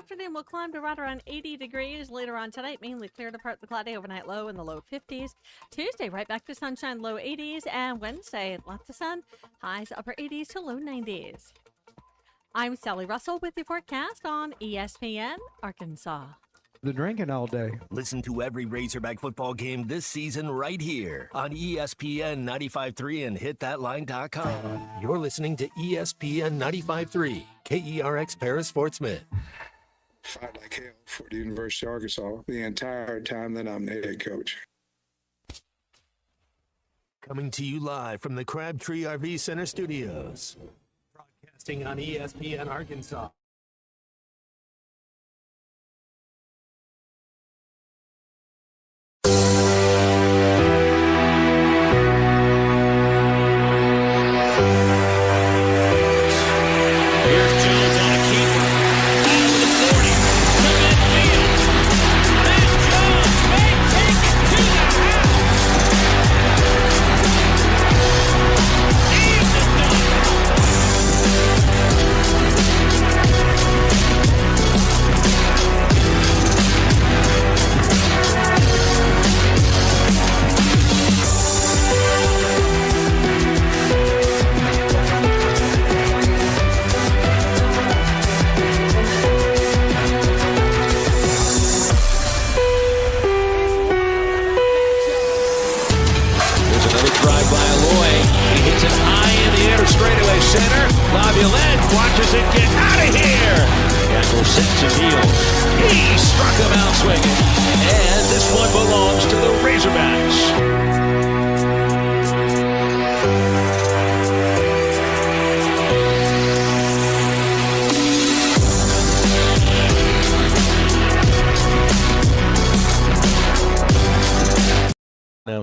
afternoon will climb to right around 80 degrees. Later on tonight, mainly clear to part the cloudy, overnight low in the low 50s. Tuesday, right back to sunshine, low 80s. And Wednesday, lots of sun, highs upper 80s to low 90s. I'm Sally Russell with the forecast on ESPN Arkansas. The drinking all day. Listen to every Razorback football game this season right here on ESPN 95.3 and hitthatline.com. You're listening to ESPN 95.3, KERX Paris Fort Smith. Fight like hell for the University of Arkansas the entire time that I'm the head coach. Coming to you live from the Crabtree RV Center studios. Broadcasting on ESPN Arkansas.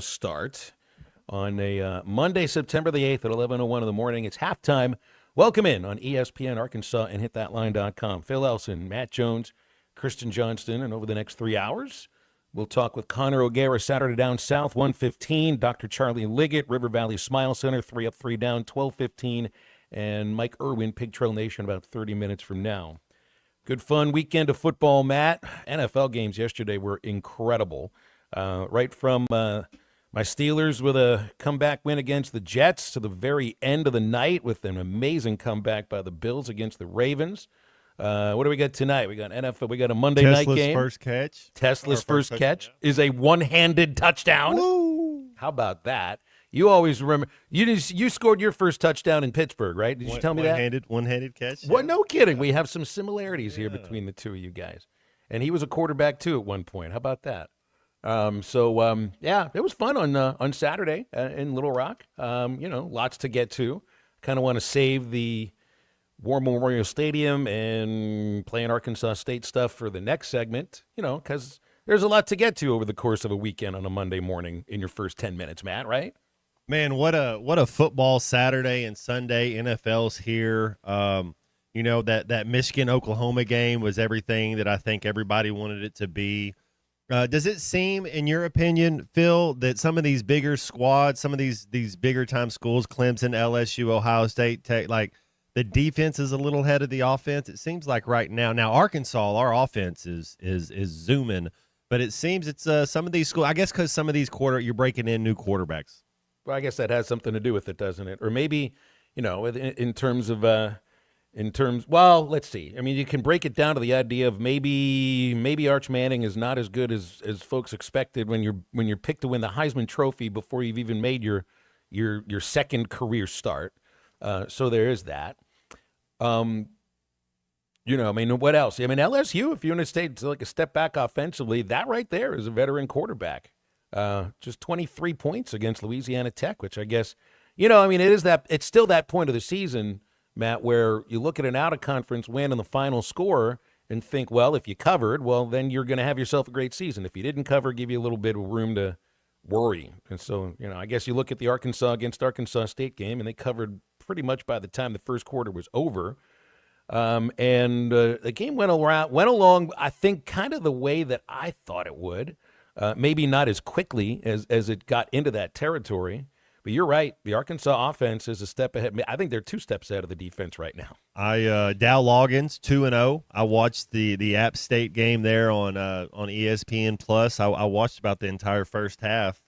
Start on a Monday, September the 8th at 11:01 in the morning. It's halftime. Welcome in on ESPN Arkansas and hitthatline.com. Phil Elson, Matt Jones, Kristen Johnston, and over the next 3 hours, we'll talk with Connor O'Gara, Saturday Down South, 1:15, Dr. Charlie Liggett, River Valley Smile Center, 3 Up, 3 Down, 12:15, and Mike Irwin, Pig Trail Nation, about 30 minutes from now. Good fun weekend of football, Matt. NFL games yesterday were incredible. Right from my Steelers with a comeback win against the Jets to the very end of the night with an amazing comeback by the Bills against the Ravens. What do we got tonight? We got NFL. We got a Monday night game. First catch. Tesla's first catch is a one-handed touchdown. Woo! How about that? You always remember you scored your first touchdown in Pittsburgh, right? Did you tell me that? One-handed catch. Well, no kidding. We have some similarities here between the two of you guys. And he was a quarterback too at one point. How about that? Yeah, it was fun on Saturday in Little Rock. Lots to get to. Kind of want to save the War Memorial Stadium and playing Arkansas State stuff for the next segment, because there's a lot to get to over the course of a weekend on a Monday morning in your first 10 minutes, Matt, right? Man, what a football Saturday and Sunday. NFL's here. That Michigan-Oklahoma game was everything that I think everybody wanted it to be. Does it seem, in your opinion, Phil, that some of these bigger squads, some of these bigger time schools, Clemson, LSU, Ohio State, Tech, like the defense is a little ahead of the offense? It seems like right now. Now Arkansas, our offense is zooming, but it seems it's some of these schools. I guess because some of these you're breaking in new quarterbacks. Well, I guess that has something to do with it, doesn't it? Or maybe, in terms of. Well, let's see. I mean, you can break it down to the idea of maybe Arch Manning is not as good as folks expected when you're picked to win the Heisman Trophy before you've even made your second career start. So there is that. What else? I mean, LSU, if you want to take like a step back offensively, that right there is a veteran quarterback. Just 23 points against Louisiana Tech, which I guess, it's still that point of the season, Matt, where you look at an out-of-conference win and the final score and think, well, if you covered, well, then you're going to have yourself a great season. If you didn't cover, give you a little bit of room to worry. And so, I guess you look at the Arkansas against Arkansas State game, and they covered pretty much by the time the first quarter was over. The game went along, I think, kind of the way that I thought it would. Maybe not as quickly as it got into that territory. But you're right. The Arkansas offense is a step ahead. I think they're 2 steps ahead of the defense right now. Dow Loggins 2-0. I watched the App State game there on ESPN Plus. I watched about the entire first half.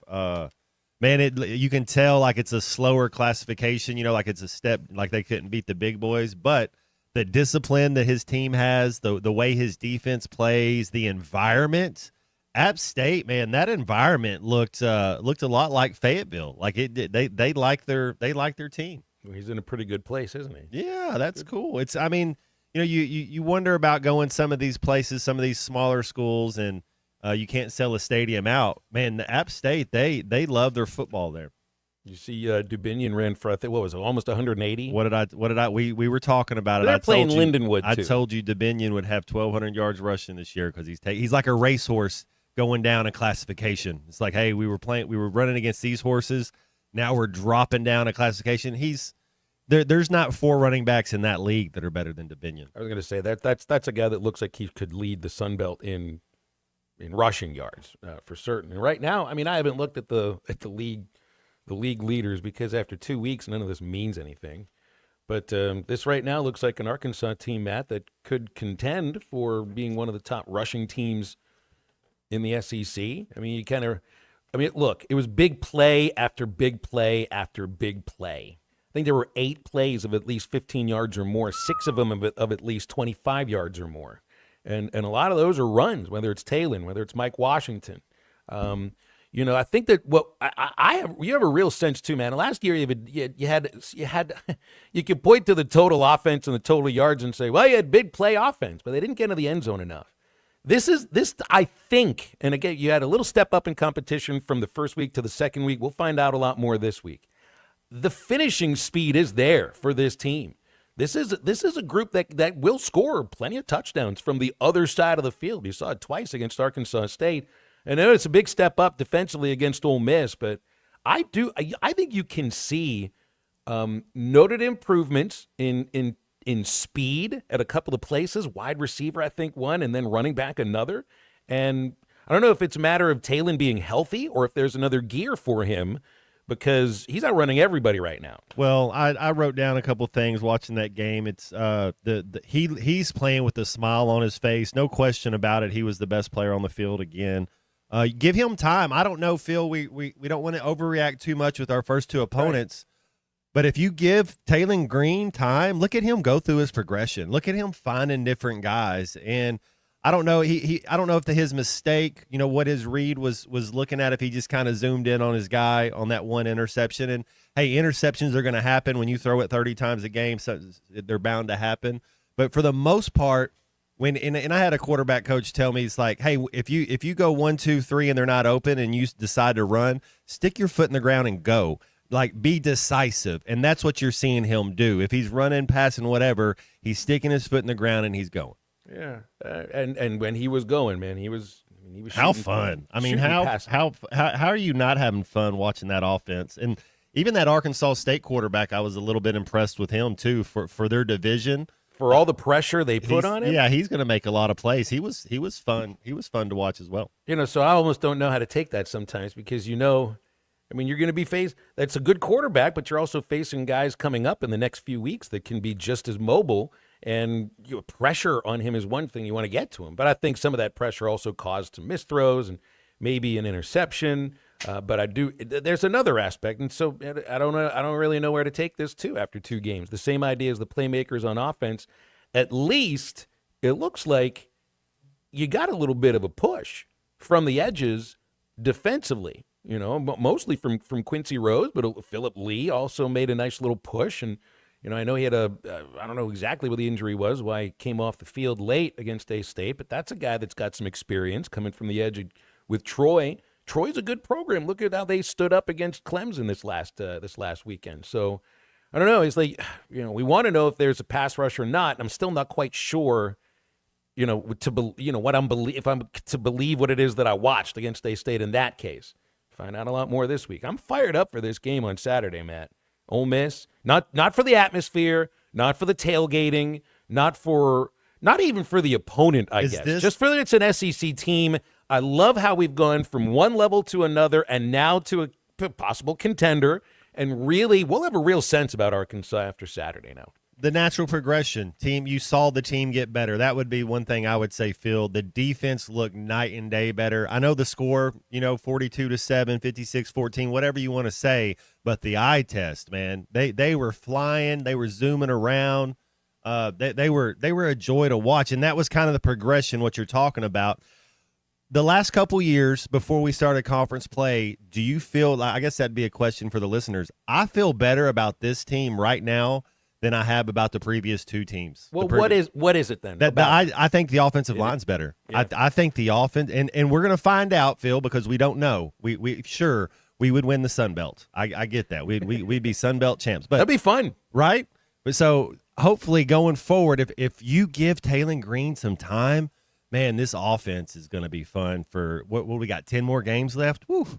Man, you can tell like it's a slower classification. Like it's a step, like they couldn't beat the big boys, but the discipline that his team has, the way his defense plays, the environment. App State, man, that environment looked a lot like Fayetteville. Like they like their team. Well, he's in a pretty good place, isn't he? Yeah, that's cool. It's you wonder about going some of these places, some of these smaller schools, and you can't sell a stadium out. Man, the App State, they love their football there. You see, Dubinion ran for, I think, what was it, almost 180? We were talking about it. They're playing Lindenwood, too. I told you Dubinion would have 1,200 yards rushing this year because he's like a racehorse going down a classification. It's like, hey, we were running against these horses. Now we're dropping down a classification. There's not 4 running backs in that league that are better than Dubinion. I was going to say that's a guy that looks like he could lead the Sun Belt in rushing yards for certain. And right now, I mean, I haven't looked at the league leaders because after 2 weeks, none of this means anything. But this right now looks like an Arkansas team, Matt, that could contend for being one of the top rushing teams in the SEC. I mean, look, it was big play after big play after big play. I think there were 8 plays of at least 15 yards or more, 6 of them of at least 25 yards or more. And a lot of those are runs, whether it's Talon, whether it's Mike Washington. I think that what you have a real sense too, man. Last year you could point to the total offense and the total yards and say, well, you had big play offense, but they didn't get into the end zone enough. This I think, and again, you had a little step up in competition from the first week to the second week. We'll find out a lot more this week. The finishing speed is there for this team. This is a group that will score plenty of touchdowns from the other side of the field. You saw it twice against Arkansas State. And I know it's a big step up defensively against Ole Miss, but I think you can see noted improvements in speed at a couple of places. Wide receiver, I think, one, and then running back another. And I don't know if it's a matter of Talon being healthy or if there's another gear for him because he's outrunning everybody right now. Well, I wrote down a couple things watching that game. It's he's playing with a smile on his face, no question about it. He was the best player on the field again. Give him time. I don't know, Phil. We don't want to overreact too much with our first 2 opponents. Right. But if you give Talon Green time, look at him go through his progression. Look at him finding different guys. And I don't know. I don't know if his mistake, what his read was looking at, if he just kind of zoomed in on his guy on that one interception. And hey, interceptions are going to happen when you throw it 30 times a game, so they're bound to happen. But for the most part, and I had a quarterback coach tell me, it's like, hey, if you go 1, 2, 3 and they're not open and you decide to run, stick your foot in the ground and go. Like, be decisive. And that's what you're seeing him do. If he's running, passing, whatever, he's sticking his foot in the ground and he's going. Yeah. And when he was going, man, he was how fun. I mean, how are you not having fun watching that offense? And even that Arkansas State quarterback, I was a little bit impressed with him too for their division. For all the pressure they put on him? Yeah, he's going to make a lot of plays. He was fun. He was fun to watch as well. So I almost don't know how to take that sometimes because you're going to be faced. That's a good quarterback, but you're also facing guys coming up in the next few weeks that can be just as mobile. And pressure on him is one thing you want to get to him. But I think some of that pressure also caused some missed throws and maybe an interception. But there's another aspect. And so I don't know. I don't really know where to take this too after 2 games. The same idea as the playmakers on offense. At least it looks like you got a little bit of a push from the edges defensively. Mostly from Quincy Rose, but Philip Lee also made a nice little push. And, I know he had I don't know exactly what the injury was, why he came off the field late against A-State, but that's a guy that's got some experience coming from the edge with Troy. Troy's a good program. Look at how they stood up against Clemson this last weekend. So, I don't know. It's like, we want to know if there's a pass rush or not. I'm still not quite sure, if I'm to believe what it is that I watched against A-State in that case. Find out a lot more this week. I'm fired up for this game on Saturday, Matt. Ole Miss, not for the atmosphere, not for the tailgating, not even for the opponent, I guess. Just for that it's an SEC team. I love how we've gone from one level to another and now to a possible contender And really, we'll have a real sense about Arkansas after Saturday now. The natural progression. Team, you saw the team get better. That would be one thing I would say, Phil. The defense looked night and day better. I know the score, 42-7, 56-14, whatever you want to say, but the eye test, man, they were flying. They were zooming around. They were a joy to watch, and that was kind of the progression, what you're talking about. The last couple years before we started conference play, do you feel, I guess that'd be a question for the listeners, I feel better about this team right now than I have about the previous two teams. Well, what is it then? I think the offensive line's better. Yeah. I think the offense, and we're going to find out, Phil, because we don't know. We would win the Sun Belt. I get that. We'd be Sun Belt champs. But that'd be fun, right? But so hopefully going forward, if you give Taylon Green some time, man, this offense is going to be fun for what we got. 10 more games left. Woo.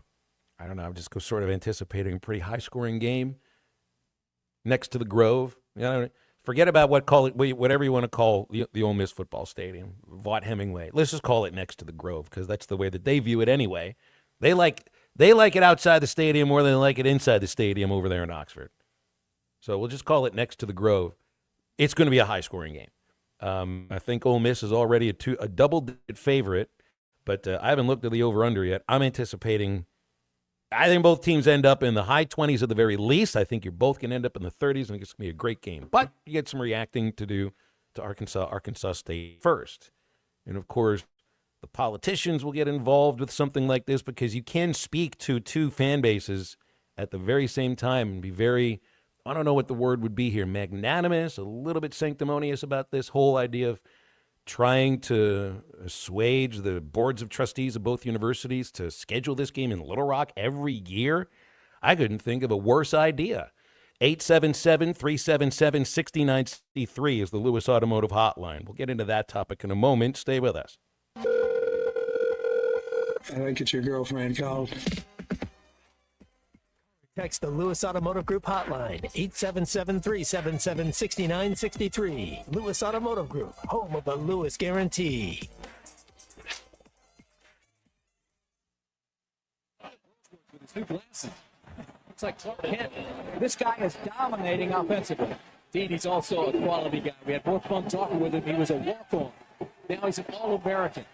I don't know. I'm just sort of anticipating a pretty high-scoring game next to the Grove. Forget about whatever you want to call the Ole Miss football stadium, Vaught Hemingway. Let's just call it next to the Grove because that's the way that they view it anyway. They like it outside the stadium more than they like it inside the stadium over there in Oxford. So we'll just call it next to the Grove. It's going to be a high-scoring game. I think Ole Miss is already a double-digit favorite, but I haven't looked at the over-under yet. I'm anticipating. I think both teams end up in the high 20s at the very least. I think you're both going to end up in the 30s, and it's going to be a great game. But you get some reacting to do to Arkansas State first. And, of course, the politicians will get involved with something like this because you can speak to two fan bases at the very same time and be very, I don't know what the word would be here, magnanimous, a little bit sanctimonious about this whole idea of trying to assuage the boards of trustees of both universities to schedule this game in Little Rock every year. I couldn't think of a worse idea. 877-377-6963 is the Lewis Automotive Hotline. We'll get into that topic in a moment. Stay with us. I think it's your girlfriend called. Text the Lewis Automotive Group hotline, 877-377-6963. Lewis Automotive Group, home of the Lewis Guarantee. With his new glasses. Looks like Clark Kent. This guy is dominating offensively. Indeed, he's also a quality guy. We had more fun talking with him. He was a walk-on. Now he's an All-American.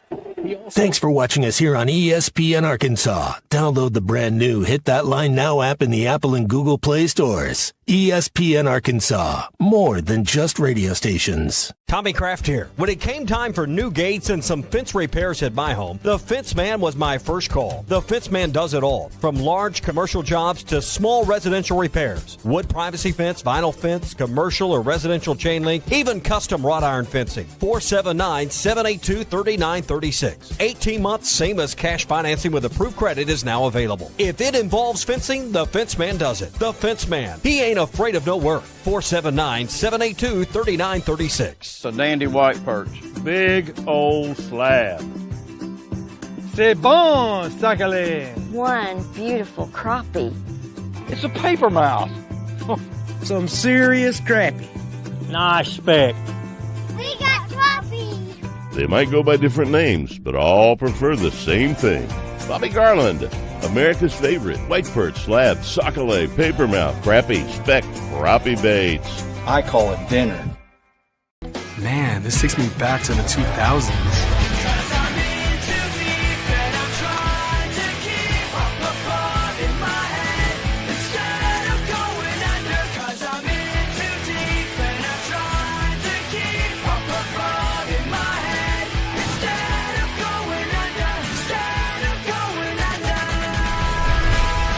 Thanks for watching us here on ESPN Arkansas. Download the brand new Hit That Line Now app in the Apple and Google Play stores. ESPN Arkansas, more than just radio stations. Tommy Kraft here. When it came time for new gates and some fence repairs at my home, the Fence Man was my first call. The Fence Man does it all, from large commercial jobs to small residential repairs. Wood privacy fence, vinyl fence, commercial or residential chain link, even custom wrought iron fencing. 479-782-3936. 18 months, same as cash financing with approved credit is now available. If it involves fencing, the Fence Man does it. The Fence Man. He ain't afraid of no work. 479-782-3936. It's a dandy white perch. Big old slab. C'est bon, sacalé. One beautiful crappie. It's a paper mouth. Some serious crappie. Nice speck. We got crappie. They might go by different names, but all prefer the same thing. Bobby Garland, America's favorite white perch, slab, sockeye, papermouth, crappie, speck, crappie baits. I call it dinner. Man, this takes me back to the 2000s.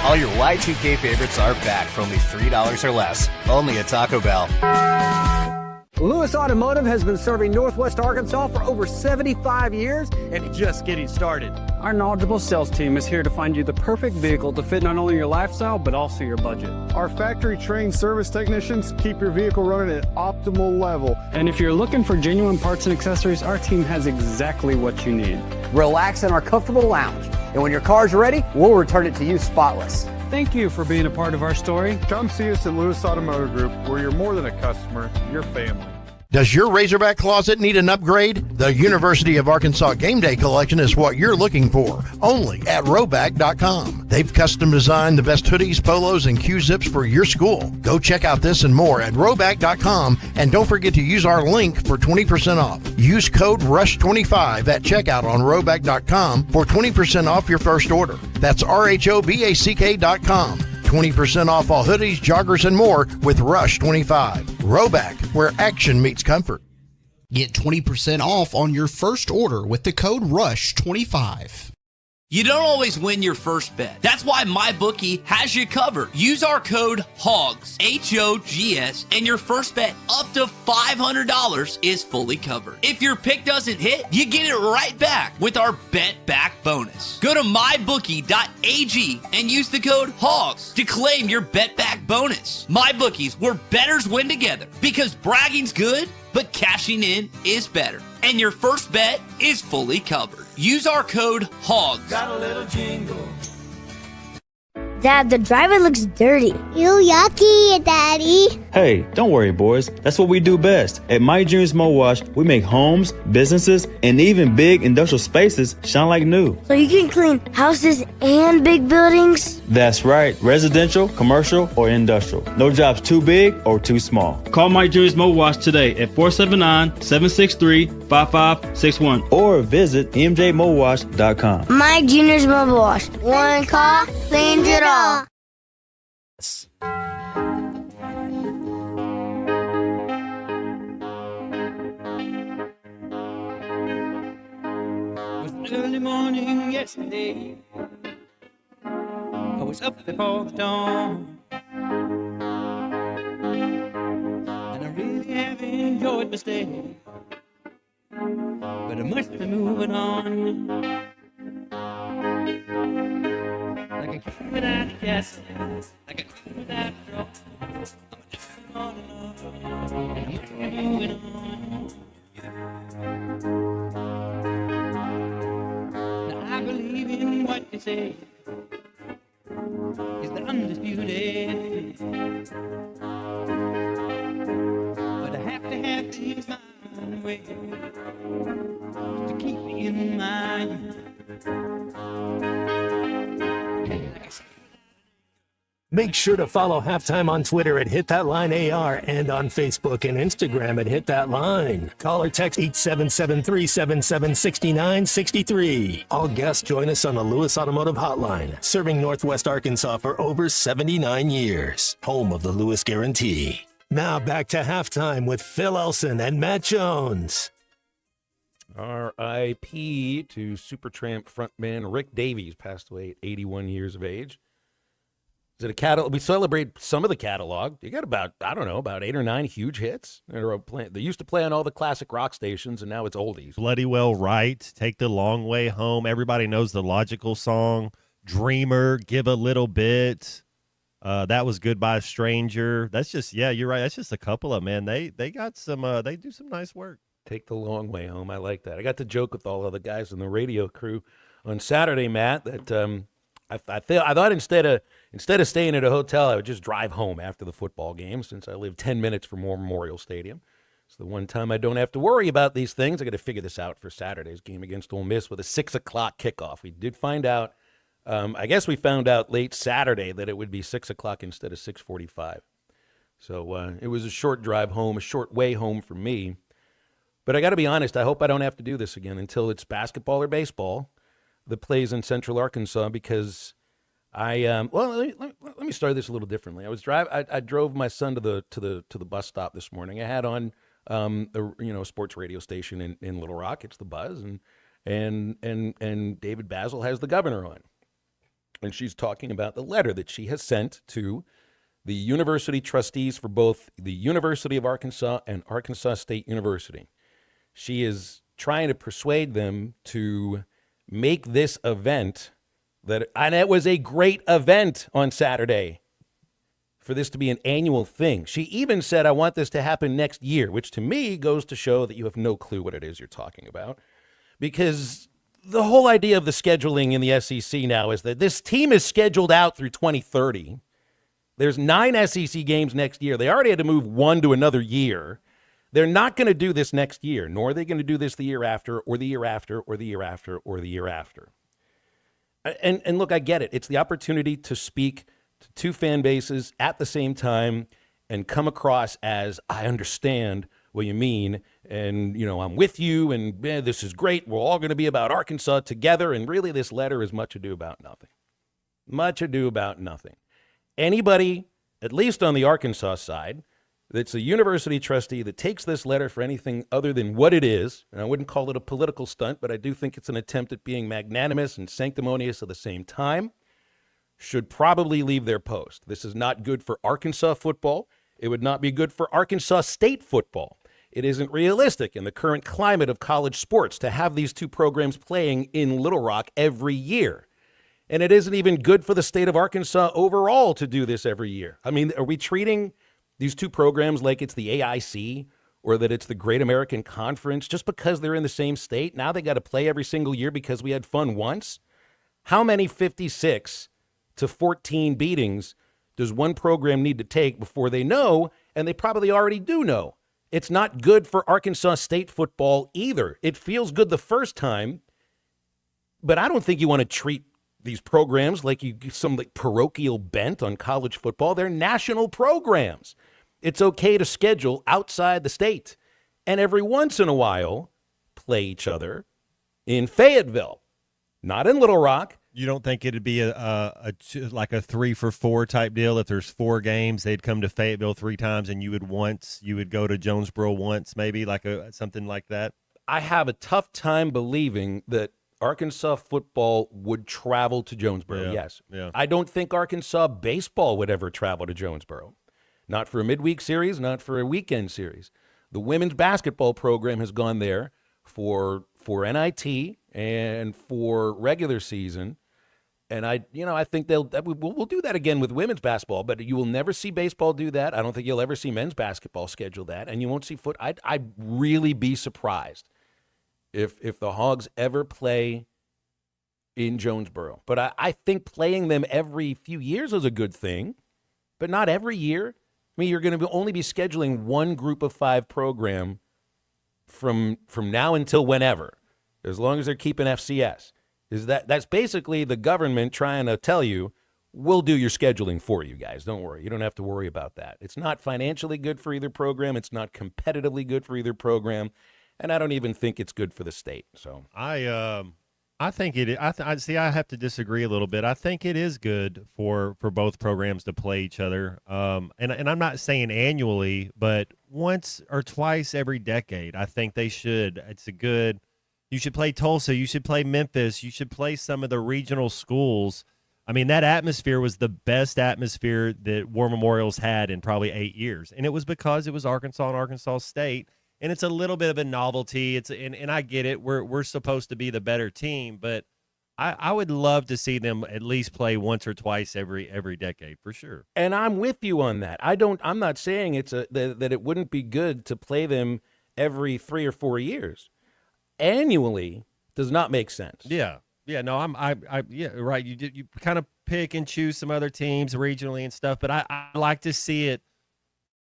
All your Y2K favorites are back for only $3 or less. Only at Taco Bell. Lewis Automotive has been serving Northwest Arkansas for over 75 years and just getting started. Our knowledgeable sales team is here to find you the perfect vehicle to fit not only your lifestyle, but also your budget. Our factory-trained service technicians keep your vehicle running at optimal level. And if you're looking for genuine parts and accessories, our team has exactly what you need. Relax in our comfortable lounge. And when your car's ready, we'll return it to you spotless. Thank you for being a part of our story. Come see us at Lewis Automotive Group, where you're more than a customer, you're family. Does your Razorback closet need an upgrade? The University of Arkansas Game Day Collection is what you're looking for, only at Rhoback.com. They've custom designed the best hoodies, polos, and Q-zips for your school. Go check out this and more at Rhoback.com, and don't forget to use our link for 20% off. Use code RUSH25 at checkout on Rhoback.com for 20% off your first order. That's RHOBACK.com. 20% off all hoodies, joggers, and more with Rush 25. Rhoback, where action meets comfort. Get 20% off on your first order with the code RUSH25. You don't always win your first bet. That's why MyBookie has you covered. Use our code HOGS, H-O-G-S, and your first bet up to $500 is fully covered. If your pick doesn't hit, you get it right back with our Bet Back bonus. Go to mybookie.ag and use the code HOGS to claim your Bet Back bonus. MyBookie's, where bettors win together, because bragging's good, but cashing in is better. And your first bet is fully covered. Use our code HOGS. Got a little jingle. Dad, the driver looks dirty. Ew, yucky, Daddy. Hey, don't worry, boys. That's what we do best. At My Dreams Mo Wash, we make homes, businesses, and even big industrial spaces shine like new. So you can clean houses and big buildings? That's right. Residential, commercial, or industrial. No job's too big or too small. Call My Dreams Mo Wash today at 479-763-5561. Or visit mjmowash.com. My Junior's Mobile Wash. One call, cleans it all. It was early morning yesterday. I was up before the dawn, and I really have enjoyed my stay, but I must be moving on. Like a king without a castle, like a queen without a throne. I'm just on and on, and I must be moving on. Now I believe in what you say is the undisputed, but I have to have things my own way to keep me in my youth. Make sure to follow Halftime on Twitter at HitThatLineAR and on Facebook and Instagram at HitThatLine. Call or text 877-377-6963. All guests join us on the Lewis Automotive Hotline, serving Northwest Arkansas for over 79 years. Home of the Lewis Guarantee. Now back to Halftime with Phil Elson and Matt Jones. R.I.P. to Supertramp frontman Rick Davies, passed away at 81 years of age. Is it a catalog? We celebrate some of the catalog. You got about 8 or 9 huge hits. They used to play on all the classic rock stations, and now it's oldies. Bloody Well Right, Take the Long Way Home. Everybody knows the Logical song. Dreamer, Give a Little Bit. That was Goodbye Stranger. That's just, yeah, you're right. That's just a couple of, man. They got some, they do some nice work. Take the Long Way Home. I like that. I got to joke with all of the guys in the radio crew on Saturday, Matt, that I thought instead of staying at a hotel, I would just drive home after the football game, since I live 10 minutes from Memorial Stadium. It's the one time I don't have to worry about these things. I got to figure this out for Saturday's game against Ole Miss with a 6 o'clock kickoff. We did find out. I guess we found out late Saturday that it would be 6 o'clock instead of 6:45. So it was a short drive home, a short way home for me. But I got to be honest, I hope I don't have to do this again until it's basketball or baseball that plays in Central Arkansas, because let me start this a little differently. I drove my son to the bus stop this morning. I had on a sports radio station in Little Rock. It's the Buzz, and David Basil has the governor on, and she's talking about the letter that she has sent to the university trustees for both the University of Arkansas and Arkansas State University. She is trying to persuade them to make this event and it was a great event on Saturday, for this to be an annual thing. She even said, I want this to happen next year, which to me goes to show that you have no clue what it is you're talking about, because the whole idea of the scheduling in the SEC now is that this team is scheduled out through 2030. There's 9 SEC games next year. They already had to move 1 to another year. They're not going to do this next year, nor are they going to do this the year after, or the year after, or the year after, or the year after. And look, I get it. It's the opportunity to speak to two fan bases at the same time and come across as, I understand what you mean, and, I'm with you, and this is great. We're all going to be about Arkansas together, and really this letter is much ado about nothing. Much ado about nothing. Anybody, at least on the Arkansas side, that's a university trustee that takes this letter for anything other than what it is, and I wouldn't call it a political stunt, but I do think it's an attempt at being magnanimous and sanctimonious at the same time, should probably leave their post. This is not good for Arkansas football. It would not be good for Arkansas State football. It isn't realistic in the current climate of college sports to have these two programs playing in Little Rock every year. And it isn't even good for the state of Arkansas overall to do this every year. I mean, are we treating these two programs like it's the AIC or that it's the Great American Conference just because they're in the same state? Now they got to play every single year because we had fun once? How many 56 to 14 beatings does one program need to take before they know, and they probably already do know, it's not good for Arkansas State football either? It feels good the first time, but I don't think you want to treat these programs like some parochial bent on college football. They're national programs. It's okay to schedule outside the state and every once in a while play each other in Fayetteville, not in Little Rock. You don't think it'd be like a 3-for-4 type deal? If there's 4 games, they'd come to Fayetteville 3 times, and you would go to Jonesboro once, maybe something like that. I have a tough time believing that Arkansas football would travel to Jonesboro. Yes. Yeah. I don't think Arkansas baseball would ever travel to Jonesboro. Not for a midweek series, not for a weekend series. The women's basketball program has gone there for NIT and for regular season. And I think we'll do that again with women's basketball, but you will never see baseball do that. I don't think you'll ever see men's basketball schedule that, and you won't see I'd really be surprised if the Hogs ever play in Jonesboro. But I think playing them every few years is a good thing, but not every year. I mean, you're going to only be scheduling one group of 5 program from now until whenever, as long as they're keeping FCS. That's basically the government trying to tell you, we'll do your scheduling for you guys. Don't worry. You don't have to worry about that. It's not financially good for either program. It's not competitively good for either program. And I don't even think it's good for the state. So I think it. I have to disagree a little bit. I think it is good for both programs to play each other. And I'm not saying annually, but once or twice every decade. I think they should. You should play Tulsa. You should play Memphis. You should play some of the regional schools. I mean, that atmosphere was the best atmosphere that War Memorial's had in probably 8 years, and it was because it was Arkansas and Arkansas State. And it's a little bit of a novelty. And I get it. We're supposed to be the better team, but I would love to see them at least play once or twice every decade for sure. And I'm with you on that. I'm not saying that it wouldn't be good to play them every 3 or 4 years. Annually does not make sense. Yeah. No, yeah, right. You kind of pick and choose some other teams regionally and stuff, but I like to see it.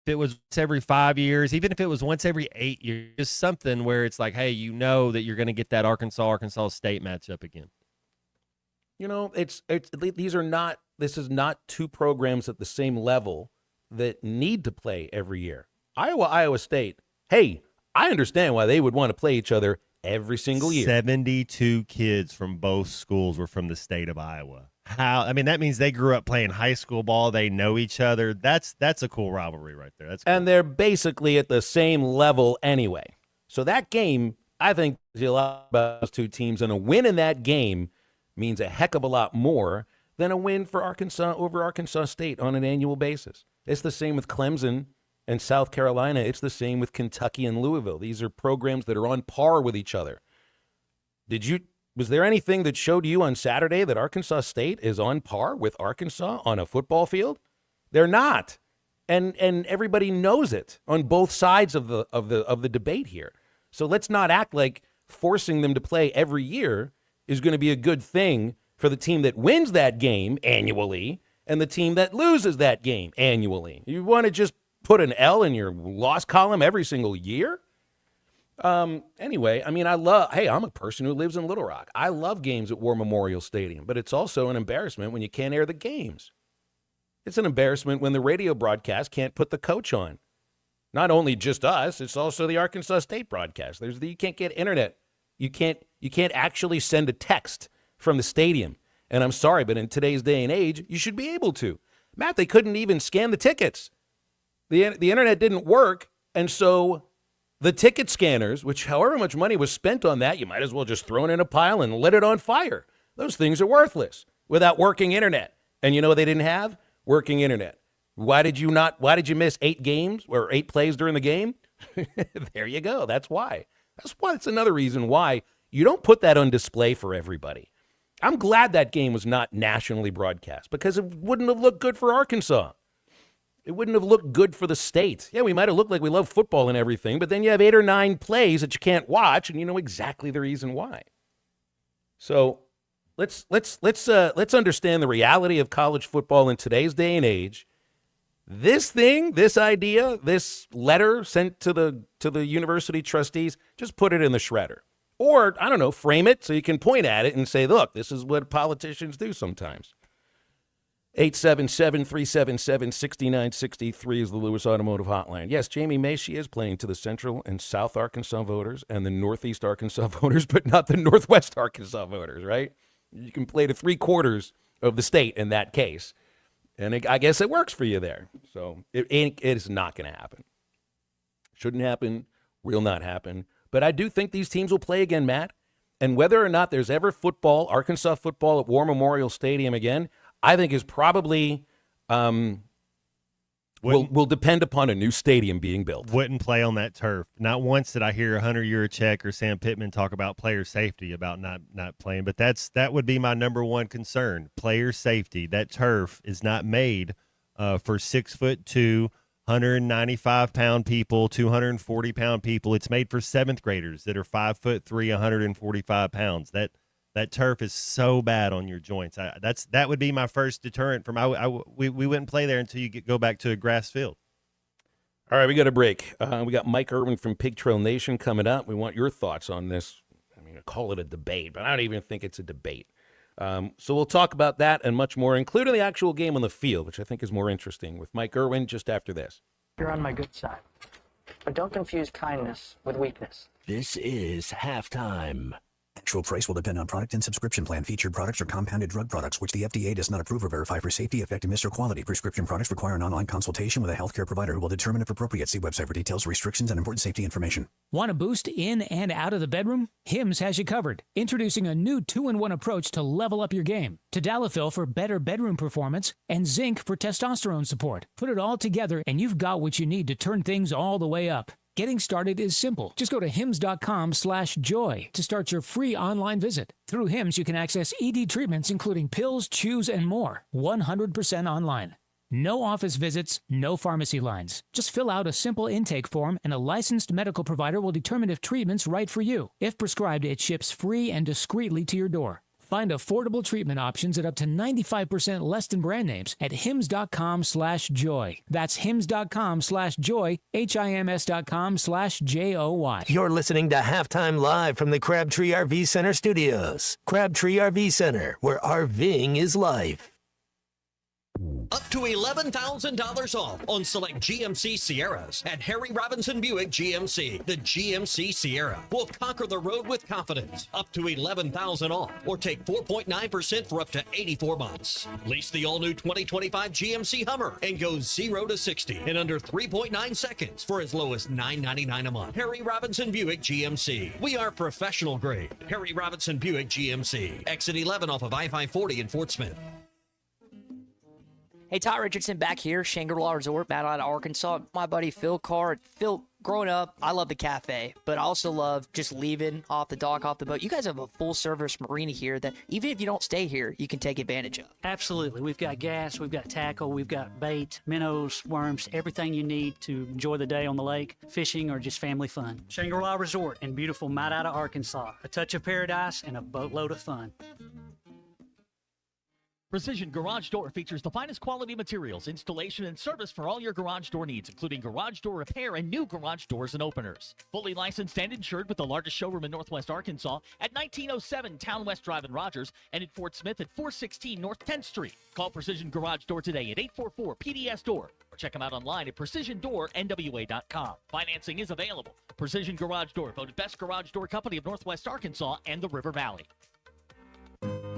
If it was once every 5 years, even if it was once every 8 years, just something where it's like, hey, you know that you're going to get that Arkansas State matchup again. This is not 2 programs at the same level that need to play every year. Iowa State. Hey, I understand why they would want to play each other every single year. 72 kids from both schools were from the state of Iowa. That means they grew up playing high school ball. They know each other. That's a cool rivalry right there. That's cool. And they're basically at the same level anyway. So that game, I think, is a lot about those 2 teams, and a win in that game means a heck of a lot more than a win for Arkansas over Arkansas State on an annual basis. It's the same with Clemson and South Carolina. It's the same with Kentucky and Louisville. These are programs that are on par with each other. Was there anything that showed you on Saturday that Arkansas State is on par with Arkansas on a football field? They're not. And everybody knows it on both sides of the debate here. So let's not act like forcing them to play every year is going to be a good thing for the team that wins that game annually and the team that loses that game annually. You want to just put an L in your loss column every single year? Anyway, I mean, I'm a person who lives in Little Rock. I love games at War Memorial Stadium, but it's also an embarrassment when you can't air the games. It's an embarrassment when the radio broadcast can't put the coach on. Not only just us, it's also the Arkansas State broadcast. You can't get internet. You can't actually send a text from the stadium. And I'm sorry, but in today's day and age, you should be able to. Matt, they couldn't even scan the tickets. The internet didn't work, and so the ticket scanners, which however much money was spent on that, you might as well just throw it in a pile and lit it on fire. Those things are worthless without working internet. And you know what they didn't have? Working internet. Why did you miss 8 games or 8 plays during the game? There you go. That's why. It's another reason why you don't put that on display for everybody. I'm glad that game was not nationally broadcast because it wouldn't have looked good for Arkansas. It wouldn't have looked good for the state. Yeah, we might have looked like we love football and everything, but then you have 8 or 9 plays that you can't watch, and you know exactly the reason why. So let's understand the reality of college football in today's day and age. This idea, this letter sent to the university trustees, just put it in the shredder. Or, I don't know, frame it so you can point at it and say, look, this is what politicians do sometimes. 877-377-6963 is the Lewis Automotive Hotline. Yes, Jamie Macy is playing to the Central and South Arkansas voters and the Northeast Arkansas voters, but not the Northwest Arkansas voters, right? You can play to 3/4 of the state in that case. And I guess it works for you there. So it is not going to happen. Shouldn't happen, will not happen. But I do think these teams will play again, Matt. And whether or not there's ever football, Arkansas football at War Memorial Stadium again, I think is probably will depend upon a new stadium being built. Wouldn't play on that turf. Not once did I hear Hunter Yurachek or Sam Pittman talk about player safety, about not playing. But that would be my number one concern, player safety. That turf is not made for 6'2", 195-pound people, 240-pound people. It's made for 7th graders that are 5'3", 145 pounds. That turf is so bad on your joints. That would be my first deterrent from we wouldn't play there until you go back to a grass field. All right, we got a break. We got Mike Irwin from Pig Trail Nation coming up. We want your thoughts on this. I mean, I call it a debate, but I don't even think it's a debate. So we'll talk about that and much more, including the actual game on the field, which I think is more interesting, with Mike Irwin just after this. You're on my good side. But don't confuse kindness with weakness. This is halftime. Actual price will depend on product and subscription plan. Featured products are compounded drug products, which the FDA does not approve or verify for safety, effectiveness, or quality. Prescription products require an online consultation with a healthcare provider who will determine if appropriate. See website for details, restrictions, and important safety information. Want a boost in and out of the bedroom? Hims has you covered. Introducing a new 2-in-1 approach to level up your game. Tadalafil for better bedroom performance and zinc for testosterone support. Put it all together and you've got what you need to turn things all the way up. Getting started is simple. Just go to hims.com/joy to start your free online visit. Through Hims, you can access ED treatments, including pills, chews, and more. 100% online. No office visits, no pharmacy lines. Just fill out a simple intake form and a licensed medical provider will determine if treatment's right for you. If prescribed, it ships free and discreetly to your door. Find affordable treatment options at up to 95% less than brand names at hims.com/joy. That's hims.com/joy, hims.com/joy. You're listening to Halftime Live from the Crabtree RV Center studios. Crabtree RV Center, where RVing is life. Up to $11,000 off on select GMC Sierras at Harry Robinson Buick GMC. The GMC Sierra will conquer the road with confidence. Up to $11,000 off, or take 4.9% for up to 84 months. Lease the all-new 2025 GMC Hummer and go 0 to 60 in under 3.9 seconds for as low as $9.99 a month. Harry Robinson Buick GMC. We are professional grade. Harry Robinson Buick GMC. Exit 11 off of I-540 in Fort Smith. Hey, Todd Richardson back here, Shangri-La Resort, Battle out of Arkansas. My buddy Phil Carr. Phil, growing up, I love the cafe, but I also love just leaving off the dock, off the boat. You guys have a full-service marina here that even if you don't stay here, you can take advantage of. Absolutely. We've got gas, we've got tackle, we've got bait, minnows, worms, everything you need to enjoy the day on the lake, fishing, or just family fun. Shangri-La Resort in beautiful Madida, Arkansas. A touch of paradise and a boatload of fun. Precision Garage Door features the finest quality materials, installation, and service for all your garage door needs, including garage door repair and new garage doors and openers. Fully licensed and insured with the largest showroom in Northwest Arkansas at 1907 Town West Drive in Rogers and in Fort Smith at 416 North 10th Street. Call Precision Garage Door today at 844-PDS-DOOR or check them out online at PrecisionDoorNWA.com. Financing is available. Precision Garage Door, voted best garage door company of Northwest Arkansas and the River Valley.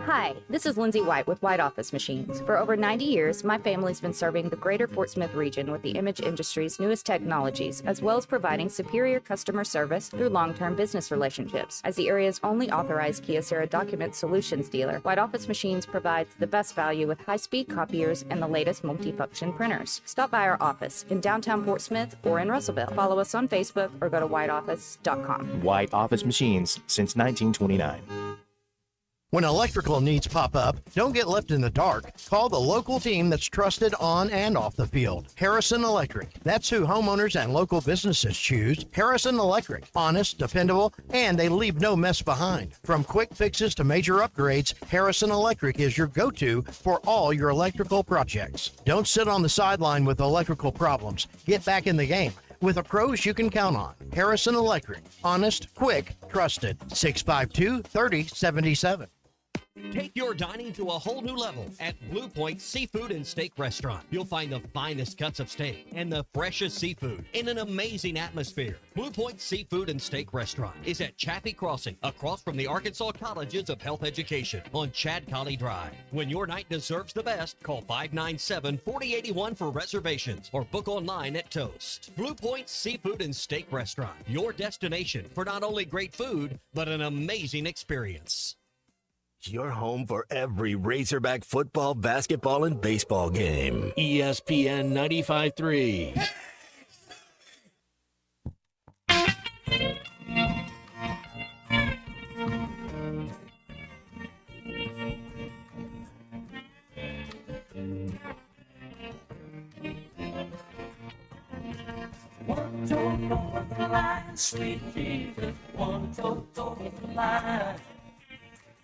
Hi, this is Lindsay White with White Office Machines. For over 90 years, my family's been serving the greater Fort Smith region with the image industry's newest technologies, as well as providing superior customer service through long-term business relationships. As the area's only authorized Kyocera document solutions dealer, White Office Machines provides the best value with high-speed copiers and the latest multifunction printers. Stop by our office in downtown Fort Smith or in Russellville. Follow us on Facebook or go to whiteoffice.com. White Office Machines since 1929. When electrical needs pop up, don't get left in the dark. Call the local team that's trusted on and off the field. Harrison Electric. That's who homeowners and local businesses choose. Harrison Electric. Honest, dependable, and they leave no mess behind. From quick fixes to major upgrades, Harrison Electric is your go-to for all your electrical projects. Don't sit on the sideline with electrical problems. Get back in the game with the pros you can count on. Harrison Electric. Honest, quick, trusted. 652-3077. Take your dining to a whole new level at Blue Point Seafood and Steak Restaurant. You'll find the finest cuts of steak and the freshest seafood in an amazing atmosphere. Blue Point Seafood and Steak Restaurant is at Chaffee Crossing, across from the Arkansas Colleges of Health Education on Chad Colley Drive. When your night deserves the best, call 597-4081 for reservations or book online at Toast. Blue Point Seafood and Steak Restaurant, your destination for not only great food, but an amazing experience. Your home for every Razorback football, basketball, and baseball game. ESPN 95.3. One toe over the line, sweet Jesus, one toe over the line.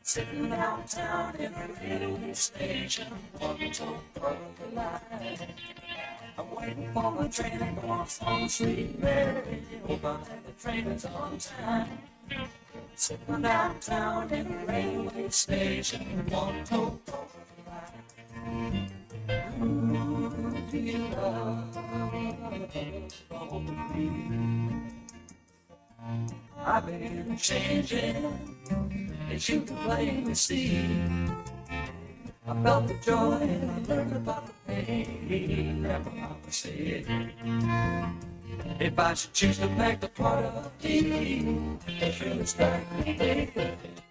Sitting downtown in a railway station, one toe over the line. I'm waiting for my train to go on Sweet Mary, hoping that the train is on time. Sitting downtown in a railway station, one toe over the line. Ooh, do you love me? I've been changing. As you can plainly see, I felt the joy and I learned about the pain. Never I would say if I should choose to make the part of me, it's really starting.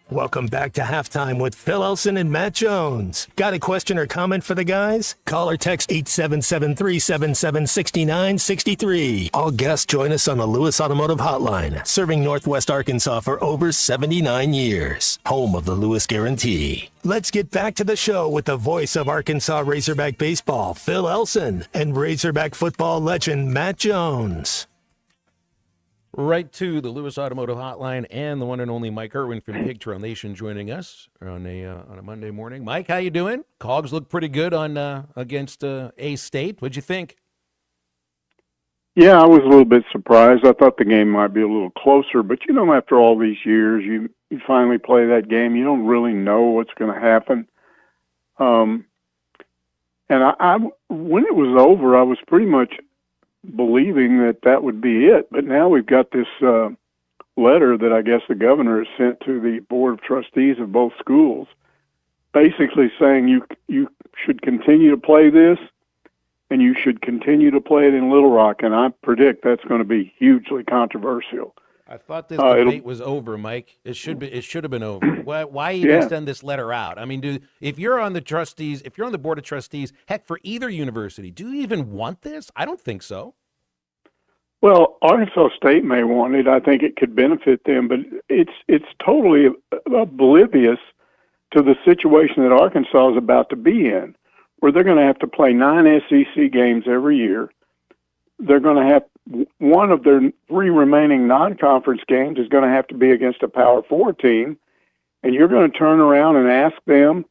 Welcome back to Halftime with Phil Elson and Matt Jones. Got a question or comment for the guys? Call or text 877-377-6963. All guests join us on the Lewis Automotive Hotline, serving Northwest Arkansas for over 79 years. Home of the Lewis Guarantee. Let's get back to the show with the voice of Arkansas Razorback baseball, Phil Elson, and Razorback football legend Matt Jones. Right to the Lewis Automotive Hotline and the one and only Mike Irwin from Pig Trail Nation joining us on a Monday morning. Mike, how you doing? Cogs look pretty good on against A-State. What'd you think? Yeah, I was a little bit surprised. I thought the game might be a little closer, but after all these years, you finally play that game. You don't really know what's going to happen. And I when it was over, I was pretty much believing that would be it. But now we've got this letter that I guess the governor has sent to the board of trustees of both schools, basically saying you should continue to play this and you should continue to play it in Little Rock. And I predict that's going to be hugely controversial. I thought this debate was over, Mike. It should have been over. Why even send this letter out? I mean, if you're on the trustees, if you're on the board of trustees, heck, for either university, do you even want this? I don't think so. Well, Arkansas State may want it. I think it could benefit them, but it's totally oblivious to the situation that Arkansas is about to be in, where they're going to have to play 9 SEC games every year. They're going to have one of their 3 remaining non-conference games is going to have to be against a Power 4 team, and you're going to turn around and ask them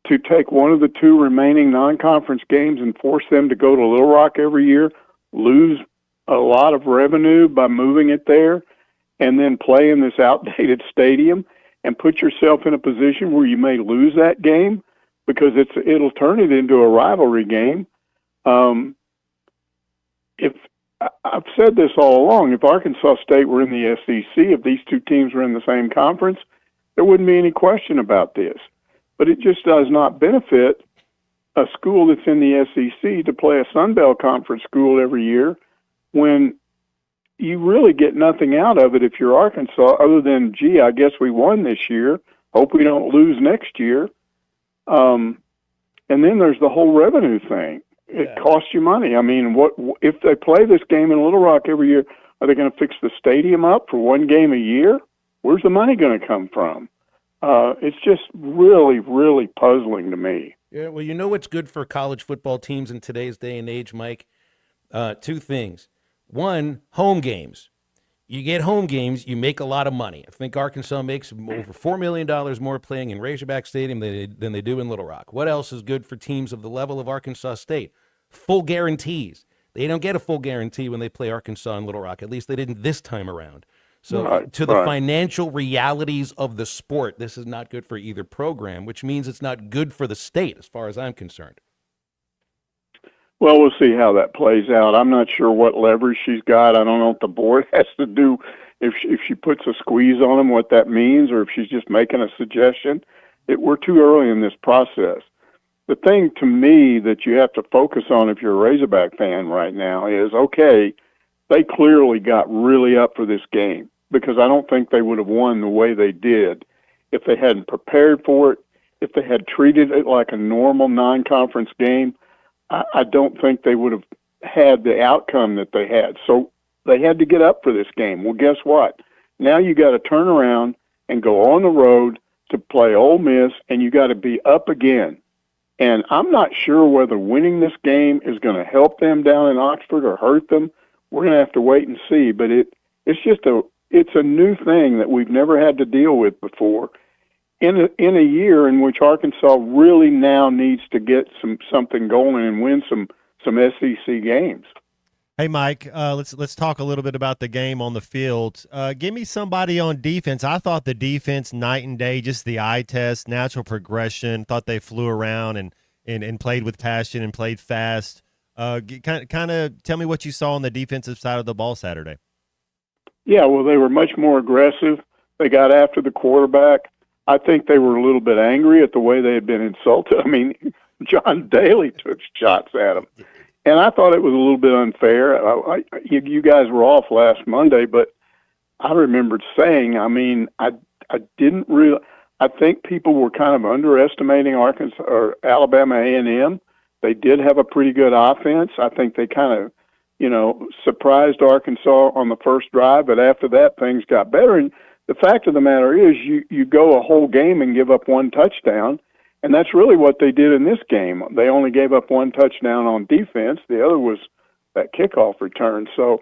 to take one of the two remaining non-conference games and force them to go to Little Rock every year, lose a lot of revenue by moving it there, and then play in this outdated stadium and put yourself in a position where you may lose that game because it'll turn it into a rivalry game. If I've said this all along, if Arkansas State were in the SEC, if these two teams were in the same conference, there wouldn't be any question about this. But it just does not benefit a school that's in the SEC to play a Sun Belt Conference school every year when you really get nothing out of it if you're Arkansas other than, gee, I guess we won this year. Hope we don't lose next year. And then there's the whole revenue thing. It costs you money. I mean, what if they play this game in Little Rock every year? Are they going to fix the stadium up for one game a year? Where's the money going to come from? It's just really, really puzzling to me. Yeah, well, you know what's good for college football teams in today's day and age, Mike? Two things. One, home games. You get home games, you make a lot of money. I think Arkansas makes over $4 million more playing in Razorback Stadium than they do in Little Rock. What else is good for teams of the level of Arkansas State? Full guarantees. They don't get a full guarantee when they play Arkansas and Little Rock. At least they didn't this time around. So to the financial realities of the sport, this is not good for either program, which means it's not good for the state as far as I'm concerned. Well, we'll see how that plays out. I'm not sure what leverage she's got. I don't know what the board has to do. If she puts a squeeze on them, what that means, or if she's just making a suggestion. We're too early in this process. The thing to me that you have to focus on if you're a Razorback fan right now is, okay, they clearly got really up for this game because I don't think they would have won the way they did if they hadn't prepared for it, if they had treated it like a normal non-conference game. I don't think they would have had the outcome that they had. So they had to get up for this game. Well, guess what? Now you got to turn around and go on the road to play Ole Miss, and you got to be up again. And I'm not sure whether winning this game is going to help them down in Oxford or hurt them. We're going to have to wait and see. But it's a new thing that we've never had to deal with before. In a year in which Arkansas really now needs to get something going and win some SEC games. Hey, Mike, let's talk a little bit about the game on the field. Give me somebody on defense. I thought the defense night and day, just the eye test, natural progression. Thought they flew around and played with passion and played fast. Kind of tell me what you saw on the defensive side of the ball Saturday. Yeah, well, they were much more aggressive. They got after the quarterback. I think they were a little bit angry at the way they had been insulted. I mean, John Daly took shots at them. And I thought it was a little bit unfair. You guys were off last Monday, but I remembered saying, I mean, I didn't really – I think people were kind of underestimating Arkansas or Alabama A&M. They did have a pretty good offense. I think they kind of, surprised Arkansas on the first drive, but after that, things got better. And the fact of the matter is you go a whole game and give up one touchdown, and that's really what they did in this game. They only gave up one touchdown on defense. The other was that kickoff return. So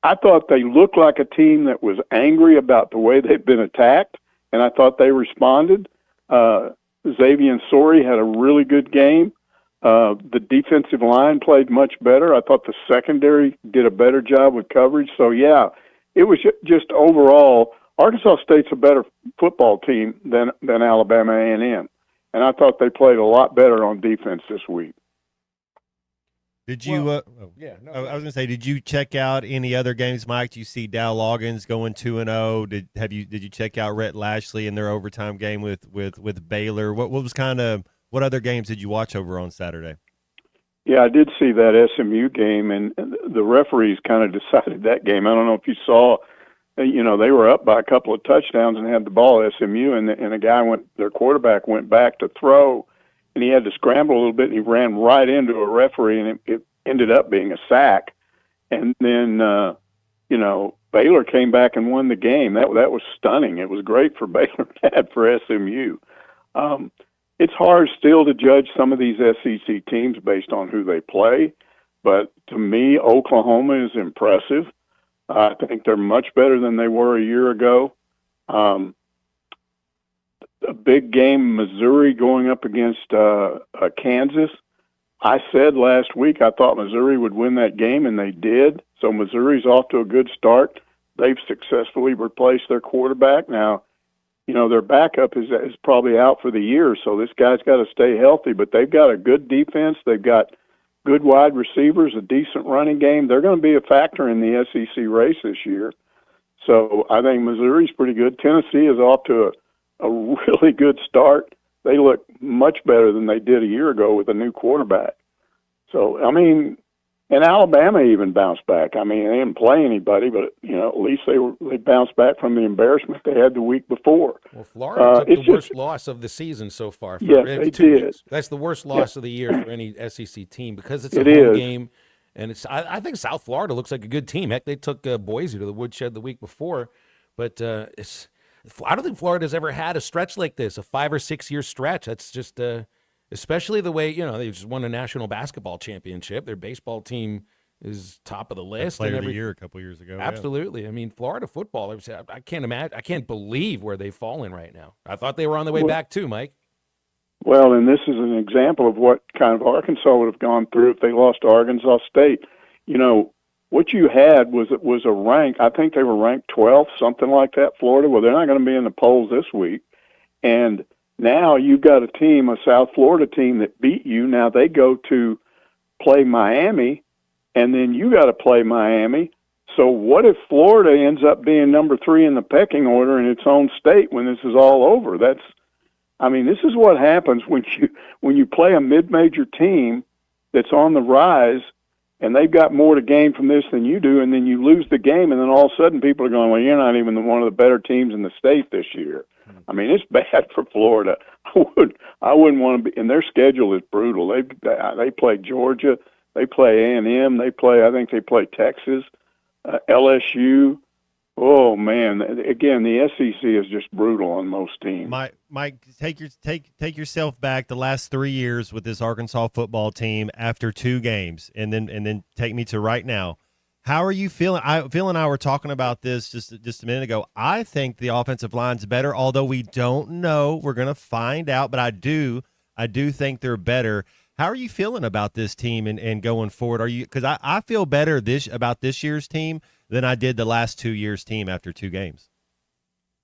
I thought they looked like a team that was angry about the way they'd been attacked, and I thought they responded. Xavier Sori had a really good game. The defensive line played much better. I thought the secondary did a better job with coverage. So, yeah, it was just overall – Arkansas State's a better football team than Alabama A&M, and I thought they played a lot better on defense this week. Did you? I was going to say, did you check out any other games, Mike? Do you see Dow Loggins going 2-0? Did you check out Rhett Lashley in their overtime game with Baylor? What other games did you watch over on Saturday? Yeah, I did see that SMU game, and the referees kind of decided that game. I don't know if you saw. They were up by a couple of touchdowns and had the ball at SMU, and their quarterback went back to throw, and he had to scramble a little bit, and he ran right into a referee, and it ended up being a sack. And then, Baylor came back and won the game. That was stunning. It was great for Baylor, bad for SMU. It's hard still to judge some of these SEC teams based on who they play, but to me, Oklahoma is impressive. I think they're much better than they were a year ago. big game, Missouri going up against Kansas. I said last week I thought Missouri would win that game, and they did. So Missouri's off to a good start. They've successfully replaced their quarterback. Now, you know, their backup is probably out for the year, so this guy's got to stay healthy. But they've got a good defense. They've got good wide receivers, a decent running game. They're going to be a factor in the SEC race this year. So I think Missouri's pretty good. Tennessee is off to a really good start. They look much better than they did a year ago with a new quarterback. So, I mean, and Alabama even bounced back. I mean, they didn't play anybody, but, you know, at least they bounced back from the embarrassment they had the week before. Well, Florida took the worst loss of the season so far. Yes, they did. Weeks. That's the worst loss of the year for any SEC team because it's a home game. And I think South Florida looks like a good team. Heck, they took Boise to the woodshed the week before. But I don't think Florida's ever had a stretch like this, a 5 or 6 year stretch. That's just especially the way, you know, they just won a national basketball championship. Their baseball team is top of the list. Player of the year a couple years ago. Absolutely. Yeah. I mean, Florida football, I can't imagine. I can't believe where they've fallen right now. I thought they were on the way back too, Mike. Well, and this is an example of what kind of Arkansas would have gone through if they lost to Arkansas State. You know, what you had was a rank. I think they were ranked 12th, something like that, Florida. Well, they're not going to be in the polls this week. And now you've got a team, a South Florida team that beat you. Now they go to play Miami, and then you got to play Miami. So what if Florida ends up being number 3 in the pecking order in its own state when this is all over? This is what happens when you play a mid-major team that's on the rise, and they've got more to gain from this than you do, and then you lose the game, and then all of a sudden people are going, well, you're not even one of the better teams in the state this year. I mean, it's bad for Florida. I wouldn't want to be, and their schedule is brutal. They play Georgia, they play A&M, I think they play Texas, LSU. Oh man! Again, the SEC is just brutal on most teams. Mike, take yourself back the last 3 years with this Arkansas football team after 2 games, and then take me to right now. How are you feeling? Phil and I were talking about this just a minute ago. I think the offensive line's better, although we don't know. We're going to find out, but I do think they're better. How are you feeling about this team and going forward? Are you, because I feel better about this year's team than I did the last 2 years' team after 2 games.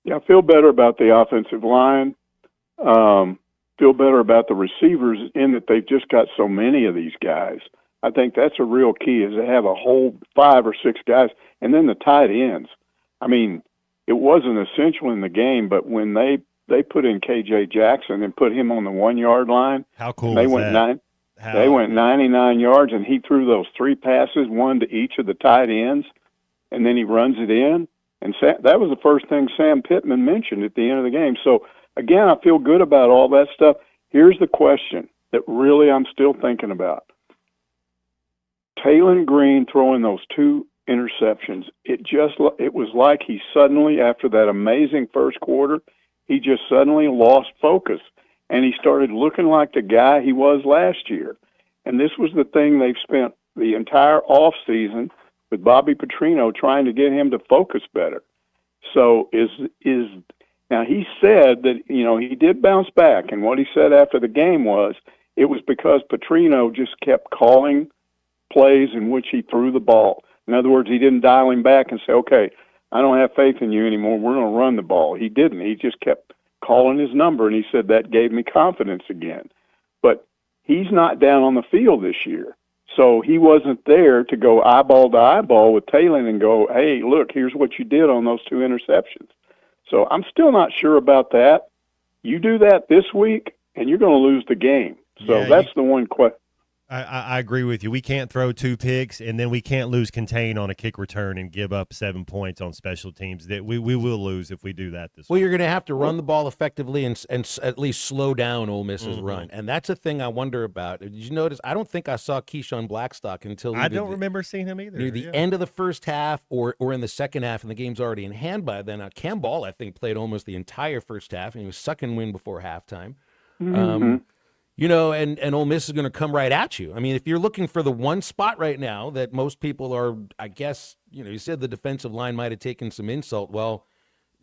Yeah, I feel better about the offensive line. Feel better about the receivers in that they've just got so many of these guys. I think that's a real key, is to have a whole 5 or 6 guys. And then the tight ends. I mean, it wasn't essential in the game, but when they put in K.J. Jackson and put him on the 1 yard line, how cool they was went that? They went 99 yards, and he threw those 3 passes, one to each of the tight ends, and then he runs it in. And that was the first thing Sam Pittman mentioned at the end of the game. So, again, I feel good about all that stuff. Here's the question that really I'm still thinking about. Taylon Green throwing those 2 interceptions, it was like he suddenly, after that amazing first quarter, he just suddenly lost focus, and he started looking like the guy he was last year. And this was the thing they've spent the entire off season with Bobby Petrino trying to get him to focus better. So now he said that, you know, he did bounce back, and what he said after the game was it was because Petrino just kept calling plays in which he threw the ball. In other words, he didn't dial him back and say, okay, I don't have faith in you anymore, we're going to run the ball. He didn't. He just kept calling his number, and he said that gave me confidence again. But he's not down on the field this year. So he wasn't there to go eyeball to eyeball with Taylor and go, hey, look, here's what you did on those 2 interceptions. So I'm still not sure about that. You do that this week, and you're going to lose the game. So that's the one question. I agree with you. We can't throw 2 picks, and then we can't lose contain on a kick return and give up 7 points on special teams. That we will lose if we do that this week. You're going to have to run the ball effectively and at least slow down Ole Miss's run. And that's a thing I wonder about. Did you notice? I don't think I saw Keyshawn Blackstock until I don't remember seeing him either. Near the end of the first half or in the second half, and the game's already in hand by then. Cam Ball, I think, played almost the entire first half, and he was sucking wind before halftime. You know, and Ole Miss is going to come right at you. I mean, if you're looking for the one spot right now that most people are, I guess, you know, you said the defensive line might have taken some insult. Well,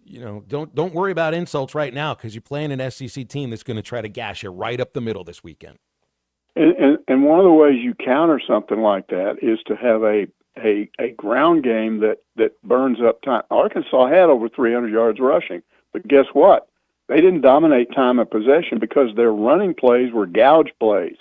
don't worry about insults right now because you're playing an SEC team that's going to try to gash you right up the middle this weekend. And one of the ways you counter something like that is to have a ground game that burns up time. Arkansas had over 300 yards rushing, but guess what? They didn't dominate time of possession because their running plays were gouge plays.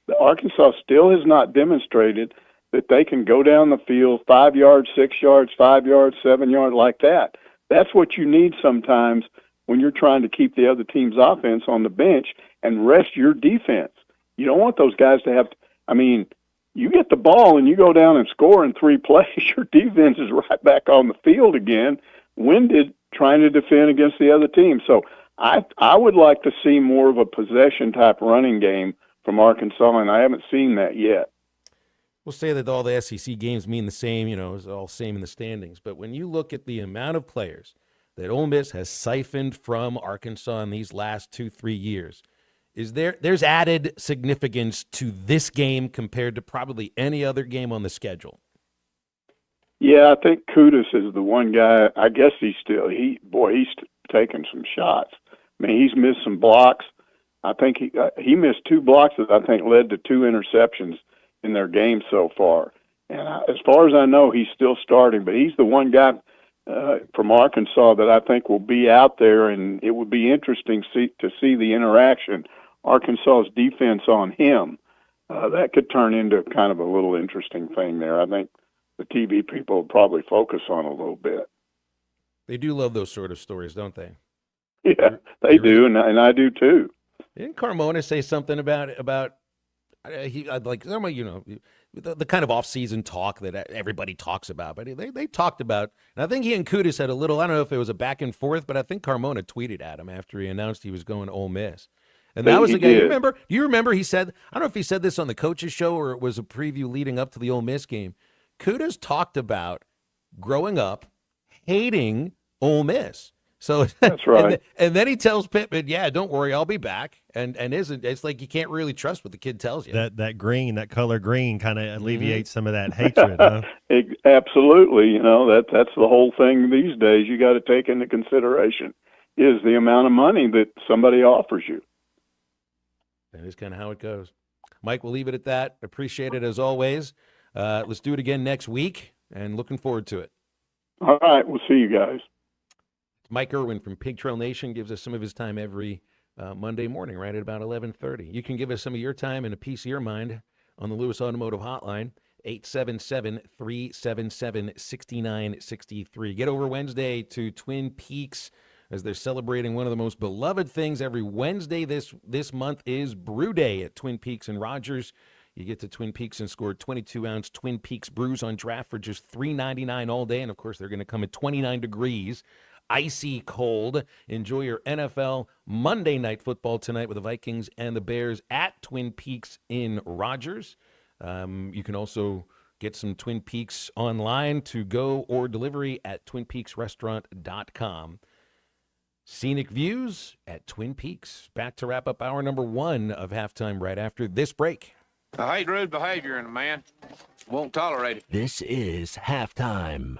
The Arkansas still has not demonstrated that they can go down the field 5 yards, 6 yards, 5 yards, 7 yards like that. That's what you need sometimes when you're trying to keep the other team's offense on the bench and rest your defense. You don't want those guys to have you get the ball and you go down and score in 3 plays, your defense is right back on the field again, winded, trying to defend against the other team. So I would like to see more of a possession-type running game from Arkansas, and I haven't seen that yet. We'll say that all the SEC games mean the same, it's all same in the standings. But when you look at the amount of players that Ole Miss has siphoned from Arkansas in these last 2-3 years, there's added significance to this game compared to probably any other game on the schedule. Yeah, I think Kudus is the one guy. I guess he's taking some shots. I mean, he's missed some blocks. I think he missed 2 blocks that I think led to 2 interceptions in their game so far. And as far as I know, he's still starting, but he's the one guy from Arkansas that I think will be out there, and it would be interesting to see the interaction, Arkansas's defense on him. That could turn into kind of a little interesting thing there. I think the TV people will probably focus on a little bit. They do love those sort of stories, don't they? Yeah, they do, and I do too. Didn't Carmona say something about the kind of off-season talk that everybody talks about? But they talked about, and I think he and Kudus had a little, I don't know if it was a back and forth, but I think Carmona tweeted at him after he announced he was going to Ole Miss. And that was the guy. Do you remember he said, I don't know if he said this on the coach's show or it was a preview leading up to the Ole Miss game. Kudus talked about growing up hating Ole Miss. So that's right. And then he tells Pittman, "Yeah, don't worry, I'll be back." And it's like you can't really trust what the kid tells you. That color green kind of alleviates some of that hatred. Huh? Absolutely, that's the whole thing these days. You got to take into consideration is the amount of money that somebody offers you. That is kind of how it goes. Mike, we'll leave it at that. Appreciate it as always. Let's do it again next week, and looking forward to it. All right, we'll see you guys. Mike Irwin from Pig Trail Nation gives us some of his time every Monday morning, right at about 11:30. You can give us some of your time and a piece of your mind on the Lewis Automotive Hotline, 877-377-6963. Get over Wednesday to Twin Peaks as they're celebrating one of the most beloved things every Wednesday this month is Brew Day at Twin Peaks and Rogers. You get to Twin Peaks and score 22-ounce Twin Peaks brews on draft for just $3.99 all day. And, of course, they're going to come at 29 degrees. Icy cold. Enjoy your NFL Monday Night Football tonight with the Vikings and the Bears at Twin Peaks in Rogers. You can also get some Twin Peaks online to go or delivery at twinpeaksrestaurant.com. Scenic views at Twin Peaks. Back to wrap up hour number 1 of halftime right after this break. I hate rude behavior in a man. Won't tolerate it. This is halftime.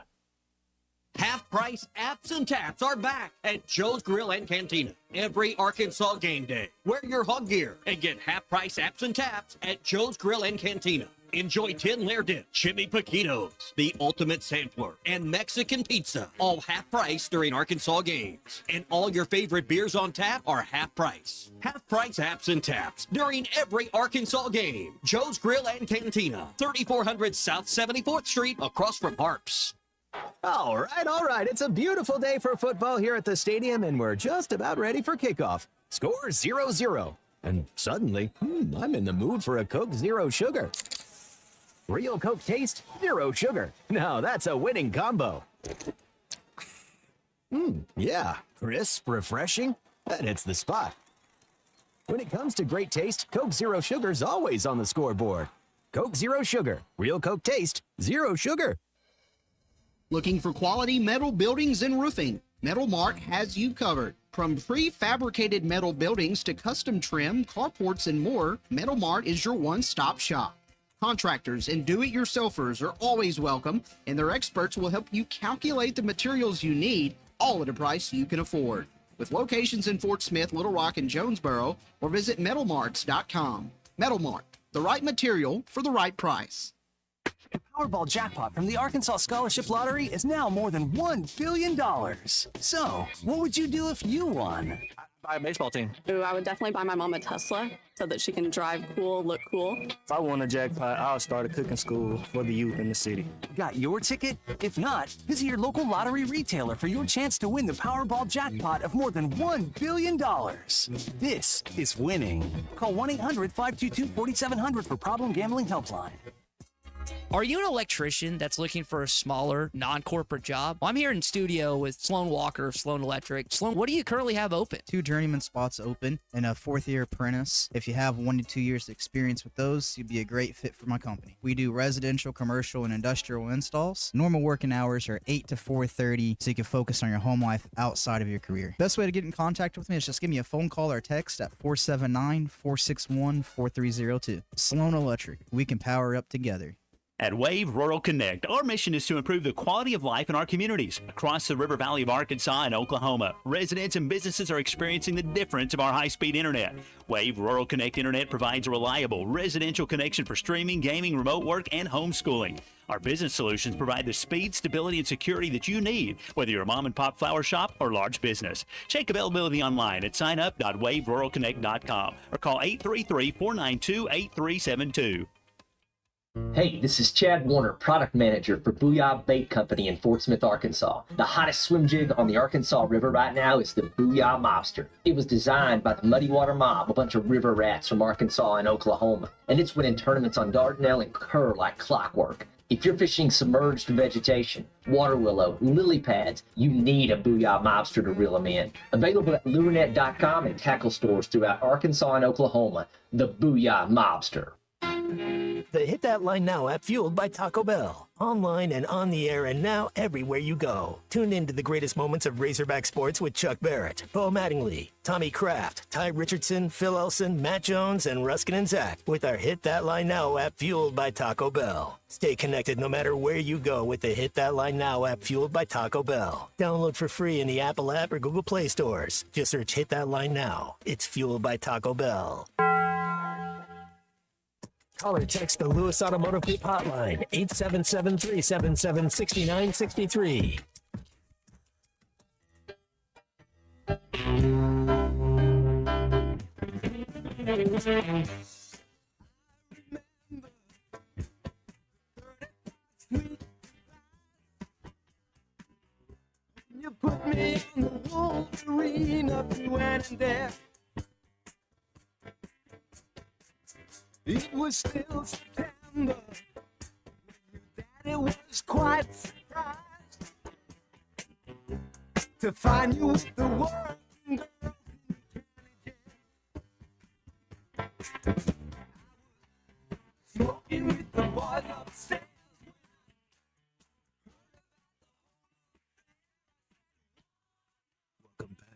Half-price apps and taps are back at Joe's Grill and Cantina every Arkansas game day. Wear your hog gear and get half-price apps and taps at Joe's Grill and Cantina. Enjoy 10 layer dip, chimney paquitos, the ultimate sampler, and Mexican pizza, all half price during Arkansas games. And all your favorite beers on tap are half price. Half price apps and taps during every Arkansas game. Joe's Grill and Cantina, 3400 South 74th Street, across from Harps. All right. It's a beautiful day for football here at the stadium, and we're just about ready for kickoff. Score 0-0. And suddenly, I'm in the mood for a Coke Zero Sugar. Real Coke taste, zero sugar. Now that's a winning combo. Yeah, crisp, refreshing, and it's the spot. When it comes to great taste, Coke Zero Sugar's always on the scoreboard. Coke Zero Sugar. Real Coke taste, zero sugar. Looking for quality metal buildings and roofing? Metal Mart has you covered. From prefabricated metal buildings to custom trim, carports, and more, Metal Mart is your one-stop shop. Contractors and do-it-yourselfers are always welcome, and their experts will help you calculate the materials you need all at a price you can afford. With locations in Fort Smith, Little Rock, and Jonesboro, or visit metalmarts.com. Metal Mart, the right material for the right price. The Powerball jackpot from the Arkansas Scholarship Lottery is now more than $1 billion. So, what would you do if you won? Buy a baseball team. Ooh, I would definitely buy my mom a Tesla so that she can drive cool, look cool. If I won a jackpot, I'll start a cooking school for the youth in the city. Got your ticket? If not, visit your local lottery retailer for your chance to win the Powerball jackpot of more than $1 billion. This is winning. Call 1-800-522-4700 for Problem Gambling Helpline. Are you an electrician that's looking for a smaller, non-corporate job? Well, I'm here in studio with Sloan Walker of Sloan Electric. Sloan, what do you currently have open? 2 journeyman spots open and a 4th-year apprentice. If you have 1 to 2 years experience with those, you'd be a great fit for my company. We do residential, commercial, and industrial installs. Normal working hours are 8 to 4:30, so you can focus on your home life outside of your career. Best way to get in contact with me is just give me a phone call or text at 479-461-4302. Sloan Electric. We can power up together. At Wave Rural Connect, our mission is to improve the quality of life in our communities. Across the River Valley of Arkansas and Oklahoma, residents and businesses are experiencing the difference of our high-speed internet. Wave Rural Connect Internet provides a reliable residential connection for streaming, gaming, remote work, and homeschooling. Our business solutions provide the speed, stability, and security that you need, whether you're a mom-and-pop flower shop or large business. Check availability online at signup.waveruralconnect.com or call 833-492-8372. Hey, this is Chad Warner, product manager for Booyah Bait Company in Fort Smith, Arkansas. The hottest swim jig on the Arkansas River right now is the Booyah Mobster. It was designed by the Muddy Water Mob, a bunch of river rats from Arkansas and Oklahoma, and it's winning tournaments on Dardanelle and Kerr like clockwork. If you're fishing submerged vegetation, water willow, lily pads, you need a Booyah Mobster to reel them in. Available at lurenet.com and tackle stores throughout Arkansas and Oklahoma, the Booyah Mobster. The Hit That Line Now app, fueled by Taco Bell. Online and on the air and now everywhere you go. Tune in to the greatest moments of Razorback sports with Chuck Barrett, Bo Mattingly, Tommy Kraft, Ty Richardson, Phil Elson, Matt Jones, and Ruskin and Zach with our Hit That Line Now app, fueled by Taco Bell. Stay connected no matter where you go with the Hit That Line Now app, fueled by Taco Bell. Download for free in the Apple app or Google Play stores. Just search Hit That Line Now. It's fueled by Taco Bell. Call or text the Lewis Automotive Group hotline, 877-377-6963. You put me in the Wolverine up to and there. It was still September. Your daddy was quite surprised to find you with the working girl in the county jail. Smoking with the boys upstairs.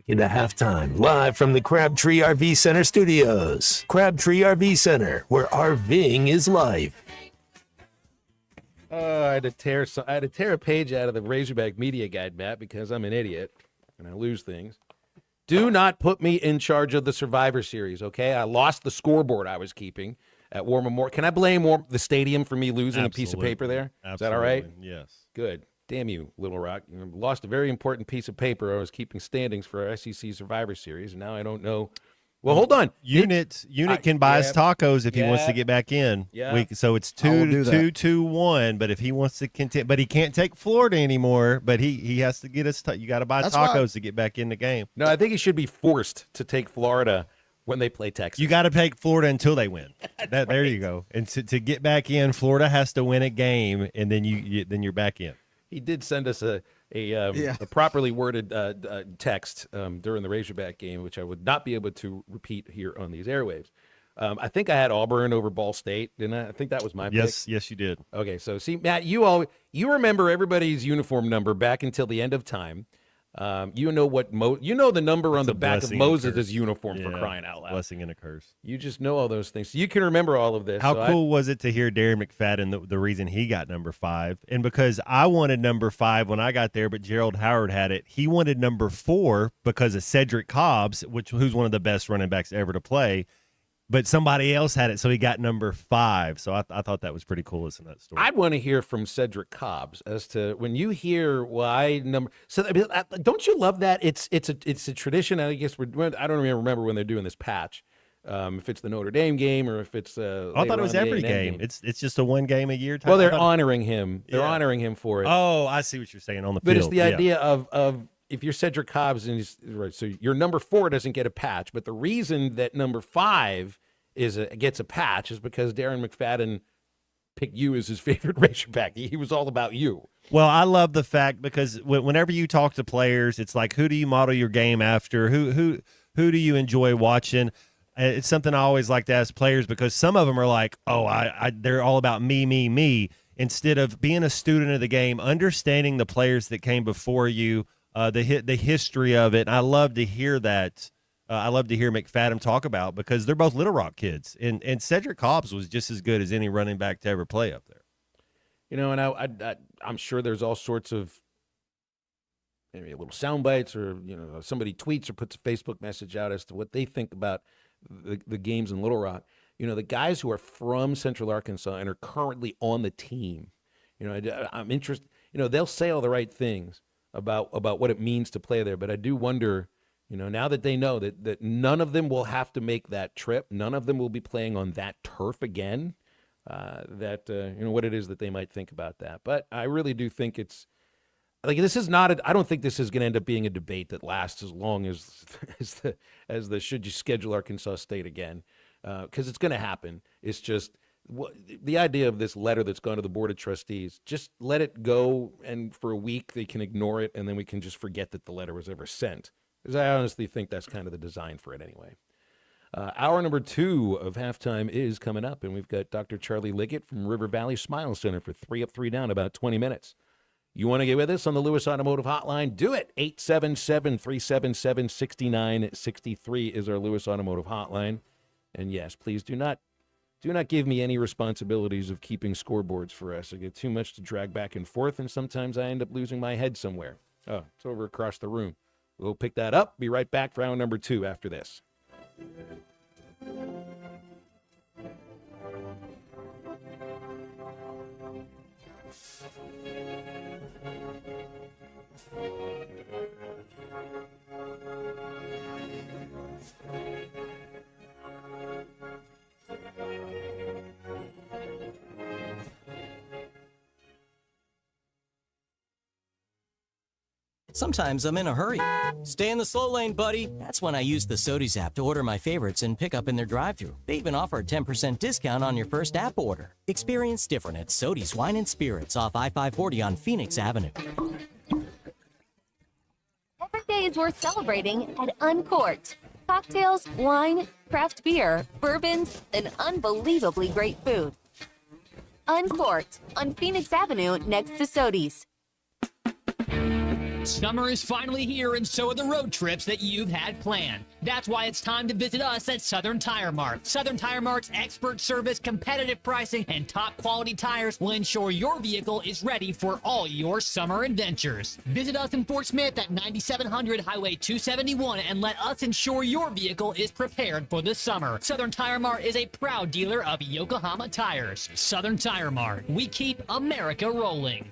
Into halftime, live from the Crabtree RV Center studios. Crabtree RV Center, where RVing is life. I had to tear a page out of the Razorback Media Guide, Matt, because I'm an idiot and I lose things. Do not put me in charge of the Survivor Series, okay? I lost the scoreboard I was keeping at War Memorial. Can I blame the stadium for me losing a piece of paper there? Is that all right? Yes. Good. Damn you, Little Rock. You lost a very important piece of paper. I was keeping standings for our SEC Survivor Series, and now I don't know. Well, hold on. Unit can buy us tacos if he wants to get back in. Yeah. So it's 2-2-1. But if he wants to continue, but he can't take Florida anymore. But he has to get us. You got to buy tacos to get back in the game. No, I think he should be forced to take Florida when they play Texas. You got to take Florida until they win. There you go. And to get back in, Florida has to win a game, and then you're back in. He did send us a properly worded text during the Razorback game, which I would not be able to repeat here on these airwaves. I think I had Auburn over Ball State, didn't I? I think that was my pick. Yes, you did. Okay, so see, Matt, you remember everybody's uniform number back until the end of time. You know what you know the number on the back of Moses' uniform, for Yeah, crying out loud. Blessing and a curse. You just know all those things. So you can remember all of this. How So cool was it to hear Darren McFadden, the reason he got number 5? And because I wanted number 5 when I got there, but Gerald Howard had it, he wanted number 4 because of Cedric Cobbs, who's one of the best running backs ever to play. But somebody else had it, so he got number 5. So I thought that was pretty cool. Listen to that story. I'd want to hear from Cedric Cobbs as to when you hear why number. So don't you love that? It's a tradition. I guess I don't even remember when they're doing this patch. If it's the Notre Dame game or if it's I thought it was every game. It's just a one game a year. Well, they're honoring him. They're honoring him for it. Oh, I see what you're saying on the field. But it's the idea of if you're Cedric Cobbs and right, so your number 4 doesn't get a patch, but the reason that number 5 gets a patch is because Darren McFadden picked you as his favorite Razorback. He was all about you. Well, I love the fact because whenever you talk to players, it's like, who do you model your game after? Who do you enjoy watching? It's something I always like to ask players because some of them are like, oh, they're all about me. Instead of being a student of the game, understanding the players that came before you, the history of it. And I love to hear that. I love to hear McFadden talk about because they're both Little Rock kids, and Cedric Cobbs was just as good as any running back to ever play up there. You know, and I'm sure there's all sorts of maybe little sound bites or somebody tweets or puts a Facebook message out as to what they think about the games in Little Rock. You know, the guys who are from Central Arkansas and are currently on the team. You know, I'm interested. You know, they'll say all the right things about what it means to play there, but I do wonder. You know, now that they know that none of them will have to make that trip, none of them will be playing on that turf again, what it is that they might think about that. But I really do think it's like this is not. I don't think this is going to end up being a debate that lasts as long as the should you schedule Arkansas State again, because it's going to happen. It's just the idea of this letter that's gone to the Board of Trustees. Just let it go, and for a week they can ignore it, and then we can just forget that the letter was ever sent. Because I honestly think that's kind of the design for it anyway. Hour number 2 of halftime is coming up, and we've got Dr. Charlie Liggett from River Valley Smile Center for 3 Up, 3 Down, about 20 minutes. You want to get with us on the Lewis Automotive Hotline? Do it. 877-377-6963 is our Lewis Automotive Hotline. And yes, please do not give me any responsibilities of keeping scoreboards for us. I get too much to drag back and forth, and sometimes I end up losing my head somewhere. Oh, it's over across the room. We'll pick that up. Be right back for hour number 2 after this. Sometimes I'm in a hurry. Stay in the slow lane, buddy. That's when I use the Sodies app to order my favorites and pick up in their drive-thru. They even offer a 10% discount on your first app order. Experience different at Sodies Wine and Spirits off I-540 on Phoenix Avenue. Every day is worth celebrating at Uncorked. Cocktails, wine, craft beer, bourbons, and unbelievably great food. Uncorked on Phoenix Avenue next to Sodies. Summer is finally here, and so are the road trips that you've had planned. That's why it's time to visit us at Southern Tire Mart. Southern Tire Mart's expert service, competitive pricing, and top quality tires will ensure your vehicle is ready for all your summer adventures. Visit us in Fort Smith at 9700 Highway 271 and let us ensure your vehicle is prepared for the summer. Southern Tire Mart is a proud dealer of Yokohama tires. Southern Tire Mart. We keep America rolling.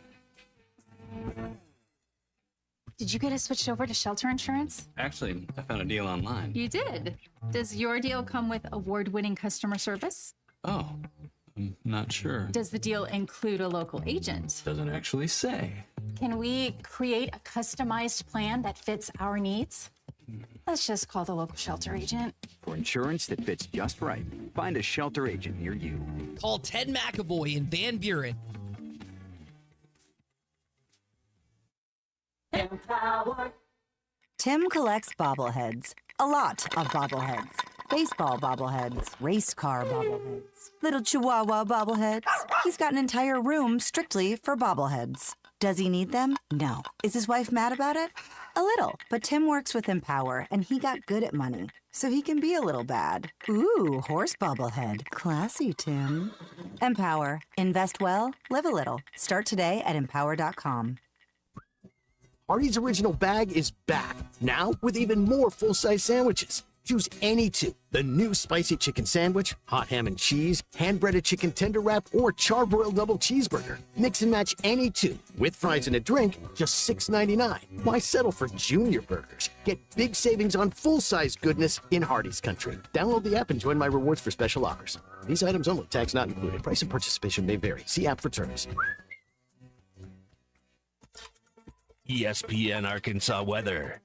Did you get us switched over to shelter insurance? Actually, I found a deal online. You did. Does your deal come with award-winning customer service? Oh, I'm not sure. Does the deal include a local agent? Doesn't actually say. Can we create a customized plan that fits our needs? Let's just call the local shelter agent. For insurance that fits just right, find a shelter agent near you. Call Ted McAvoy in Van Buren. Tim collects bobbleheads. A lot of bobbleheads. Baseball bobbleheads, race car bobbleheads, little chihuahua bobbleheads. He's got an entire room strictly for bobbleheads. Does he need them? No. Is his wife mad about it? A little, but Tim works with Empower, and he got good at money, so he can be a little bad. Ooh, horse bobblehead. Classy, Tim. Empower. Invest well, live a little. Start today at empower.com. Hardee's Original Bag is back, now with even more full-size sandwiches. Choose any two. The new spicy chicken sandwich, hot ham and cheese, hand-breaded chicken tender wrap, or charbroiled double cheeseburger. Mix and match any two, with fries and a drink, just $6.99. Why settle for junior burgers? Get big savings on full-size goodness in Hardee's country. Download the app and join my rewards for special offers. These items only, tax not included. Price and participation may vary. See app for terms. ESPN Arkansas weather.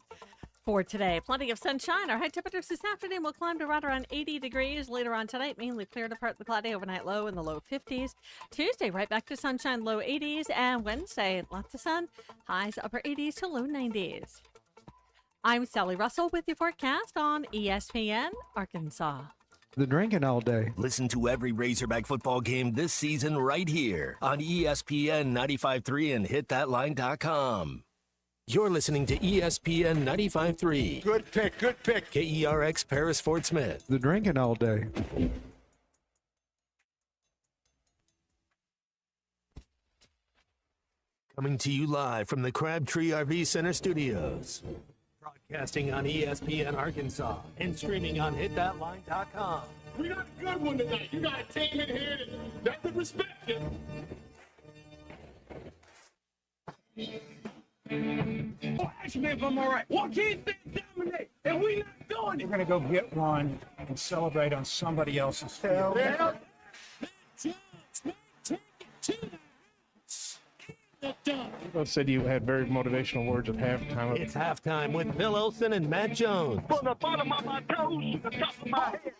For today, plenty of sunshine. Our high temperatures this afternoon will climb to right around 80 degrees. Later on tonight, mainly clear to partly cloudy, overnight low in the low 50s. Tuesday, right back to sunshine, low 80s. And Wednesday, lots of sun, highs upper 80s to low 90s. I'm Sally Russell with your forecast on ESPN Arkansas. The drinking all day. Listen to every Razorback football game this season right here on ESPN 95.3 and hitthatline.com. You're listening to ESPN 95.3. Good pick, good pick. KERX Paris Fort Smith. The drinking all day. Coming to you live from the Crabtree RV Center studios. Broadcasting on ESPN Arkansas and streaming on hitthatline.com. We got a good one tonight. You got a team in here that could respect you. Oh, actually, if I'm all right. Joaquin Finch dominate, and we not doing it. We're going to go get one and celebrate on somebody else's field. Yeah. You said you had very motivational words at halftime. It's halftime with Phil Olsen and Matt Jones. From the bottom of my toes to the top of my head.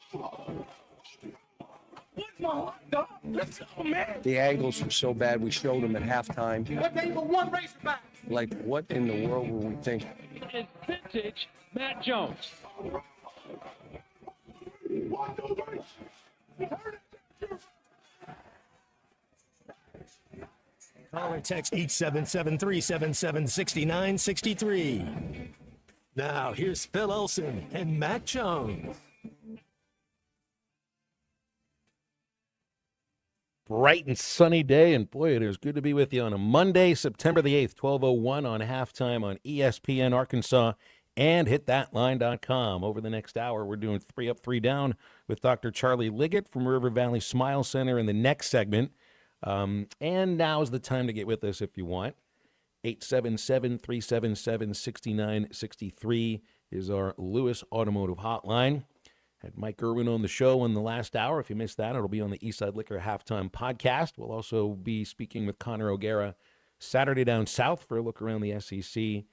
What's my hot dog? Let's go, man. The angles were so bad, we showed them at halftime. But they were one race back. Like, what in the world were we thinking? It's vintage Matt Jones. Call or text 877-377-6963. Now, here's Phil Olsen and Matt Jones. Bright and sunny day, and boy, it is good to be with you on a Monday, September the 8th, 12:01 on halftime on ESPN Arkansas and hitthatline.com. Over the next hour, we're doing 3 Up, 3 Down with Dr. Charlie Liggett from River Valley Smile Center in the next segment. And now is the time to get with us if you want. 877-377-6963 is our Lewis Automotive Hotline. Had Mike Irwin on the show in the last hour. If you missed that, it'll be on the Eastside Liquor Halftime Podcast. We'll also be speaking with Connor O'Gara Saturday down south for a look around the SEC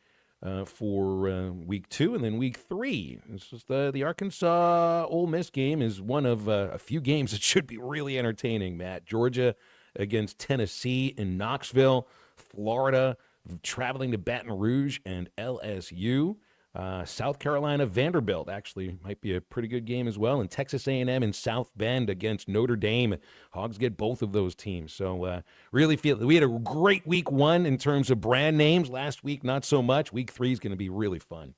for week 2 and then week 3. It's just the Arkansas Ole Miss game is one of a few games that should be really entertaining, Matt. Georgia against Tennessee in Knoxville, Florida traveling to Baton Rouge and LSU. South Carolina, Vanderbilt actually might be a pretty good game as well. And Texas A&M in South Bend against Notre Dame. Hogs get both of those teams. So really feel we had a great week 1 in terms of brand names. Last week, not so much. Week 3 is going to be really fun.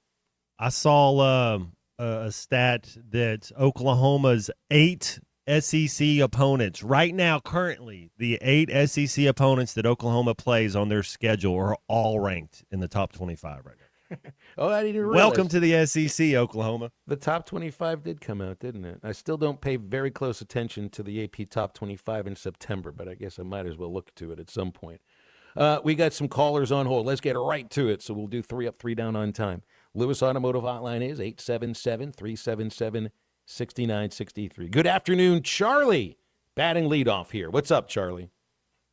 I saw a stat that Oklahoma's 8 SEC opponents right now, currently, the 8 SEC opponents that Oklahoma plays on their schedule are all ranked in the top 25 right now. Oh, I didn't realize. Welcome to the SEC, Oklahoma. The top 25 did come out, didn't it? I still don't pay very close attention to the AP top 25 in September, but I guess I might as well look to it at some point. We got some callers on hold. Let's get right to it. So we'll do 3 Up, 3 Down on time. Lewis Automotive Hotline is 877-377-6963. Good afternoon, Charlie. Batting leadoff here. What's up, Charlie?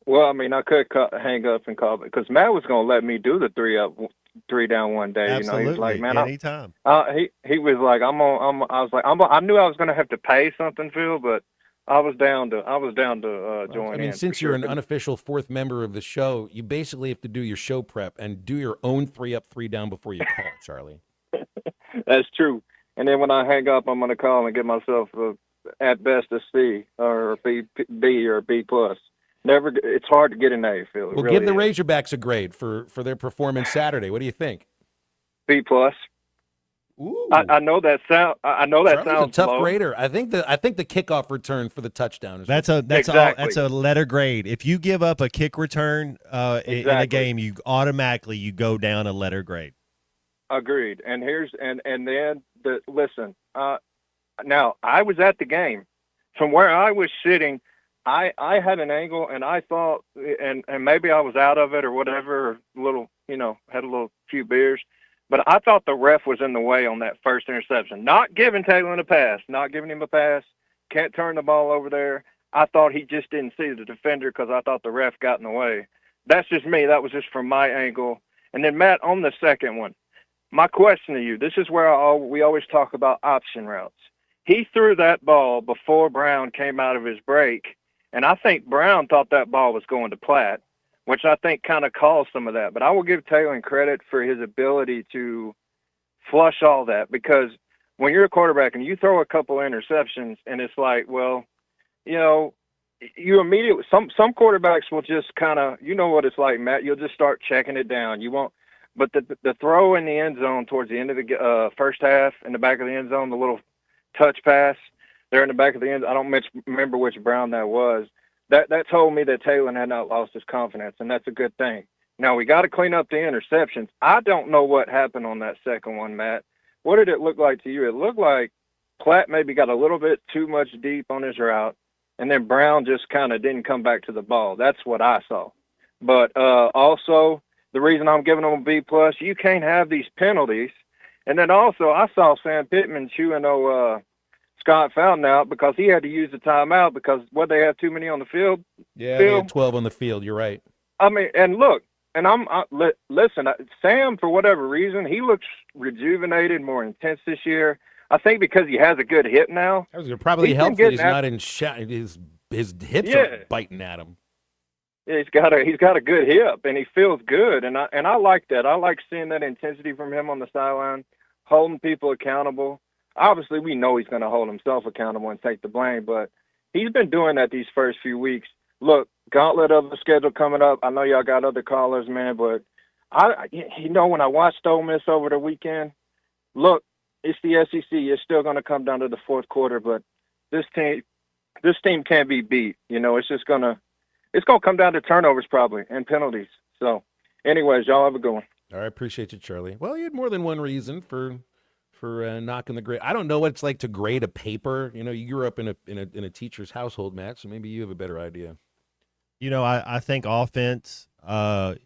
Well, I mean, I could hang up and call because Matt was going to let me do the 3 Up, 3 Down one day. Absolutely. You know, he's like, man, anytime. He was like, I knew I was going to have to pay something, Phil, but I was down to join in. I mean, since you're an unofficial 4th member of the show, you basically have to do your show prep and do your own 3 Up, 3 Down before you call, Charlie. That's true. And then when I hang up, I'm going to call and get myself at best a C or a B or a B plus. It's hard to get an A, Phil. Well, give the Razorbacks a grade for their performance Saturday. What do you think? B plus. Ooh. I know that sound. I know that Charlie's sounds a tough low. grader. I think the kickoff return for the touchdown is that's a letter grade. If you give up a kick return in a game, you automatically go down a letter grade. Agreed. And then listen. Now I was at the game. From where I was sitting, I had an angle, and I thought, and maybe I was out of it or whatever, or a little, had a few beers. But I thought the ref was in the way on that first interception. Not giving Taylor a pass. Not giving him a pass. Can't turn the ball over there. I thought he just didn't see the defender because I thought the ref got in the way. That's just me. That was just from my angle. And then, Matt, on the second one, my question to you, this is where we always talk about option routes. He threw that ball before Brown came out of his break, and I think Brown thought that ball was going to Platt, which I think kind of caused some of that. But I will give Taylor credit for his ability to flush all that, because when you're a quarterback and you throw a couple interceptions and it's like, well, you immediately – some quarterbacks will just kind of – you know what it's like, Matt. You'll just start checking it down. You won't – but the throw in the end zone towards the end of the first half in the back of the end zone, the little touch pass there in the back of the end – I don't remember which Brown that was. That told me that Taylor had not lost his confidence, and that's a good thing. Now, we got to clean up the interceptions. I don't know what happened on that second one, Matt. What did it look like to you? It looked like Platt maybe got a little bit too much deep on his route, and then Brown just kind of didn't come back to the ball. That's what I saw. But also, the reason I'm giving them a B+, you can't have these penalties. And then also, I saw Sam Pittman chewing Scott Fountain out because he had to use the timeout because they have too many on the field. Yeah, they had 12 on the field. You're right. I mean, and look, and listen, Sam, for whatever reason, he looks rejuvenated, more intense this year. I think because he has a good hip now. That was probably help that he's not in his hips are biting at him. Yeah, he's got a good hip and he feels good, and I like that. I like seeing that intensity from him on the sideline, holding people accountable. Obviously, we know he's going to hold himself accountable and take the blame, but he's been doing that these first few weeks. Look, gauntlet of the schedule coming up. I know y'all got other callers, man, but when I watched Ole Miss over the weekend, look, it's the SEC. It's still going to come down to the fourth quarter, but this team can't be beat. It's just going to come down to turnovers probably and penalties. So, anyways, y'all have a good one. All right, appreciate you, Charlie. Well, you had more than one reason for knocking the grade. I don't know what it's like to grade a paper. You grew up in a teacher's household, Matt, so maybe you have a better idea. I think offense,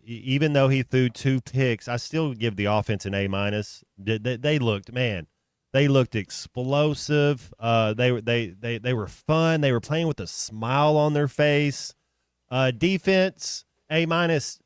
even though he threw 2 picks, I still give the offense an A-. They looked explosive. They were fun. They were playing with a smile on their face. Defense, A-,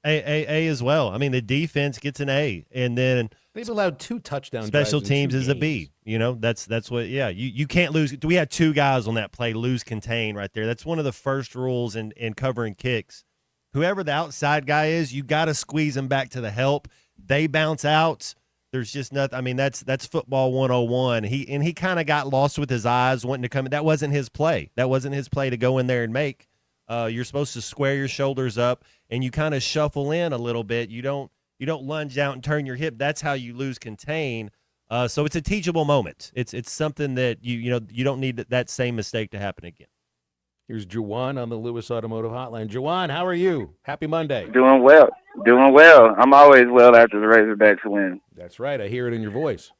A as well. I mean, the defense gets an A, and then they've allowed 2 touchdowns. Special teams is a B. That's what. Yeah, you can't lose. We had 2 guys on that play lose contain right there. That's one of the first rules in covering kicks. Whoever the outside guy is, you got to squeeze them back to the help. They bounce out. There's just nothing. I mean, that's football 101. He kind of got lost with his eyes wanting to come. That wasn't his play. That wasn't his play to go in there and make. You're supposed to square your shoulders up and you kind of shuffle in a little bit. You don't lunge out and turn your hip. That's how you lose contain. So it's a teachable moment. It's something that you don't need that same mistake to happen again. Here's Juwan on the Lewis Automotive Hotline. Juwan, how are you? Happy Monday. Doing well. I'm always well after the Razorbacks win. That's right. I hear it in your voice.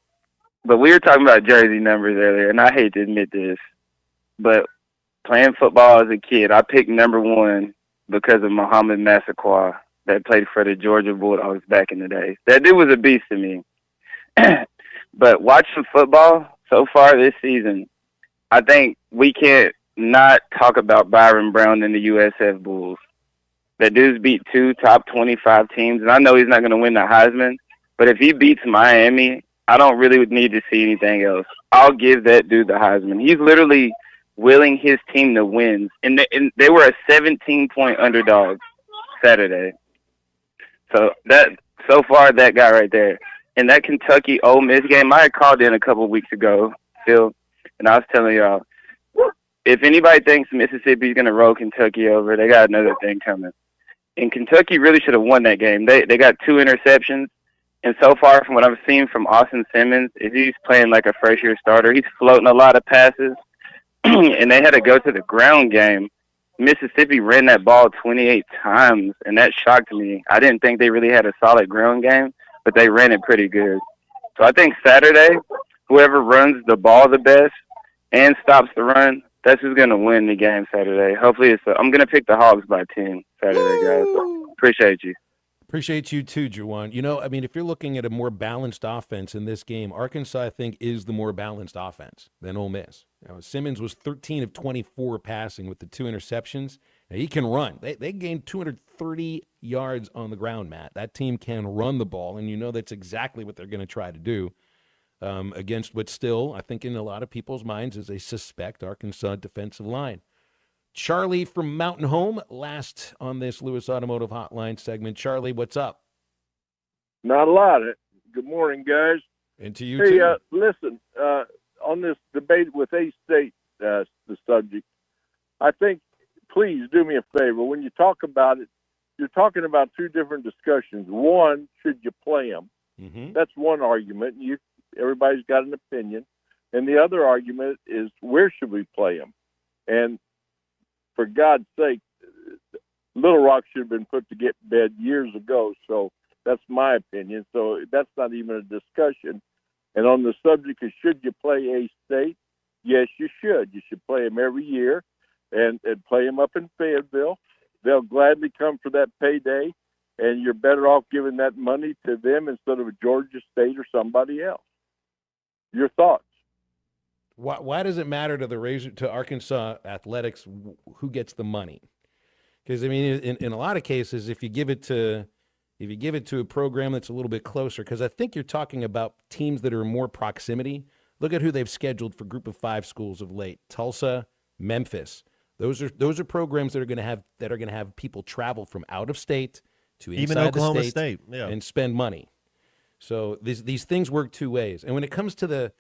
But we were talking about jersey numbers earlier, and I hate to admit this, but playing football as a kid, I picked number 1 because of Muhammad Massaquoi that played for the Georgia Bulldogs back in the day. That dude was a beast to me. But watching football so far this season, I think we can't not talk about Byron Brown and the USF Bulls. That dude's beat 2 top 25 teams, and I know he's not going to win the Heisman, but if he beats Miami, I don't really need to see anything else. I'll give that dude the Heisman. He's literally willing his team to win, and they were a 17-point underdog Saturday. So far, that guy right there. In that Kentucky Ole Miss game, I had called in a couple of weeks ago, Phil, and I was telling y'all, if anybody thinks Mississippi's going to roll Kentucky over, they got another thing coming. And Kentucky really should have won that game. They got 2 interceptions, And so far from what I've seen from Austin Simmons, is he's playing like a first-year starter. He's floating a lot of passes, and they had to go to the ground game. Mississippi ran that ball 28 times, and that shocked me. I didn't think they really had a solid ground game, but they ran it pretty good. So I think Saturday, whoever runs the ball the best and stops the run, that's who's going to win the game Saturday. Hopefully I'm going to pick the Hogs by 10 Saturday, guys. So, appreciate you. Appreciate you too, Juwan. You know, I mean, if you're looking at a more balanced offense in this game, Arkansas, I think, is the more balanced offense than Ole Miss. Now, Simmons was 13 of 24 passing with the 2 interceptions. Now, he can run. They gained 230 yards on the ground, Matt. That team can run the ball, and you know that's exactly what they're going to try to do against what still, I think in a lot of people's minds, is a suspect Arkansas defensive line. Charlie from Mountain Home, last on this Lewis Automotive Hotline segment. Charlie, what's up? Not a lot. Good morning, guys. And to you, too. Listen, on this debate with A-State, the subject, I think, please do me a favor. When you talk about it, you're talking about 2 different discussions. One, should you play them? Mm-hmm. That's one argument. Everybody's got an opinion. And the other argument is, where should we play them? And for God's sake, Little Rock should have been put to get bed years ago. So that's my opinion. So that's not even a discussion. And on the subject of should you play A-State, yes, you should. You should play them every year and play them up in Fayetteville. They'll gladly come for that payday, and you're better off giving that money to them instead of Georgia State or somebody else. Your thoughts? Why does it matter to Arkansas athletics who gets the money? Because I mean, in a lot of cases, if you give it to a program that's a little bit closer, because I think you're talking about teams that are more proximity. Look at who they've scheduled for Group of 5 schools of late: Tulsa, Memphis. Those are programs that are going to have people travel from out of state to inside even Oklahoma the State, yeah, and spend money. So these things work 2 ways. And when it comes to the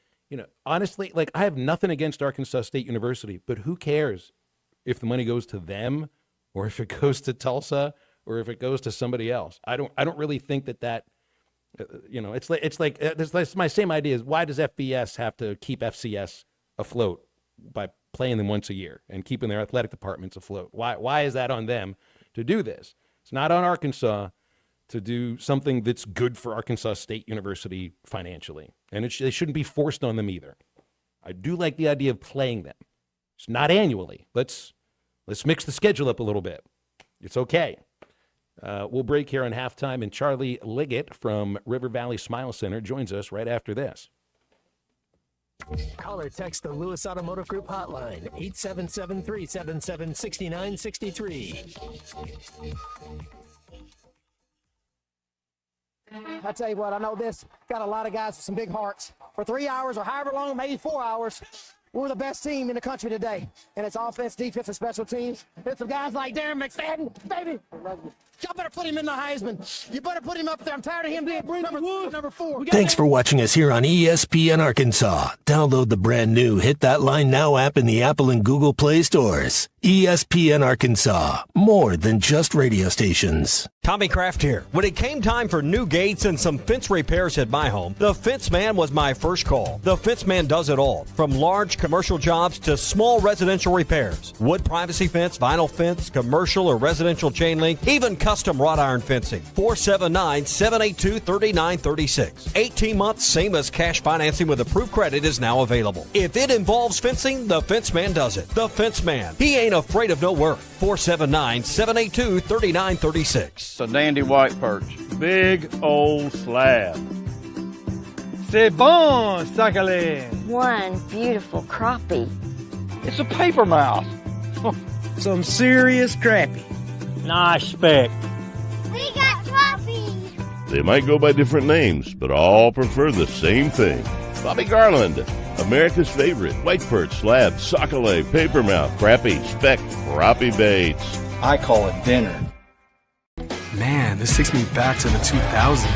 honestly, like, I have nothing against Arkansas State University, but who cares if the money goes to them or if it goes to Tulsa or if it goes to somebody else? I don't really think that it's my same idea as, why does FBS have to keep FCS afloat by playing them once a year and keeping their athletic departments afloat? Why is that on them to do this? It's not on Arkansas to do something that's good for Arkansas State University financially. And they shouldn't be forced on them either. I do like the idea of playing them. It's not annually. Let's mix the schedule up a little bit. It's okay. We'll break here on halftime, and Charlie Liggett from River Valley Smile Center joins us right after this. Call or text the Lewis Automotive Group hotline, 877-377-6963. I tell you what, I know this. Got a lot of guys with some big hearts. For 3 hours or however long, maybe 4 hours, we're the best team in the country today. And it's offense, defense, and special teams. It's some guys like Darren McFadden, baby. Y'all better put him in the Heisman. You better put him up there. I'm tired of him being number 4. Thanks for watching us here on ESPN Arkansas. Download the brand new Hit That Line Now app in the Apple and Google Play stores. ESPN Arkansas, more than just radio stations. Tommy Kraft here. When it came time for new gates and some fence repairs at my home, the Fence Man was my first call. The Fence Man does it all, from large commercial jobs to small residential repairs. Wood privacy fence, vinyl fence, commercial or residential chain link, even custom wrought iron fencing. 479-782-3936. 18 months, same as cash financing with approved credit is now available. If it involves fencing, the Fence Man does it. The Fence Man. He ain't afraid of no work. 479-782-3936. It's a dandy white perch. Big old slab. C'est bon, sacalé. One beautiful crappie. It's a paper mouse. Some serious crappie. Nice speck. We got crappie. They might go by different names, but all prefer the same thing. Bobby Garland, America's favorite white perch, slab, sockeye, papermouth, crappie, speck, crappie baits. I call it dinner. Man, this takes me back to the 2000s.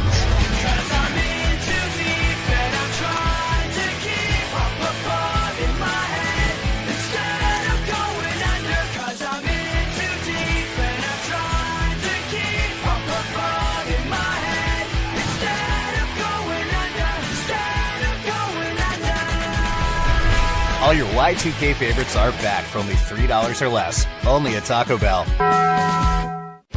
All your Y2K favorites are back for only $3 or less. Only at Taco Bell.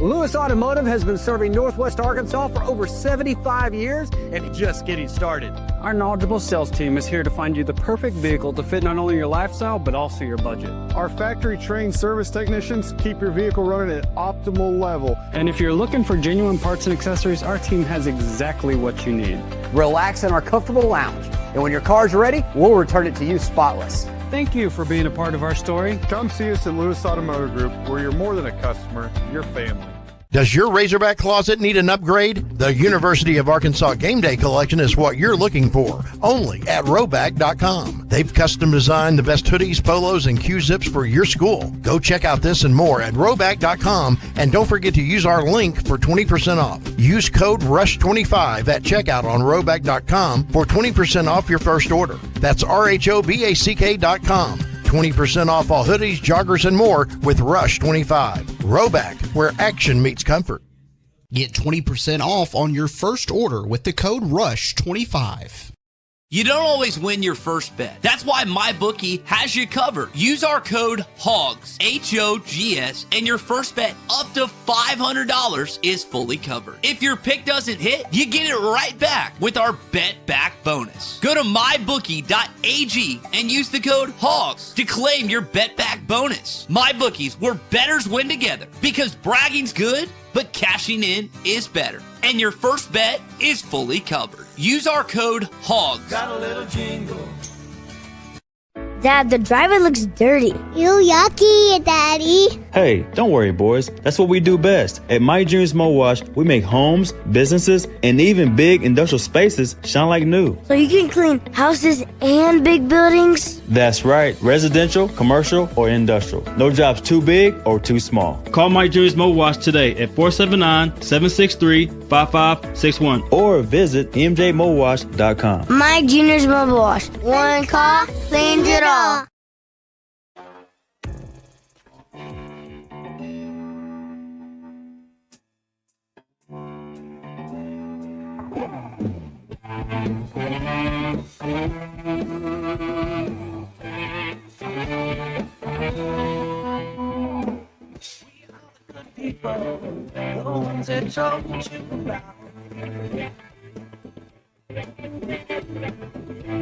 Lewis Automotive has been serving Northwest Arkansas for over 75 years and just getting started. Our knowledgeable sales team is here to find you the perfect vehicle to fit not only your lifestyle, but also your budget. Our factory-trained service technicians keep your vehicle running at optimal level. And if you're looking for genuine parts and accessories, our team has exactly what you need. Relax in our comfortable lounge. And when your car's ready, we'll return it to you spotless. Thank you for being a part of our story. Come see us at Lewis Automotive Group, where you're more than a customer, you're family. Does your Razorback closet need an upgrade? The University of Arkansas Game Day Collection is what you're looking for, only at Roback.com. They've custom designed the best hoodies, polos, and Q-zips for your school. Go check out this and more at Roback.com, and don't forget to use our link for 20% off. Use code RUSH25 at checkout on Roback.com for 20% off your first order. That's RHOBACK.com. 20% off all hoodies, joggers, and more with Rush 25. Roback, where action meets comfort. Get 20% off on your first order with the code RUSH25. You don't always win your first bet. That's why MyBookie has you covered. Use our code HOGS, H-O-G-S, and your first bet up to $500 is fully covered. If your pick doesn't hit, you get it right back with our Bet Back bonus. Go to mybookie.ag and use the code HOGS to claim your Bet Back bonus. MyBookie's, where bettors win together, because bragging's good, but cashing in is better. And your first bet is fully covered. Use our code HOGS. Got a little jingle. Dad, the driver looks dirty. You yucky, Daddy. Hey, don't worry, boys. That's what we do best. At My Dreams Mo Wash, we make homes, businesses, and even big industrial spaces shine like new. So you can clean houses and big buildings? That's right. Residential, commercial, or industrial. No job's too big or too small. Call My Dreams Mo Wash today at 479-763-5561 or visit mjmowash.com. My Junior's Mobile Wash. One call, cleans it all.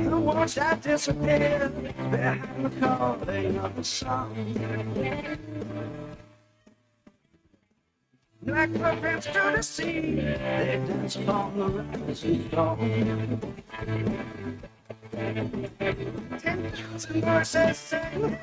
The ones that disappear behind the calling of the sun. Like footprints to the sea, they dance along the rising dawn. 10,000 voices sing.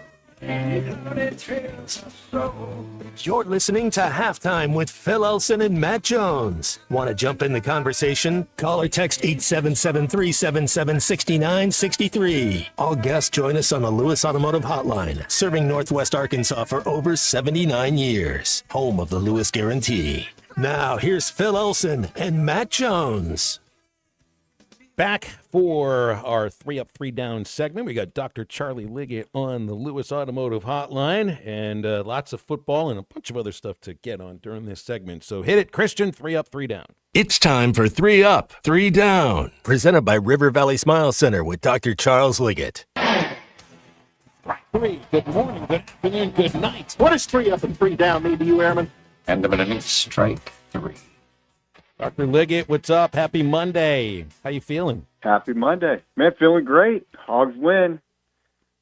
You're listening to Halftime with Phil Elson and Matt Jones. Want to jump in the conversation? Call or text 877-377-6963. All guests join us on the Lewis Automotive Hotline, serving Northwest Arkansas for over 79 years. Home of the Lewis Guarantee. Now, here's Phil Elson and Matt Jones. Back for our 3 Up, 3 Down segment. We got Dr. Charlie Liggett on the Lewis Automotive Hotline, and lots of football and a bunch of other stuff to get on during this segment. So hit it, Christian. 3 Up, 3 Down. It's time for 3 Up, 3 Down. Presented by River Valley Smile Center with Dr. Charles Liggett. 3, good morning, good afternoon, good night. What does 3 Up and 3 Down mean to you, Airman? End of an inning, strike 3. Dr. Liggett, what's up? Happy Monday. How you feeling? Happy Monday. Man, feeling great. Hogs win.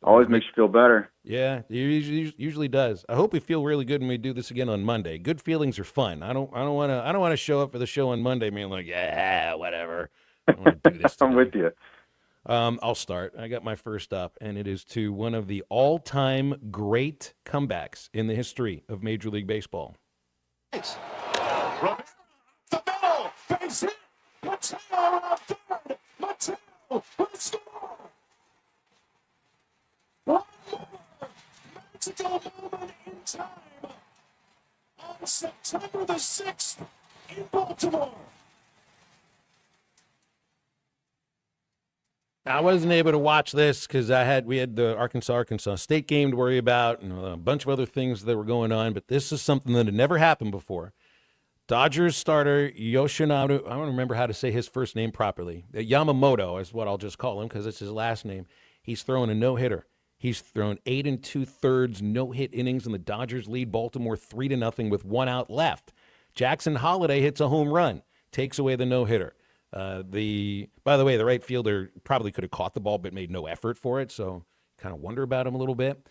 Always makes you feel better. Yeah, it usually does. I hope we feel really good when we do this again on Monday. Good feelings are fun. I don't want to show up for the show on Monday being like, yeah, whatever. I want to do this. I'm with you. I'll start. I got my first up, and it is to one of the all-time great comebacks in the history of Major League Baseball. The middle, base hit, Mateo around third, Mateo with the score. One more magical moment in time on September the 6th in Baltimore. I wasn't able to watch this because we had the Arkansas State game to worry about and a bunch of other things that were going on, but this is something that had never happened before. Dodgers starter Yoshinobu, I don't remember how to say his first name properly. Yamamoto is what I'll just call him because it's his last name. He's throwing a no-hitter. He's thrown 8 2/3 no-hit innings, and the Dodgers lead Baltimore 3-0 with 1 out left. Jackson Holiday hits a home run, takes away the no-hitter. By the way, the right fielder probably could have caught the ball but made no effort for it, so kind of wonder about him a little bit.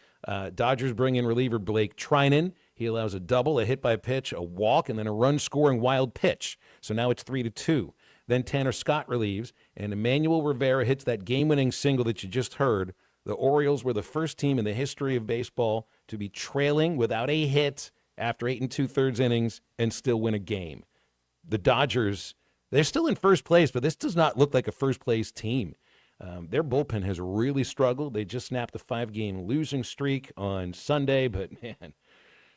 Dodgers bring in reliever Blake Trinan. He allows a double, a hit by pitch, a walk, and then a run-scoring wild pitch. So now it's 3-2. Then Tanner Scott relieves, and Emmanuel Rivera hits that game-winning single that you just heard. The Orioles were the first team in the history of baseball to be trailing without a hit after 8 2/3 innings and still win a game. The Dodgers, they're still in first place, but this does not look like a first-place team. Their bullpen has really struggled. They just snapped a 5-game losing streak on Sunday, but, man,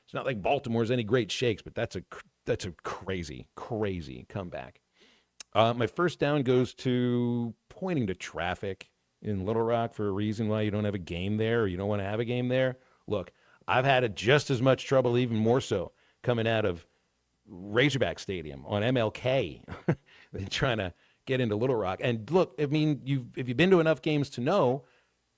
it's not like Baltimore's any great shakes, but that's a crazy, crazy comeback. My first down goes to pointing to traffic in Little Rock for a reason why you don't have a game there or you don't want to have a game there. Look, I've had just as much trouble, even more so, coming out of Razorback Stadium on MLK than trying to get into Little Rock. And look, I mean, if you've been to enough games to know,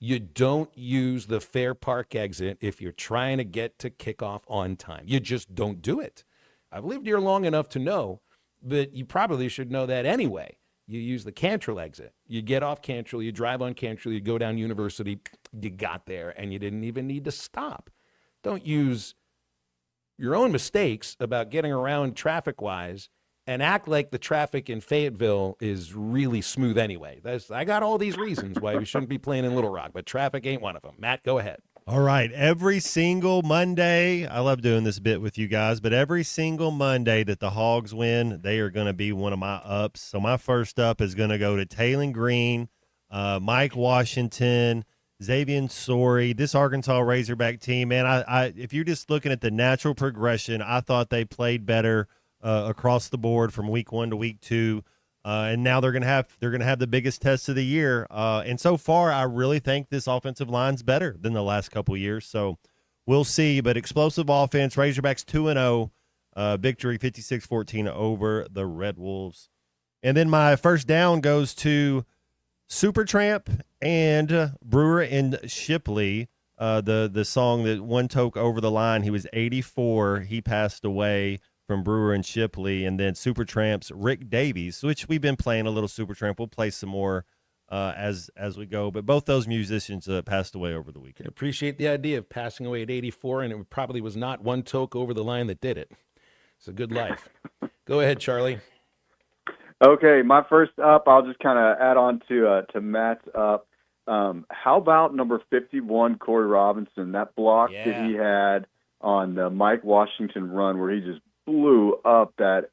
you don't use the Fair Park exit if you're trying to get to kickoff on time. You just don't do it. I've lived here long enough to know, but you probably should know that anyway. You use the Cantrell exit. You get off Cantrell, you drive on Cantrell, you go down University, you got there, and you didn't even need to stop. Don't use your own mistakes about getting around traffic-wise and act like the traffic in Fayetteville is really smooth anyway. I got all these reasons why we shouldn't be playing in Little Rock, but traffic ain't one of them. Matt, go ahead. All right. Every single Monday, I love doing this bit with you guys, but every single Monday that the Hogs win, they are going to be one of my ups. So my first up is going to go to Taylon Green, Mike Washington, Xavier Sorey, this Arkansas Razorback team. Man, I if you're just looking at the natural progression, I thought they played better across the board from week 1 to week 2. And now they're gonna have the biggest test of the year. And so far, I really think this offensive line's better than the last couple years. So we'll see. But explosive offense, Razorbacks 2-0, victory 56-14 over the Red Wolves. And then my first down goes to Supertramp and Brewer and Shipley. The song that one took over the line. He was 84. He passed away from Brewer and Shipley, and then Supertramp's Rick Davies, which we've been playing a little Supertramp. We'll play some more as we go, but both those musicians passed away over the weekend. I appreciate the idea of passing away at 84, and it probably was not one toke over the line that did it. It's a good life. Go ahead, Charlie. Okay, my first up, I'll just kind of add on to Matt's up. How about number 51, Corey Robinson, that block that he had on the Mike Washington run where he just blew up that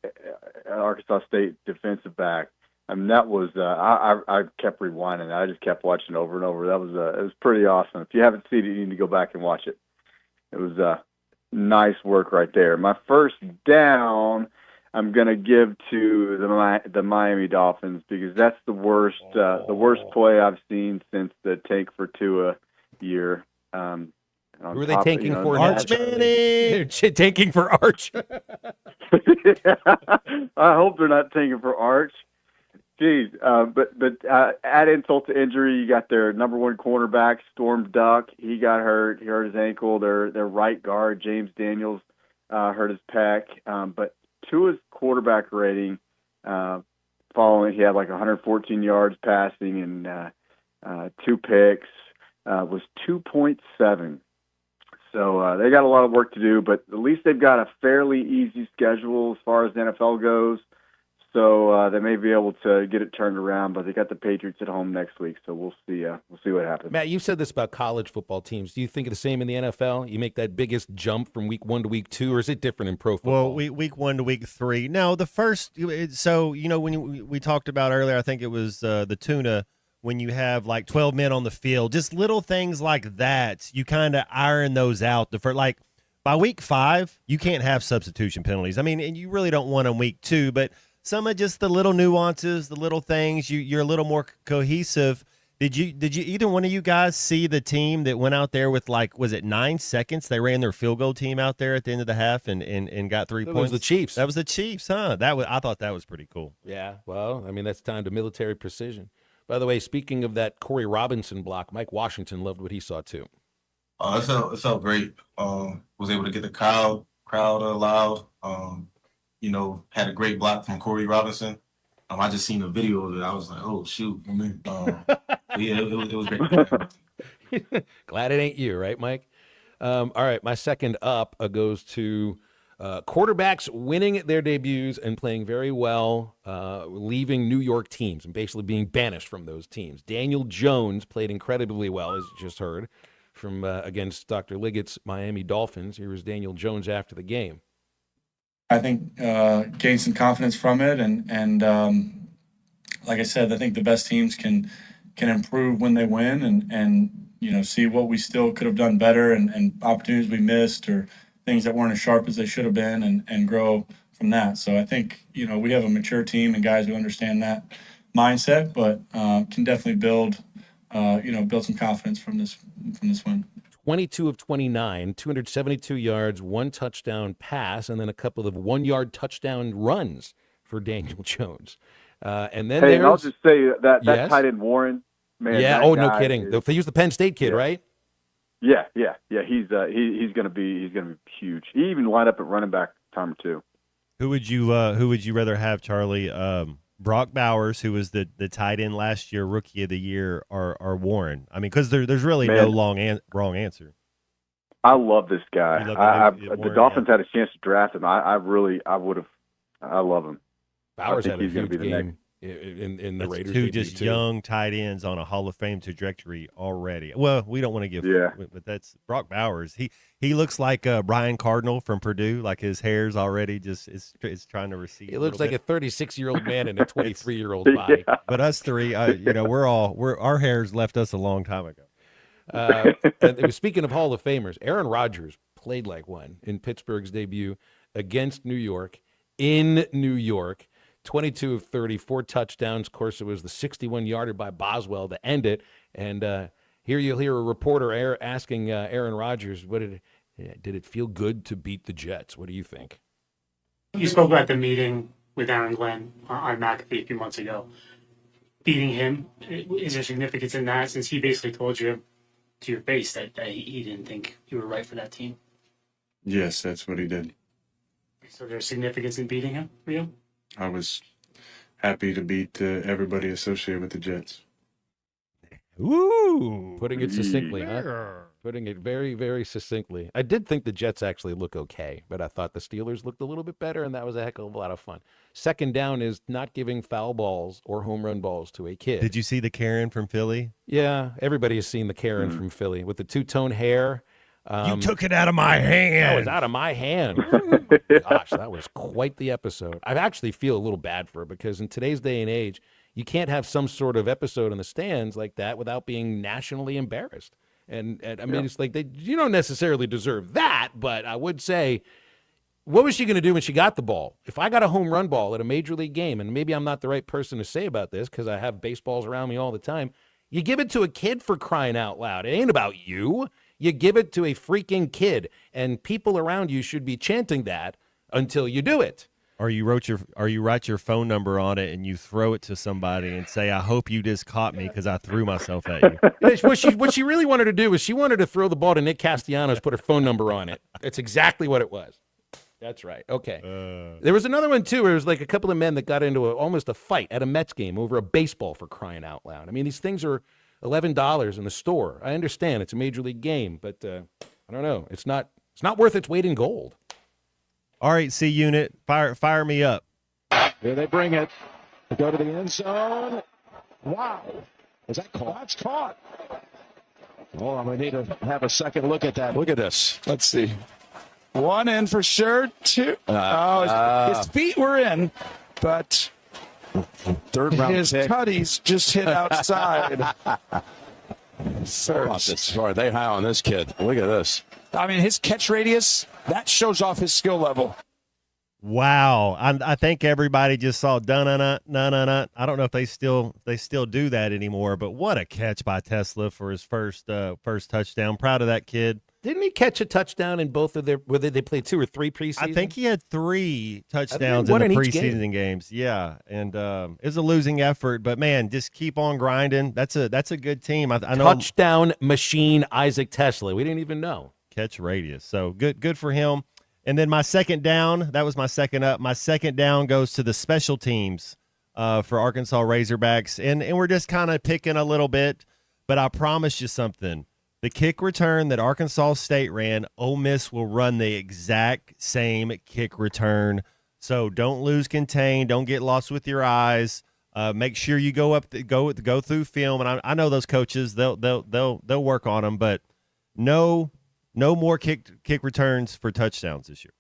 Arkansas State defensive back. I mean, that was I kept rewinding. I just kept watching over and over. It was pretty awesome. If you haven't seen it, you need to go back and watch it. It was nice work right there. My first down, I'm going to give to the Miami Dolphins because that's the worst play I've seen since the Tank for Tua year. Who are they tanking for? Arch Manning. They're tanking for Arch. I hope they're not tanking for Arch. Jeez, but add insult to injury, you got their number one cornerback, Storm Duck. He got hurt. He hurt his ankle. Their right guard, James Daniels, hurt his pec. But Tua's quarterback rating, following, he had like 114 yards passing and 2 picks, was 2.7. So they got a lot of work to do, but at least they've got a fairly easy schedule as far as the NFL goes. So they may be able to get it turned around, but they got the Patriots at home next week. So we'll see. We'll see what happens. Matt, you've said this about college football teams. Do you think of the same in the NFL? You make that biggest jump from week 1 to week 2, or is it different in pro football? Well, week 1 to week 3. No, the first. So when we talked about earlier, I think it was the tuna. When you have like 12 men on the field, just little things like that, you kind of iron those out. Like by week 5, you can't have substitution penalties. I mean, and you really don't want them week 2, but some of just the little nuances, the little things, you're a little more cohesive. Did you either one of you guys see the team that went out there with was it 9 seconds? They ran their field goal team out there at the end of the half and got 3 points. That was the Chiefs. That was the Chiefs, huh? I thought that was pretty cool. Yeah, well, I mean, that's down to military precision. By the way, speaking of that Corey Robinson block, Mike Washington loved what he saw too. It felt great. Was able to get the crowd loud. Had a great block from Corey Robinson. I just seen the video of it. I was like, oh shoot. It was great. Glad it ain't you, right, Mike? All right, my second up goes to quarterbacks winning their debuts and playing very well, leaving New York teams and basically being banished from those teams. Daniel Jones played incredibly well, as you just heard, from against Dr. Liggett's Miami Dolphins. Here was Daniel Jones after the game. I think gained some confidence from it, and like I said, I think the best teams can improve when they win, and see what we still could have done better, and opportunities we missed or things that weren't as sharp as they should have been, and grow from that. So I think we have a mature team and guys who understand that mindset, but can definitely build some confidence from this win. 22 of 29, 272 yards, 1 touchdown pass, and then a couple of 1-yard touchdown runs for Daniel Jones. And then and I'll just say that tight end Warren, man. Yeah. Oh, no kidding. They used the Penn State kid, right? Yeah. He's gonna be huge. He even lined up at running back time or two. Who would you rather have, Charlie? Brock Bowers, who was the tight end last year, Rookie of the Year, or Warren? I mean, because there's really no wrong answer. I love this guy. The Dolphins had a chance to draft him. I love him. Bowers had a he's huge be the game in the Raiders. Two just young tight ends on a Hall of Fame trajectory already. Well, we don't want to give, but that's Brock Bowers. He looks like Brian Cardinal from Purdue. Like his hair's already it's trying to recede. He looks like a 36-year-old man in a 23-year-old body. Yeah. But us three, our hair's left us a long time ago. And speaking of Hall of Famers, Aaron Rodgers played like one in Pittsburgh's debut against New York in New York. 22 of 30, 4 touchdowns. Of course, it was the 61-yarder by Boswell to end it. And here you'll hear a reporter asking Aaron Rodgers, did it feel good to beat the Jets? What do you think? You spoke about the meeting with Aaron Glenn on McAfee a few months ago. Beating him, is there significance in that, since he basically told you to your face that he didn't think you were right for that team? Yes, that's what he did. So there's significance in beating him for you? I was happy to beat everybody associated with the Jets. Ooh. Putting it succinctly, huh? Putting it very, very succinctly. I did think the Jets actually look okay, but I thought the Steelers looked a little bit better, and that was a heck of a lot of fun. Second down is not giving foul balls or home run balls to a kid. Did you see the Karen from Philly? Yeah, everybody has seen the Karen from Philly with the two-tone hair. You took it out of my hand. That was out of my hand. Oh my gosh, that was quite the episode. I actually feel a little bad for her, because in today's day and age, you can't have some sort of episode in the stands like that without being nationally embarrassed. And I mean, it's like you don't necessarily deserve that, but I would say, what was she going to do when she got the ball? If I got a home run ball at a major league game, and maybe I'm not the right person to say about this because I have baseballs around me all the time, you give it to a kid, for crying out loud. It ain't about you. You give it to a freaking kid, and people around you should be chanting that until you do it. Or you write your phone number on it and you throw it to somebody and say, "I hope you just caught me because I threw myself at you." What she really wanted to do was she wanted to throw the ball to Nick Castellanos, put her phone number on it. That's exactly what it was. That's right. Okay. There was another one, too, where it was like a couple of men that got into almost a fight at a Mets game over a baseball, for crying out loud. I mean, these things are $11 in the store. I understand it's a major league game, but I don't know. It's not worth its weight in gold. All right, C Unit, fire me up. Here they bring it. They go to the end zone. Wow. Is that caught? That's caught. Oh, I'm going to need to have a second look at that. Look at this. Let's see. One in for sure. Two. His feet were in, but third round his tutties just hit outside. Sorry, they high on this kid. Look at this. I mean, his catch radius, that shows off his skill level. Wow. I think everybody just saw dun-na-na. I don't know if they still do that anymore, but what a catch by Tesla for his first touchdown. Proud of that kid. Didn't he catch a touchdown in both of their? Whether they played 2 or 3 preseason? I think he had 3 touchdowns in one the in each preseason games. Yeah, and it was a losing effort, but man, just keep on grinding. That's a good team. I know Touchdown machine Isaac Tesla. We didn't even know. catch radius. So good for him. And then my second down, that was my second up. My second down goes to the special teams for Arkansas Razorbacks, and we're just kind of picking a little bit, but I promise you something. The kick return that Arkansas State ran, Ole Miss will run the exact same kick return. So don't lose contain. Don't get lost with your eyes. Make sure you go through film. And I know those coaches, they'll work on them, but no more kick returns for touchdowns this year.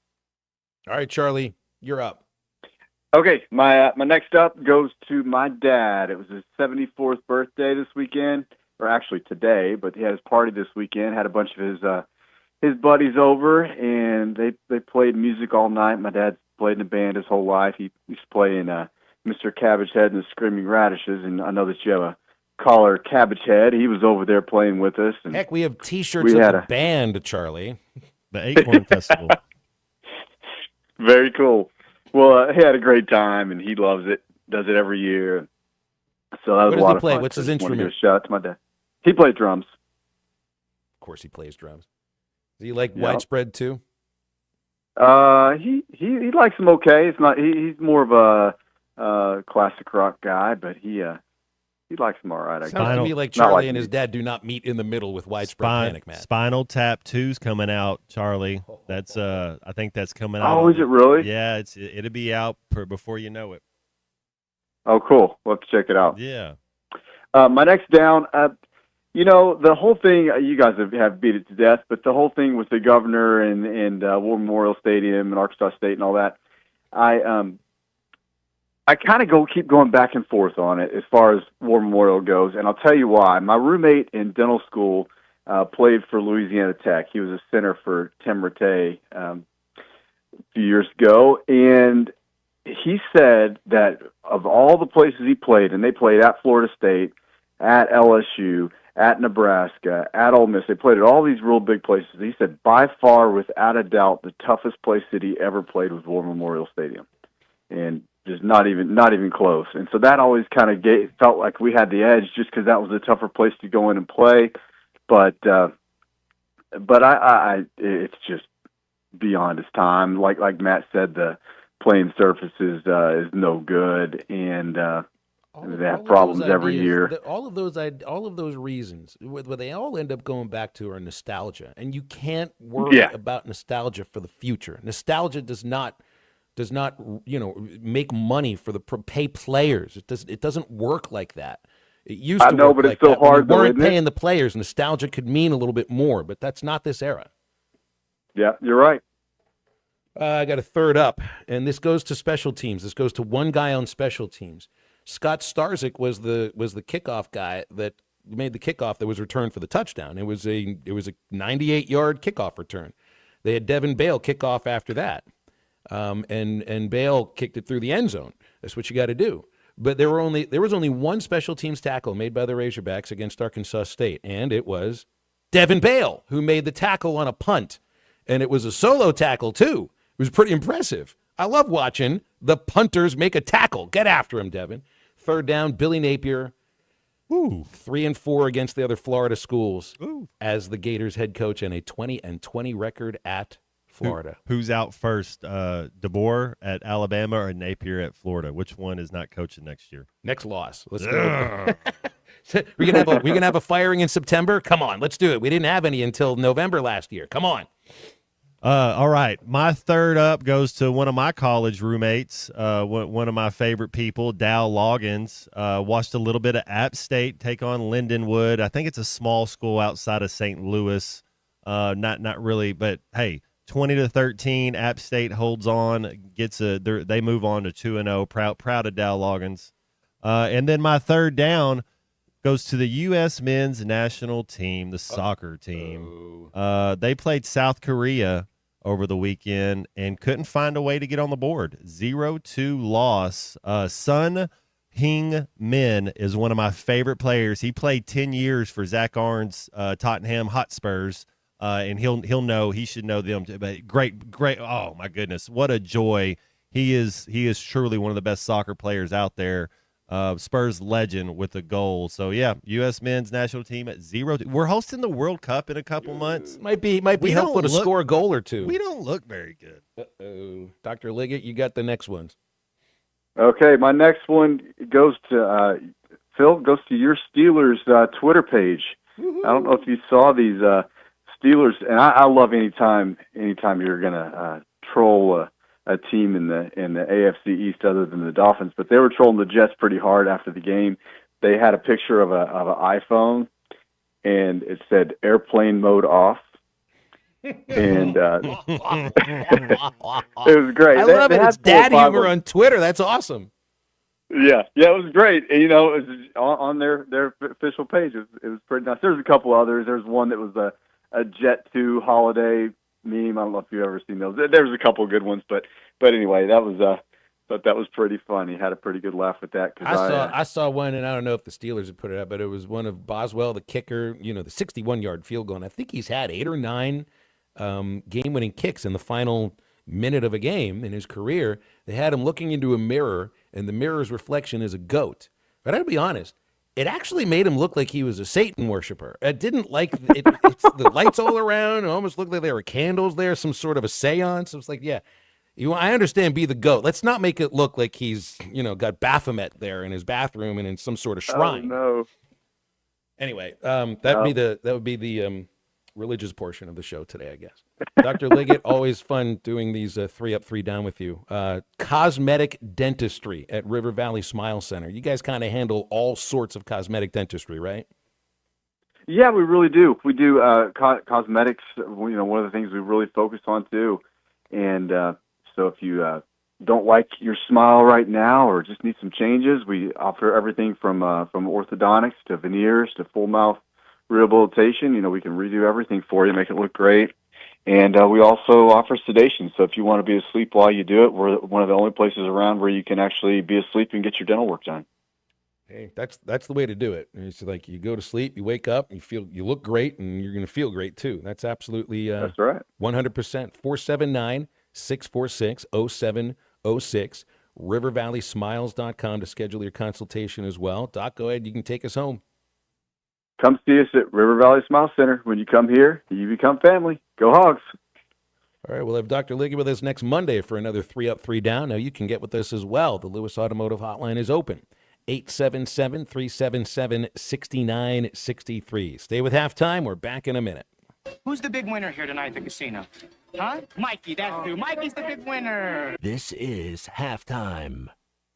All right, Charlie, you're up. Okay, my next up goes to my dad. It was his 74th birthday this weekend, or actually today, but he had his party this weekend. Had a bunch of his buddies over, and they played music all night. My dad's played in a band his whole life. He used to play in Mr. Cabbage Head and the Screaming Radishes, and I know that you have a caller, Cabbage Head. He was over there playing with us. And heck, we have T-shirts of the band, Charlie. The Acorn Festival. Very cool. Well, he had a great time, and he loves it. Does it every year. So that was a lot of fun. What's his So I just wanted to instrument? give a shout out to my dad. He plays drums. Of course, he plays drums. Does he like Widespread too? He likes them okay. It's not. He's more of a classic rock guy, but he likes them all right. I guess. Sounds to me like Charlie and his dad do not meet in the middle with Widespread Panic, Matt. Spinal Tap 2's coming out, Charlie. That's I think that's coming out. Oh, is it really? Yeah, it'll be out before you know it. Oh, cool. We'll have to check it out. Yeah. My next down, the whole thing, you guys have beat it to death, but the whole thing with the governor and War Memorial Stadium and Arkansas State and all that, I kind of keep going back and forth on it as far as War Memorial goes, and I'll tell you why. My roommate in dental school played for Louisiana Tech. He was a center for Tim Rattay a few years ago, and he said that of all the places he played, and they played at Florida State, at LSU, at Nebraska, at Ole Miss, they played at all these real big places. He said by far, without a doubt, the toughest place that he ever played was War Memorial Stadium, and just not even close. And so that always kind of felt like we had the edge, just because that was a tougher place to go in and play. But I it's just beyond its time. Like Matt said, the playing surface is no good, and they have problems every year. All of those reasons, what they all end up going back to are nostalgia, and you can't worry about nostalgia for the future. Nostalgia does not make money for the pay players. It doesn't work like that. It used to. I know, work but like it's so that. When hard. you weren't isn't it? paying the players. Nostalgia could mean a little bit more, but that's not this era. Yeah, you're right. I got a third up, and this goes to special teams. This goes to one guy on special teams. Scott Starzik was the kickoff guy that made the kickoff that was returned for the touchdown. It was a 98-yard kickoff return. They had Devin Bale kick off after that, and Bale kicked it through the end zone. That's what you got to do. But there was only one special teams tackle made by the Razorbacks against Arkansas State, and it was Devin Bale who made the tackle on a punt, and it was a solo tackle too. It was pretty impressive. I love watching the punters make a tackle. Get after him, Devin. Third down, Billy Napier. 3-4 against the other Florida schools as the Gators head coach, and a 20-20 record at Florida. Who's out first? DeBoer at Alabama or Napier at Florida? Which one is not coaching next year? Next loss. Let's go. we can have a firing in September. Come on, let's do it. We didn't have any until November last year. Come on. All right. My third up goes to one of my college roommates, one of my favorite people, Dow Loggins. Watched a little bit of App State take on Lindenwood. I think it's a small school outside of St. Louis. Not really, but hey, 20-13. App State holds on, they move on to 2-0. Proud of Dow Loggins. And then my third down goes to the U.S. men's national team, the soccer team. They played South Korea over the weekend and couldn't find a way to get on the board. 0-2 loss. Son Heung-min is one of my favorite players. He played 10 years for Zach Arne's Tottenham Hotspurs. and he'll know. He should know them. But great. Oh my goodness, what a joy! He is truly one of the best soccer players out there. Spurs legend with a goal. So yeah, U.S. men's national team at 0-2. We're hosting the World Cup in a couple months. Might be helpful to score a goal or two. We don't look very good. Uh-oh. Dr. Liggett, you got the next ones. Okay, my next one goes to Phil. Goes to your Steelers Twitter page. I don't know if you saw these Steelers, and I love anytime you're gonna troll a team in the AFC East other than the Dolphins, but they were trolling the Jets pretty hard after the game. They had a picture of an iPhone, and it said airplane mode off. And it was great. I love it. It's dad humor on Twitter. That's awesome. Yeah, it was great. And, it was on their official page. It was pretty nice. There's a couple others. There's one that was a Jet 2 holiday meme. I don't know if you've ever seen those. There's a couple of good ones, but anyway, that was pretty funny. Had a pretty good laugh with that. I saw one, and I don't know if the Steelers had put it up, but it was one of Boswell, the kicker, the 61-yard field goal. And I think he's had 8 or 9 game-winning kicks in the final minute of a game in his career. They had him looking into a mirror, and the mirror's reflection is a goat. But I'll be honest, it actually made him look like he was a Satan worshiper. It didn't like it. It's the lights all around. It almost looked like there were candles there, some sort of a seance. It was like, yeah, I understand, be the goat. Let's not make it look like he's, got Baphomet there in his bathroom and in some sort of shrine. Oh, no. Anyway, that would be the religious portion of the show today, I guess. Dr. Liggett, always fun doing these 3 up, 3 down with you. Cosmetic dentistry at River Valley Smile Center. You guys kind of handle all sorts of cosmetic dentistry, right? Yeah, we really do. We do cosmetics. One of the things we really focus on too. And so if you don't like your smile right now or just need some changes, we offer everything from orthodontics to veneers to full mouth rehabilitation. We can redo everything for you, make it look great. And we also offer sedation. So if you want to be asleep while you do it, we're one of the only places around where you can actually be asleep and get your dental work done. Hey, that's the way to do it. It's like you go to sleep, you wake up, you look great, and you're going to feel great too. That's absolutely that's right. 100%. 479-646-0706. RiverValleySmiles.com to schedule your consultation as well. Doc, go ahead. You can take us home. Come see us at River Valley Smile Center. When you come here, you become family. Go Hogs. All right, we'll have Dr. Liggett with us next Monday for another 3 up, 3 down. Now you can get with us as well. The Lewis Automotive Hotline is open. 877-377-6963. Stay with Halftime. We're back in a minute. Who's the big winner here tonight at the casino? Huh? Mikey, that's who. Mikey's the big winner. This is Halftime.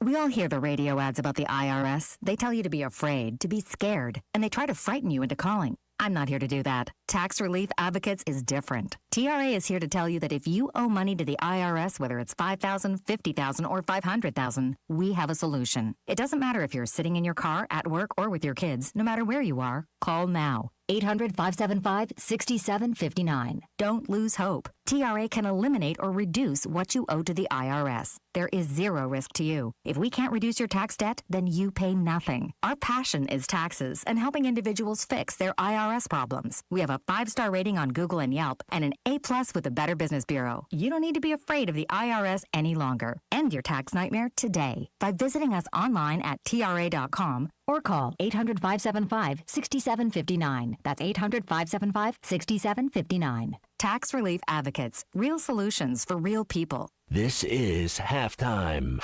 We all hear the radio ads about the IRS. They tell you to be afraid, to be scared, and they try to frighten you into calling. I'm not here to do that. Tax Relief Advocates is different. TRA is here to tell you that if you owe money to the IRS, whether it's $5,000, $50,000, or $500,000, we have a solution. It doesn't matter if you're sitting in your car, at work, or with your kids. No matter where you are, call now. 800-575-6759. Don't lose hope. TRA can eliminate or reduce what you owe to the IRS. There is zero risk to you. If we can't reduce your tax debt, then you pay nothing. Our passion is taxes and helping individuals fix their IRS problems. We have a 5-star rating on Google and Yelp and an A+ with the Better Business Bureau. You don't need to be afraid of the IRS any longer. End your tax nightmare today by visiting us online at TRA.com or call 800-575-6759. That's 800-575-6759. Tax Relief Advocates. Real solutions for real people. This is Halftime.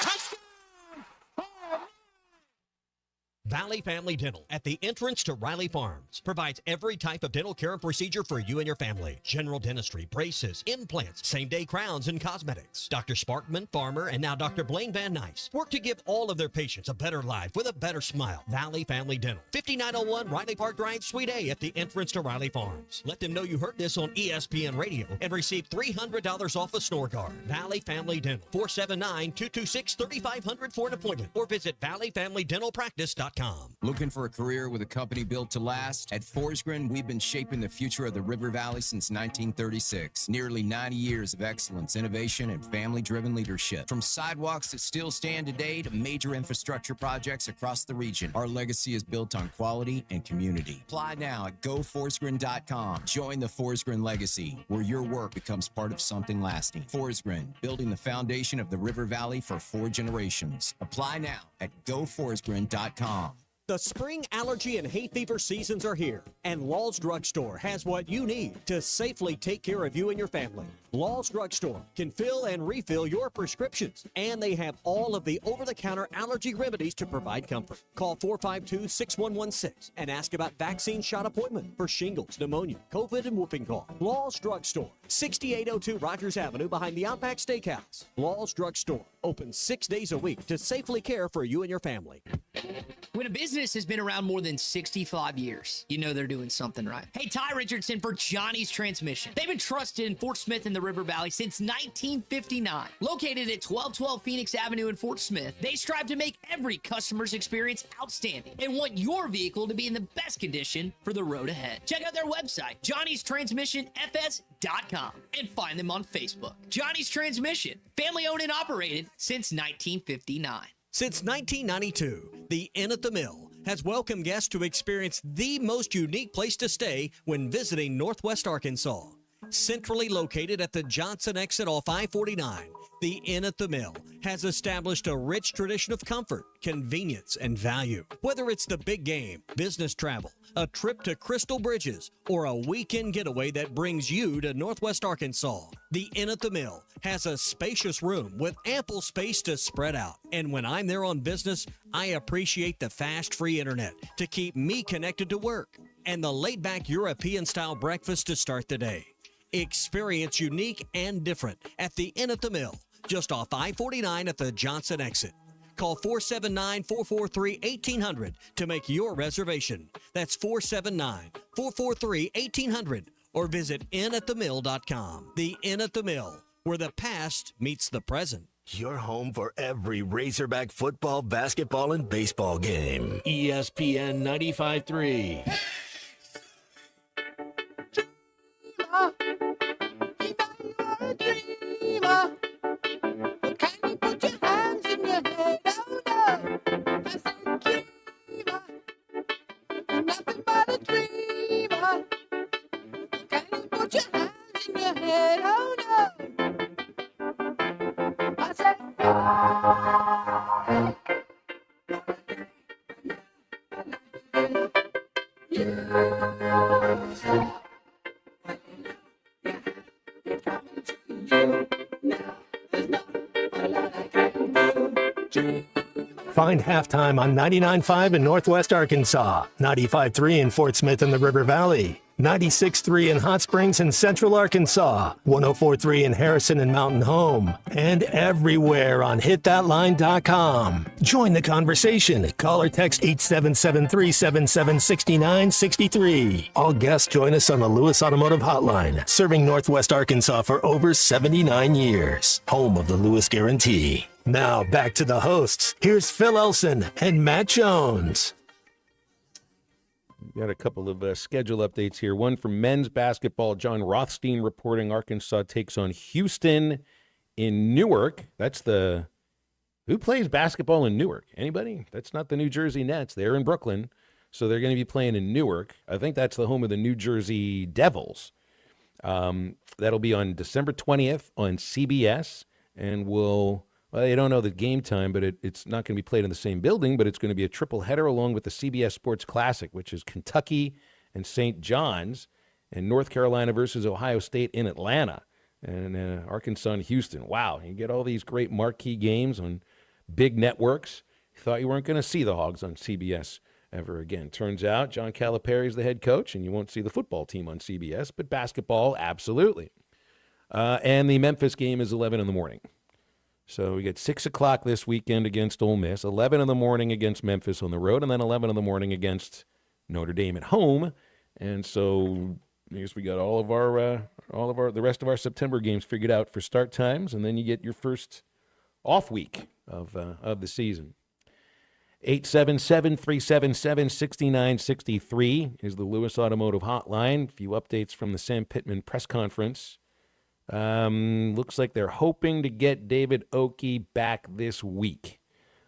Valley Family Dental at the entrance to Riley Farms provides every type of dental care and procedure for you and your family. General dentistry, braces, implants, same-day crowns, and cosmetics. Dr. Sparkman, Farmer, and now Dr. Blaine Van Nice work to give all of their patients a better life with a better smile. Valley Family Dental, 5901 Riley Park Drive, Suite A at the entrance to Riley Farms. Let them know you heard this on ESPN Radio and receive $300 off a snore guard. Valley Family Dental, 479-226-3500 for an appointment or visit valleyfamilydentalpractice.com. ForestGreen.com. Looking for a career with a company built to last? At Forsgren, we've been shaping the future of the River Valley since 1936. Nearly 90 years of excellence, innovation, and family-driven leadership. From sidewalks that still stand today to major infrastructure projects across the region, our legacy is built on quality and community. Apply now at GoForestGren.com. Join the Forsgren legacy, where your work becomes part of something lasting. Forsgren, building the foundation of the River Valley for 4 generations. Apply now at GoForestGren.com. The spring allergy and hay fever seasons are here, and Law's Drugstore has what you need to safely take care of you and your family. Law's Drugstore can fill and refill your prescriptions, and they have all of the over-the-counter allergy remedies to provide comfort. Call 452-6116 and ask about vaccine shot appointment for shingles, pneumonia, COVID, and whooping cough. Law's Drugstore, 6802 Rogers Avenue behind the Outback Steakhouse. Law's Drugstore, open 6 days a week to safely care for you and your family. When a business has been around more than 65 years, you know they're doing something right. Hey, Ty Richardson for Johnny's Transmission. They've been trusted in Fort Smith and the River Valley since 1959. Located at 1212 Phoenix Avenue in Fort Smith, they strive to make every customer's experience outstanding and want your vehicle to be in the best condition for the road ahead. Check out their website, Johnny'sTransmissionFS.com, and find them on Facebook. Johnny's Transmission, family owned and operated since 1959. Since 1992, the Inn at the Mill has welcomed guests to experience the most unique place to stay when visiting Northwest Arkansas. Centrally located at the Johnson exit off I-49, the Inn at the Mill has established a rich tradition of comfort, convenience, and value. Whether it's the big game, business travel, a trip to Crystal Bridges, or a weekend getaway that brings you to Northwest Arkansas, the Inn at the Mill has a spacious room with ample space to spread out. And when I'm there on business, I appreciate the fast, free internet to keep me connected to work and the laid-back European-style breakfast to start the day. Experience unique and different at the Inn at the Mill, just off I-49 at the Johnson exit. Call 479-443-1800 to make your reservation. That's 479-443-1800 or visit InnAtTheMill.com. The Inn at the Mill, where the past meets the present. Your home for every Razorback football, basketball, and baseball game. ESPN 95.3. Find Halftime on 99.5 in Northwest Arkansas, 95.3 in Fort Smith and the River Valley, 96.3 in Hot Springs and Central Arkansas, 104.3 in Harrison and Mountain Home, and everywhere on hitthatline.com. Join the conversation. Call or text 877-377-6963. All guests join us on the Lewis Automotive Hotline, serving Northwest Arkansas for over 79 years. Home of the Lewis Guarantee. Now back to the hosts. Here's Phil Elson and Matt Jones. Got a couple of schedule updates here. One from men's basketball. John Rothstein reporting Arkansas takes on Houston in Newark. That's the... Who plays basketball in Newark? Anybody? That's not the New Jersey Nets. They're in Brooklyn, so they're going to be playing in Newark. I think that's the home of the New Jersey Devils. That'll be on December 20th on CBS, and Well, they don't know the game time, but it's not going to be played in the same building, but it's going to be a triple header along with the CBS Sports Classic, which is Kentucky and St. John's, and North Carolina versus Ohio State in Atlanta, and Arkansas and Houston. Wow, you get all these great marquee games on big networks. You thought you weren't going to see the Hogs on CBS ever again. Turns out John Calipari's the head coach, and you won't see the football team on CBS, but basketball, absolutely. And the Memphis game is 11 in the morning. So we get 6 o'clock this weekend against Ole Miss, 11 in the morning against Memphis on the road, and then 11 in the morning against Notre Dame at home. And so I guess we got all of the rest of our September games figured out for start times, and then you get your first off week of the season. 877-377-6963 is the Lewis Automotive Hotline. A few updates from the Sam Pittman press conference. Looks like they're hoping to get David Oki back this week.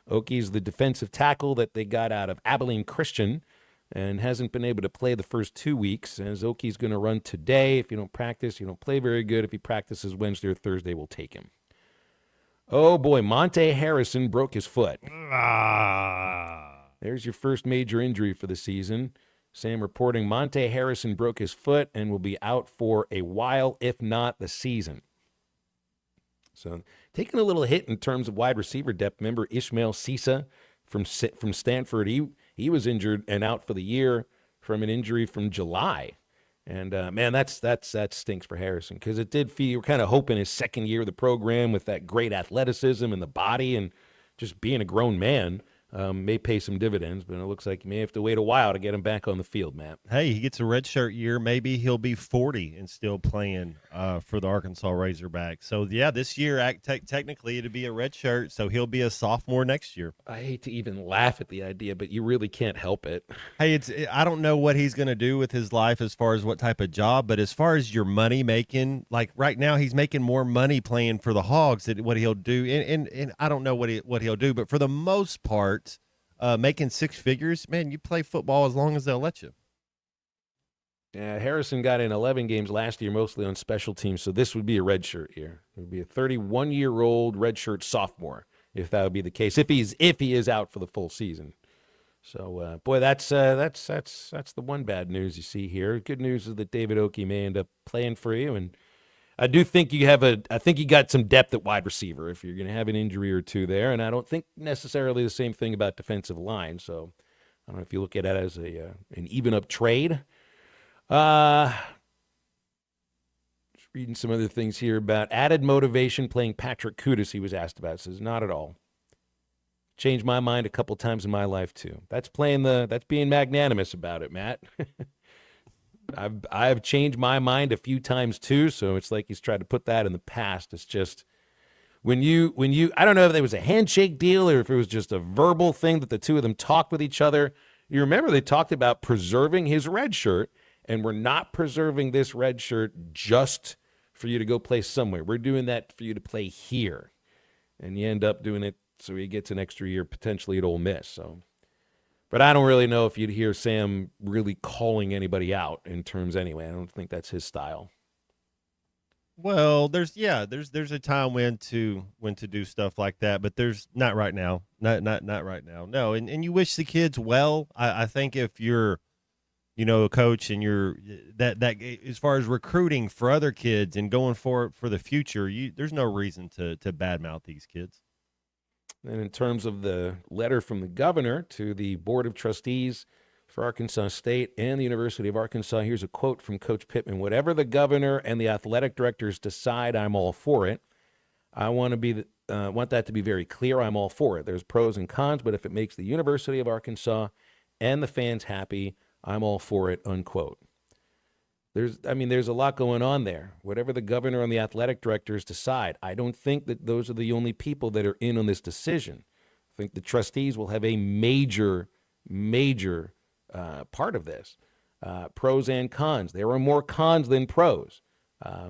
Oki's the defensive tackle that they got out of Abilene Christian and hasn't been able to play the first 2 weeks. As Oki's going to run today. If you don't practice, you don't play very good. If he practices Wednesday or Thursday, we'll take him. Oh, boy, Monte Harrison broke his foot. There's your first major injury for the season. Sam reporting Monte Harrison broke his foot and will be out for a while, if not the season. So taking a little hit in terms of wide receiver depth. Remember Ishmael Cisa from Stanford? He was injured and out for the year from an injury from July. And, man, that stinks for Harrison because it did feel you were kind of hoping his second year of the program with that great athleticism and the body and just being a grown man may pay some dividends, but it looks like you may have to wait a while to get him back on the field, Matt. Hey, he gets a redshirt year. Maybe he'll be 40 and still playing for the Arkansas Razorbacks. So, yeah, this year, technically, it'll be a redshirt, so he'll be a sophomore next year. I hate to even laugh at the idea, but you really can't help it. Hey, I don't know what he's going to do with his life as far as what type of job, but as far as your money making, like right now he's making more money playing for the Hogs than what he'll do. And I don't know what he'll do, but for the most part, making six figures, man, you play football as long as they'll let you. Yeah, Harrison got in 11 games last year, mostly on special teams, so this would be a redshirt year. It would be a 31-year-old redshirt sophomore, if that would be the case, if he is out for the full season. So, boy, that's the one bad news you see here. Good news is that David Oki may end up playing for you, and I do think I think you got some depth at wide receiver if you're going to have an injury or two there, and I don't think necessarily the same thing about defensive line. So I don't know if you look at it as an even-up trade. Just reading some other things here about added motivation playing Patrick Kudus, he was asked about. It says, not at all. Changed my mind a couple times in my life, too. That's being magnanimous about it, Matt. I've changed my mind a few times too, so it's like he's tried to put that in the past. It's just when you I don't know if there was a handshake deal or if it was just a verbal thing that the two of them talked with each other. You remember they talked about preserving his red shirt, and we're not preserving this red shirt just for you to go play somewhere. We're doing that for you to play here. And you end up doing it so he gets an extra year potentially at Ole Miss. So but I don't really know if you'd hear Sam really calling anybody out in terms anyway. I don't think that's his style. Well, there's a time when to do stuff like that, but there's not right now. Not right now. No, and you wish the kids well. I think if you're, a coach and you're that as far as recruiting for other kids and going for the future, there's no reason to badmouth these kids. And in terms of the letter from the governor to the Board of Trustees for Arkansas State and the University of Arkansas, here's a quote from Coach Pittman. Whatever the governor and the athletic directors decide, I'm all for it. I want that to be very clear. I'm all for it. There's pros and cons, but if it makes the University of Arkansas and the fans happy, I'm all for it, unquote. There's a lot going on there. Whatever the governor and the athletic directors decide, I don't think that those are the only people that are in on this decision. I think the trustees will have a major part of this. Pros and cons. There are more cons than pros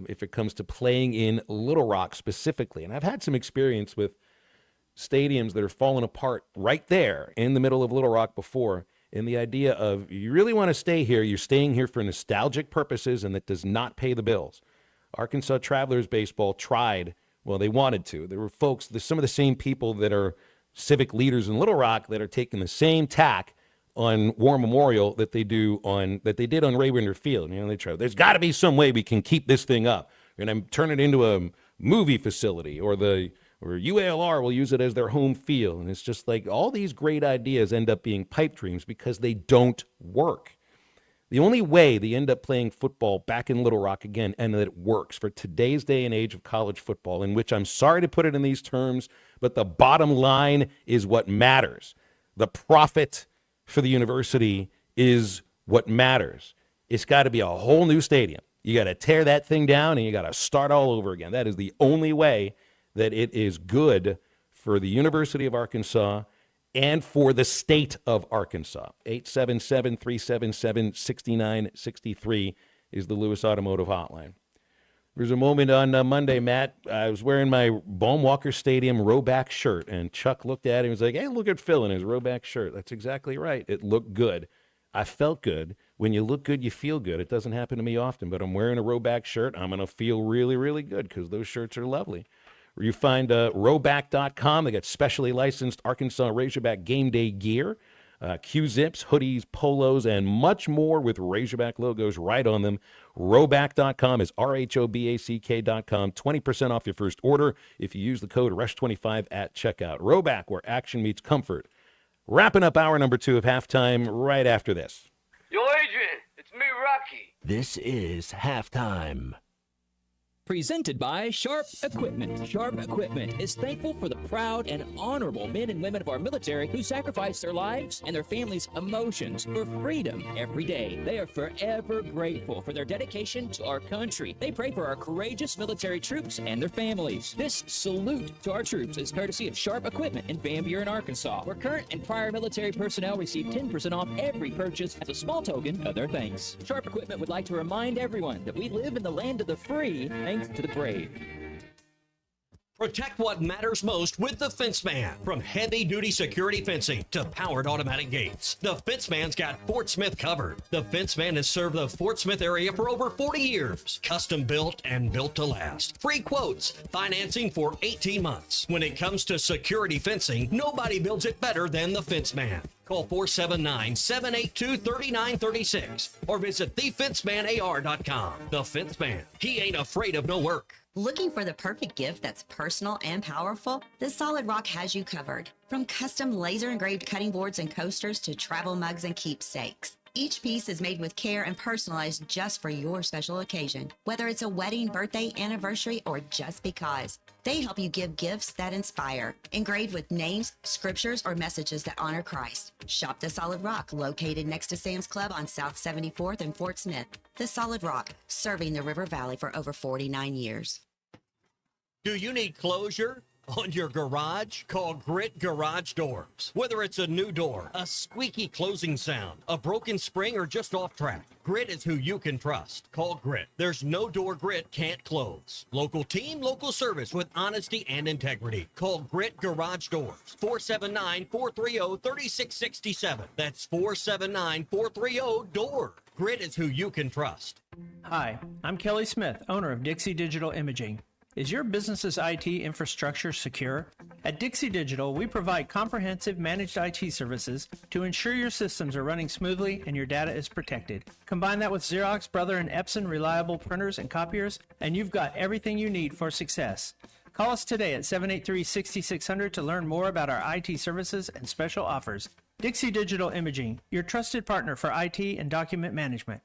if it comes to playing in Little Rock specifically. And I've had some experience with stadiums that are falling apart right there in the middle of Little Rock before. And the idea of you really want to stay here, you're staying here for nostalgic purposes, and that does not pay the bills. Arkansas Travelers baseball tried, well, they wanted to. There were folks, there's some of the same people that are civic leaders in Little Rock that are taking the same tack on War Memorial that they did on Ray Winder Field. They try. There's got to be some way we can keep this thing up. We're going to turn it into a movie facility, or UALR will use it as their home field. And it's just like all these great ideas end up being pipe dreams because they don't work. The only way they end up playing football back in Little Rock again, and that it works for today's day and age of college football, in which I'm sorry to put it in these terms, but the bottom line is what matters. The profit for the university is what matters. It's got to be a whole new stadium. You got to tear that thing down and you got to start all over again. That is the only way that it is good for the University of Arkansas and for the state of Arkansas. 877-377-6963 is the Lewis Automotive Hotline. There was a moment on Monday, Matt. I was wearing my Baum-Walker Stadium Roback shirt, and Chuck looked at it and was like, hey, look at Phil in his Roback shirt. That's exactly right. It looked good. I felt good. When you look good, you feel good. It doesn't happen to me often, but I'm wearing a Roback shirt. I'm going to feel really, really good because those shirts are lovely. You find Roback.com. They got specially licensed Arkansas Razorback game day gear, Q-zips, hoodies, polos, and much more with Razorback logos right on them. Roback.com is RHOBACK.com. 20% off your first order if you use the code RUSH25 at checkout. Roback, where action meets comfort. Wrapping up hour number 2 of halftime right after this. Yo, Adrian, it's me, Rocky. This is halftime. Presented by Sharp Equipment. Sharp Equipment is thankful for the proud and honorable men and women of our military who sacrifice their lives and their families' emotions for freedom every day. They are forever grateful for their dedication to our country. They pray for our courageous military troops and their families. This salute to our troops is courtesy of Sharp Equipment in Van Buren, Arkansas, where current and prior military personnel receive 10% off every purchase as a small token of their thanks. Sharp Equipment would like to remind everyone that we live in the land of the free, thanks to the brave. Protect what matters most with the Fence Man. From heavy-duty security fencing to powered automatic gates, the Fence Man's got Fort Smith covered. The Fence Man has served the Fort Smith area for over 40 years. Custom built and built to last. Free quotes, financing for 18 months. When it comes to security fencing, nobody builds it better than the Fence Man. Call 479-782-3936 or visit thefencemanAR.com. The Fence Man. He ain't afraid of no work. Looking for the perfect gift that's personal and powerful? The Solid Rock has you covered. From custom laser-engraved cutting boards and coasters to travel mugs and keepsakes. Each piece is made with care and personalized just for your special occasion. Whether it's a wedding, birthday, anniversary, or just because. They help you give gifts that inspire. Engraved with names, scriptures, or messages that honor Christ. Shop the Solid Rock, located next to Sam's Club on South 74th and Fort Smith. The Solid Rock, serving the River Valley for over 49 years. Do you need closure on your garage? Call Grit Garage Doors. Whether it's a new door, a squeaky closing sound, a broken spring, or just off track, Grit is who you can trust. Call Grit. There's no door Grit can't close. Local team, local service with honesty and integrity. Call Grit Garage Doors. 479-430-3667. That's 479-430-DOOR. Grit is who you can trust. Hi, I'm Kelly Smith, owner of Dixie Digital Imaging. Is your business's IT infrastructure secure? At Dixie Digital, we provide comprehensive managed IT services to ensure your systems are running smoothly and your data is protected. Combine that with Xerox, Brother, and Epson reliable printers and copiers, and you've got everything you need for success. Call us today at 783-6600 to learn more about our IT services and special offers. Dixie Digital Imaging, your trusted partner for IT and document management.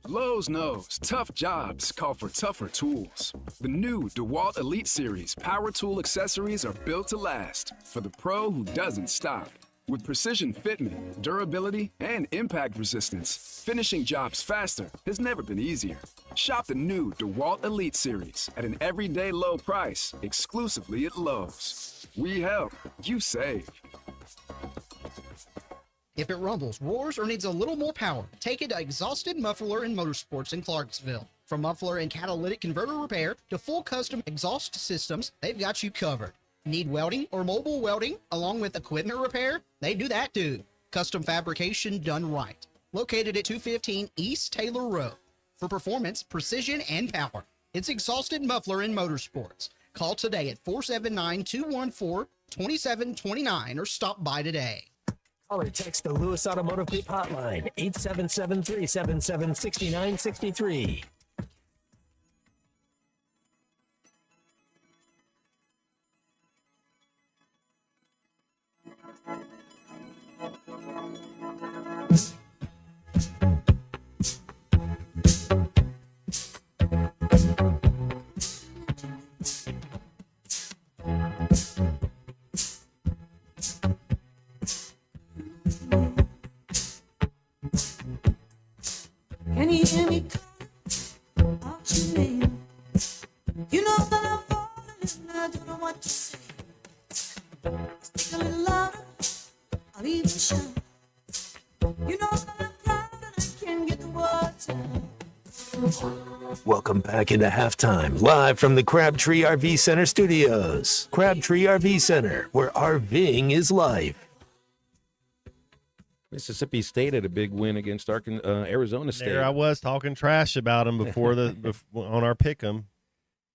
Lowe's knows tough jobs call for tougher tools. The new DeWalt Elite Series power tool accessories are built to last for the pro who doesn't stop. With precision fitment, durability, and impact resistance, finishing jobs faster has never been easier. Shop the new DeWalt Elite Series at an everyday low price exclusively at Lowe's. We help, you save. If it rumbles, roars, or needs a little more power, take it to Exhausted Muffler and Motorsports in Clarksville. From muffler and catalytic converter repair to full custom exhaust systems, they've got you covered. Need welding or mobile welding along with equipment repair? They do that too. Custom fabrication done right. Located at 215 East Taylor Road. For performance, precision, and power, it's Exhausted Muffler and Motorsports. Call today at 479-214-2729 or stop by today. Call or text the Lewis Automotive Group hotline, 877-377-6963. Can you hear me? Welcome back into halftime, live from the Crabtree RV Center studios. Crabtree RV Center, where RVing is life. Mississippi State had a big win against Arizona State. There I was talking trash about them before on our pick 'em.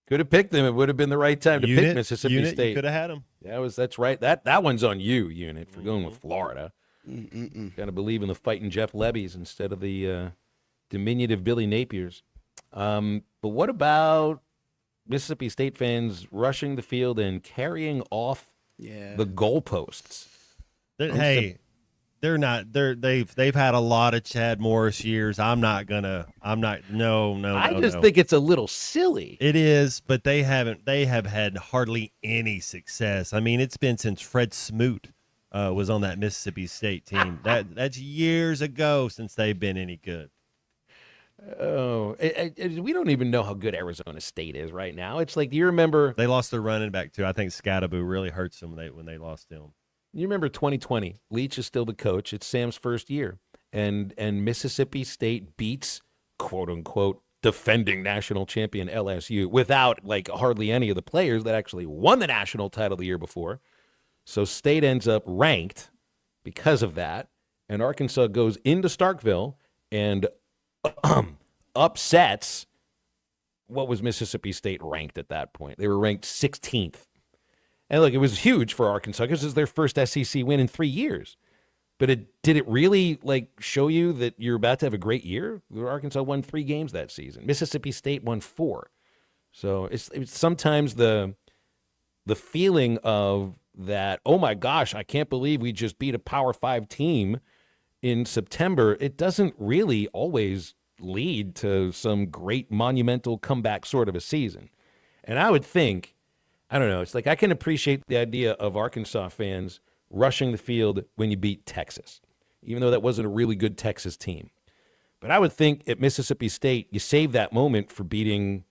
Could have picked them. It would have been the right time to pick Mississippi State. You could have had them. That's right. That one's on you, Unit, for going with Florida. Got to believe in the fighting Jeff Levy's instead of the diminutive Billy Napiers. But what about Mississippi State fans rushing the field and carrying off the goalposts? They're not. They've had a lot of Chad Morris years. No. I just think it's a little silly. It is, but they have had hardly any success. I mean, it's been since Fred Smoot was on that Mississippi State team. That's years ago since they've been any good. Oh, we don't even know how good Arizona State is right now. It's like, do you remember they lost their running back too? I think Scattaboo really hurts them when they lost him. You remember 2020? Leach is still the coach. It's Sam's first year, and Mississippi State beats quote unquote defending national champion LSU without like hardly any of the players that actually won the national title the year before. So State ends up ranked because of that, and Arkansas goes into Starkville and upsets what was Mississippi State ranked at that point. They were ranked 16th. And look, it was huge for Arkansas because it was their first SEC win in 3 years. But did it really like show you that you're about to have a great year? Arkansas won 3 games that season. Mississippi State won 4. So it's sometimes the feeling of that, oh my gosh, I can't believe we just beat a Power 5 team in September. It doesn't really always lead to some great monumental comeback sort of a season. And I would think, I don't know, it's like I can appreciate the idea of Arkansas fans rushing the field when you beat Texas, even though that wasn't a really good Texas team. But I would think at Mississippi State, you save that moment for beating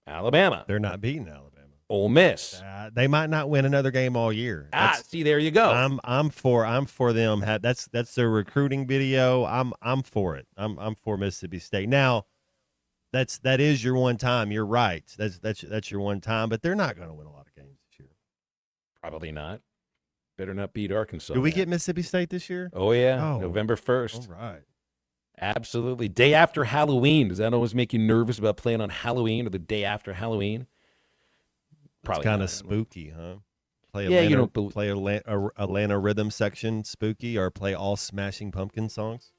Alabama. They're not beating Alabama. Ole Miss. They might not win another game all year. See, there you go. I'm for them. That's their recruiting video. I'm for it. I'm for Mississippi State. Now, that is your one time. You're right. That's your one time. But they're not going to win a lot of games this year. Probably not. Better not beat Arkansas. Do we get Mississippi State this year? Oh yeah, November 1st. All right. Absolutely. Day after Halloween. Does that always make you nervous about playing on Halloween or the day after Halloween? Probably kind of spooky, huh? Play Atlanta Rhythm Section spooky, or play all Smashing Pumpkins songs.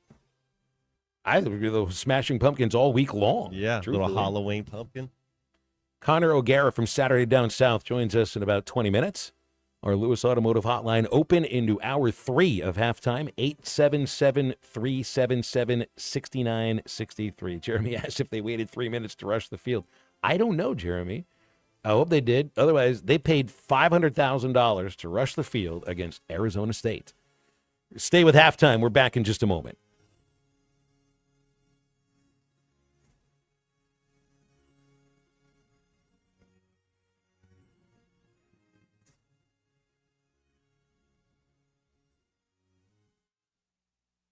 I think we'll do Smashing Pumpkins all week long. Yeah, truthfully. Little Halloween pumpkin. Connor O'Gara from Saturday Down South joins us in about 20 minutes. Our Lewis Automotive Hotline open into hour 3 of halftime, 877-377-6963. Jeremy asked if they waited 3 minutes to rush the field. I don't know, Jeremy. I hope they did. Otherwise, they paid $500,000 to rush the field against Arizona State. Stay with halftime. We're back in just a moment.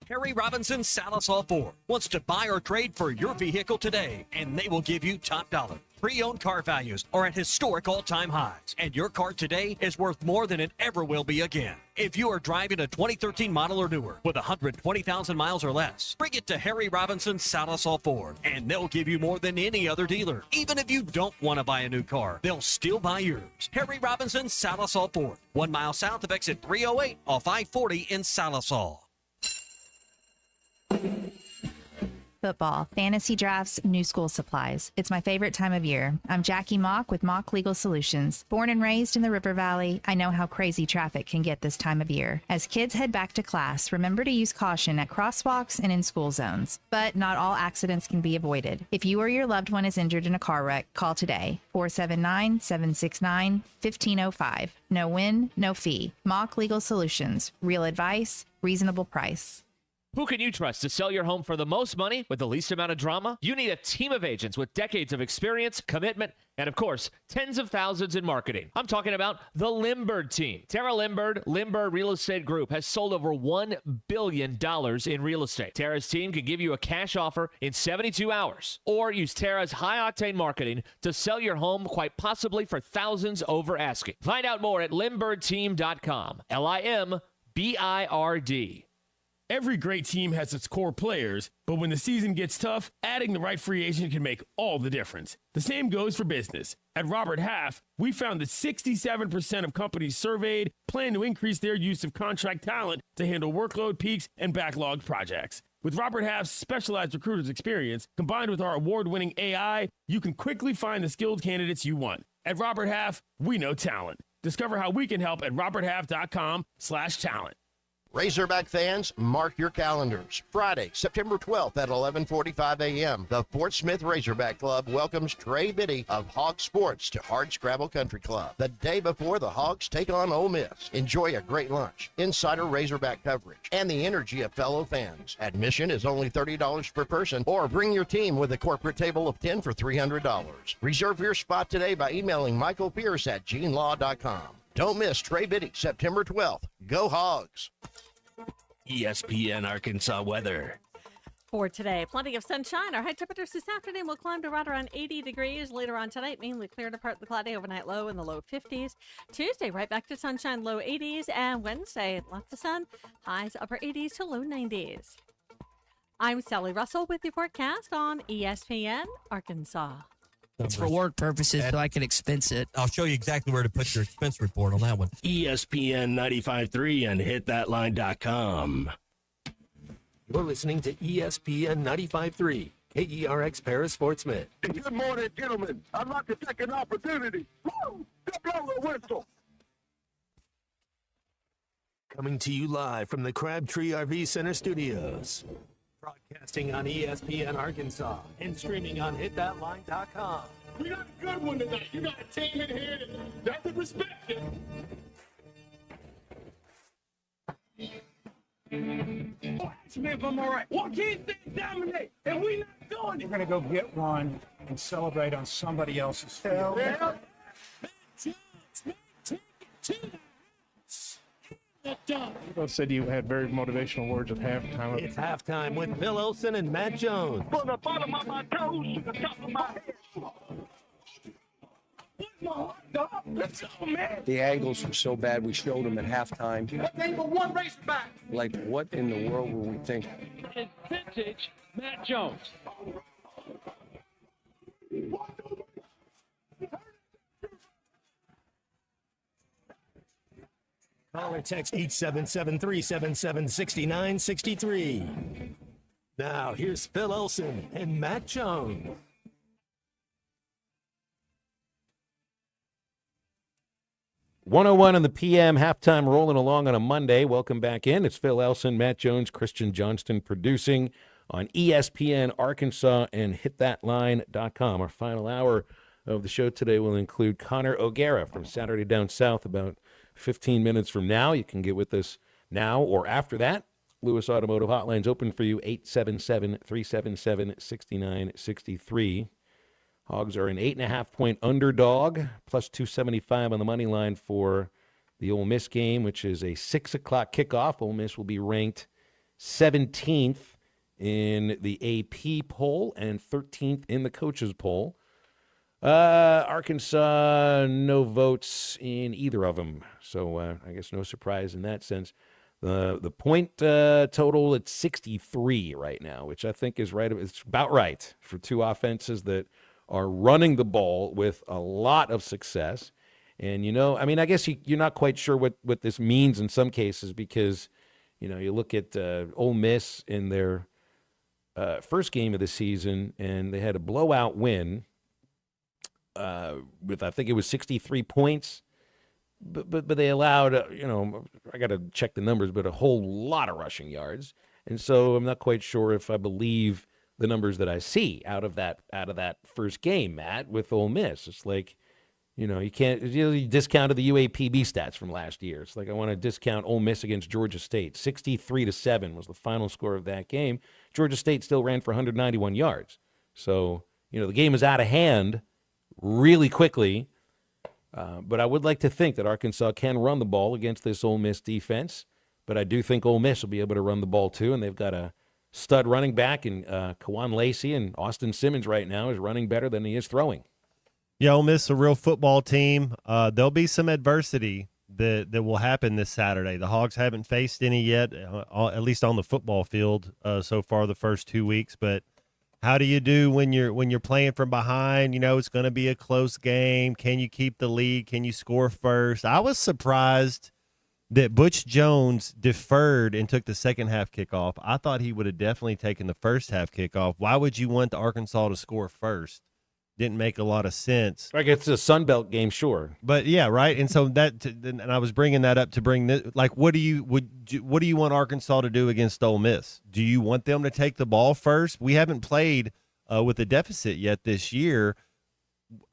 Harry Robinson Salisol Ford wants to buy or trade for your vehicle today, and they will give you top dollar. Pre-owned car values are at historic all-time highs, and your car today is worth more than it ever will be again. If you are driving a 2013 model or newer with 120,000 miles or less, bring it to Harry Robinson Salisol Ford, and they'll give you more than any other dealer. Even if you don't want to buy a new car, they'll still buy yours. Harry Robinson Salisol Ford, 1 mile south of exit 308 off I-40 in Salisol. Football, fantasy drafts, new school supplies. It's my favorite time of year. I'm Jackie Mock with Mock Legal Solutions. Born and raised in the River Valley, I know how crazy traffic can get this time of year. As kids head back to class, remember to use caution at crosswalks and in school zones. But not all accidents can be avoided. If you or your loved one is injured in a car wreck, call today. 479-769-1505. No win, no fee. Mock Legal Solutions. Real advice, reasonable price. Who can you trust to sell your home for the most money with the least amount of drama? You need a team of agents with decades of experience, commitment, and of course, tens of thousands in marketing. I'm talking about the Limbird team. Tara Limbird, Limbird Real Estate Group, has sold over $1 billion in real estate. Tara's team can give you a cash offer in 72 hours, or use Tara's high-octane marketing to sell your home quite possibly for thousands over asking. Find out more at LimbirdTeam.com. LIMBIRD. Every great team has its core players, but when the season gets tough, adding the right free agent can make all the difference. The same goes for business. At Robert Half, we found that 67% of companies surveyed plan to increase their use of contract talent to handle workload peaks and backlogged projects. With Robert Half's specialized recruiters' experience, combined with our award-winning AI, you can quickly find the skilled candidates you want. At Robert Half, we know talent. Discover how we can help at roberthalf.com/talent. Razorback fans, mark your calendars. Friday, September 12th at 11:45 a.m., the Fort Smith Razorback Club welcomes Trey Biddy of Hog Sports to Hardscrabble Country Club. The day before the Hogs take on Ole Miss. Enjoy a great lunch, insider Razorback coverage, and the energy of fellow fans. Admission is only $30 per person, or bring your team with a corporate table of 10 for $300. Reserve your spot today by emailing Michael Pierce at genelaw.com. Don't miss Trey Biddy, September 12th. Go Hogs! ESPN Arkansas weather. For today, plenty of sunshine. Our high temperatures this afternoon will climb to right around 80 degrees. Later on tonight, mainly clear to partly cloudy, overnight low in the low 50s. Tuesday, right back to sunshine, low 80s. And Wednesday, lots of sun, highs upper 80s to low 90s. I'm Sally Russell with the forecast on ESPN Arkansas. It's for work purposes, so I can expense it. I'll show you exactly where to put your expense report on that one. ESPN 95.3 and hitthatline.com. You're listening to ESPN 95.3, KERX Paris Fort Smith. Good morning, gentlemen. I'd like to take an opportunity to blow the whistle. Coming to you live from the Crabtree RV Center studios. Broadcasting on ESPN Arkansas and streaming on hitthatline.com. We got a good one tonight. You got a team in here that doesn't respect you. Ask me if I'm all right. Why can't they dominate? And we not doing it. We're going to go get one and celebrate on somebody else's field. Yeah. You said you had very motivational words at halftime. It's halftime with Phil Olsen and Matt Jones. From the bottom of my toes to the top of my head. Let's go, man. The angles were so bad, we showed them at halftime. They were one Razorback. Like, what in the world were we thinking? It's vintage Matt Jones. Call or text 877-377-6963. Now, here's Phil Olsen and Matt Jones. .101 on the PM, halftime rolling along on a Monday. Welcome back in. It's Phil Elson, Matt Jones, Christian Johnston producing on ESPN Arkansas and hitthatline.com. Our final hour of the show today will include Connor O'Gara from Saturday Down South about 15 minutes from now. You can get with us now or after that. Lewis Automotive Hotline's open for you, 877-377-6963. Hogs are an 8.5-point underdog, plus 275 on the money line for the Ole Miss game, which is a 6 o'clock kickoff. Ole Miss will be ranked 17th in the AP poll and 13th in the coaches poll. Arkansas, no votes in either of them, so I guess no surprise in that sense. The point total at 63 right now, which I think is right. It's about right for two offenses that are running the ball with a lot of success. And, you know, I mean, I guess you're not quite sure what this means in some cases because, you know, you look at Ole Miss in their first game of the season, and they had a blowout win with, I think it was 63 points. But they allowed, you know, I got to check the numbers, but a whole lot of rushing yards. And so I'm not quite sure if I believe the numbers that I see out of that first game, Matt, with Ole Miss. It's like, You can't you discounted the UAPB stats from last year. It's like I want to discount Ole Miss against Georgia State. 63-7 was the final score of that game. Georgia State still ran for 191 yards. So, the game is out of hand really quickly. But I would like to think that Arkansas can run the ball against this Ole Miss defense. But I do think Ole Miss will be able to run the ball too, and they've got a stud running back in Kawan Lacey, and Austin Simmons right now is running better than he is throwing. Yeah, Ole Miss is a real football team. There'll be some adversity that will happen this Saturday. The Hogs haven't faced any yet, at least on the football field so far the first 2 weeks. But how do you do when you're playing from behind? It's going to be a close game. Can you keep the lead? Can you score first? I was surprised that Butch Jones deferred and took the second half kickoff. I thought he would have definitely taken the first half kickoff. Why would you want the Arkansas to score first? Didn't make a lot of sense. Like it's a Sun Belt game, sure. But yeah, right. And so and I was bringing that up to bring this. Like, what do you want Arkansas to do against Ole Miss? Do you want them to take the ball first? We haven't played with a deficit yet this year.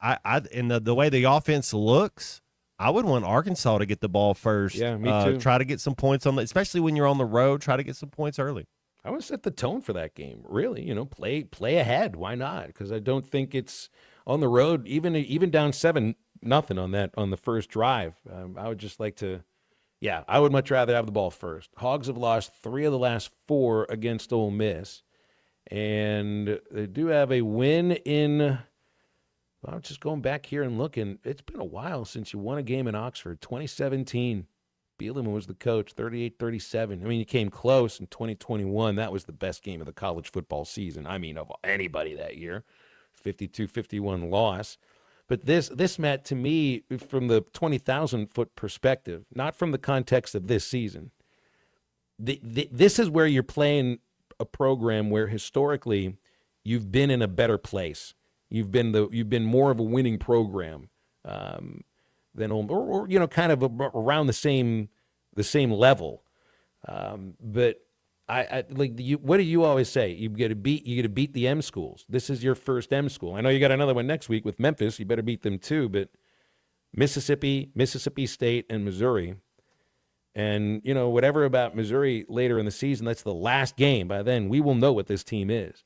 And the way the offense looks, I would want Arkansas to get the ball first. Yeah, me too. Try to get some points especially when you're on the road. Try to get some points early. I would set the tone for that game. Really, play ahead. Why not? Because I don't think it's on the road. Even down 7-0 on the first drive. I would just like to. Yeah, I would much rather have the ball first. Hogs have lost 3 of the last 4 against Ole Miss, and they do have a win in. I'm just going back here and looking. It's been a while since you won a game in Oxford. 2017. Bielema was the coach, 38-37. I mean, you came close in 2021. That was the best game of the college football season. I mean, of anybody that year. 52-51 loss. But this, Matt, to me, from the 20,000-foot perspective, not from the context of this season, this is where you're playing a program where historically you've been in a better place. You've been more of a winning program. Than or kind of around the same level, but I like what do you always say? You got to beat the M schools. This is your first M school. I know you got another one next week with Memphis. You better beat them too. But Mississippi State, and Missouri, and whatever about Missouri later in the season. That's the last game. By then, we will know what this team is.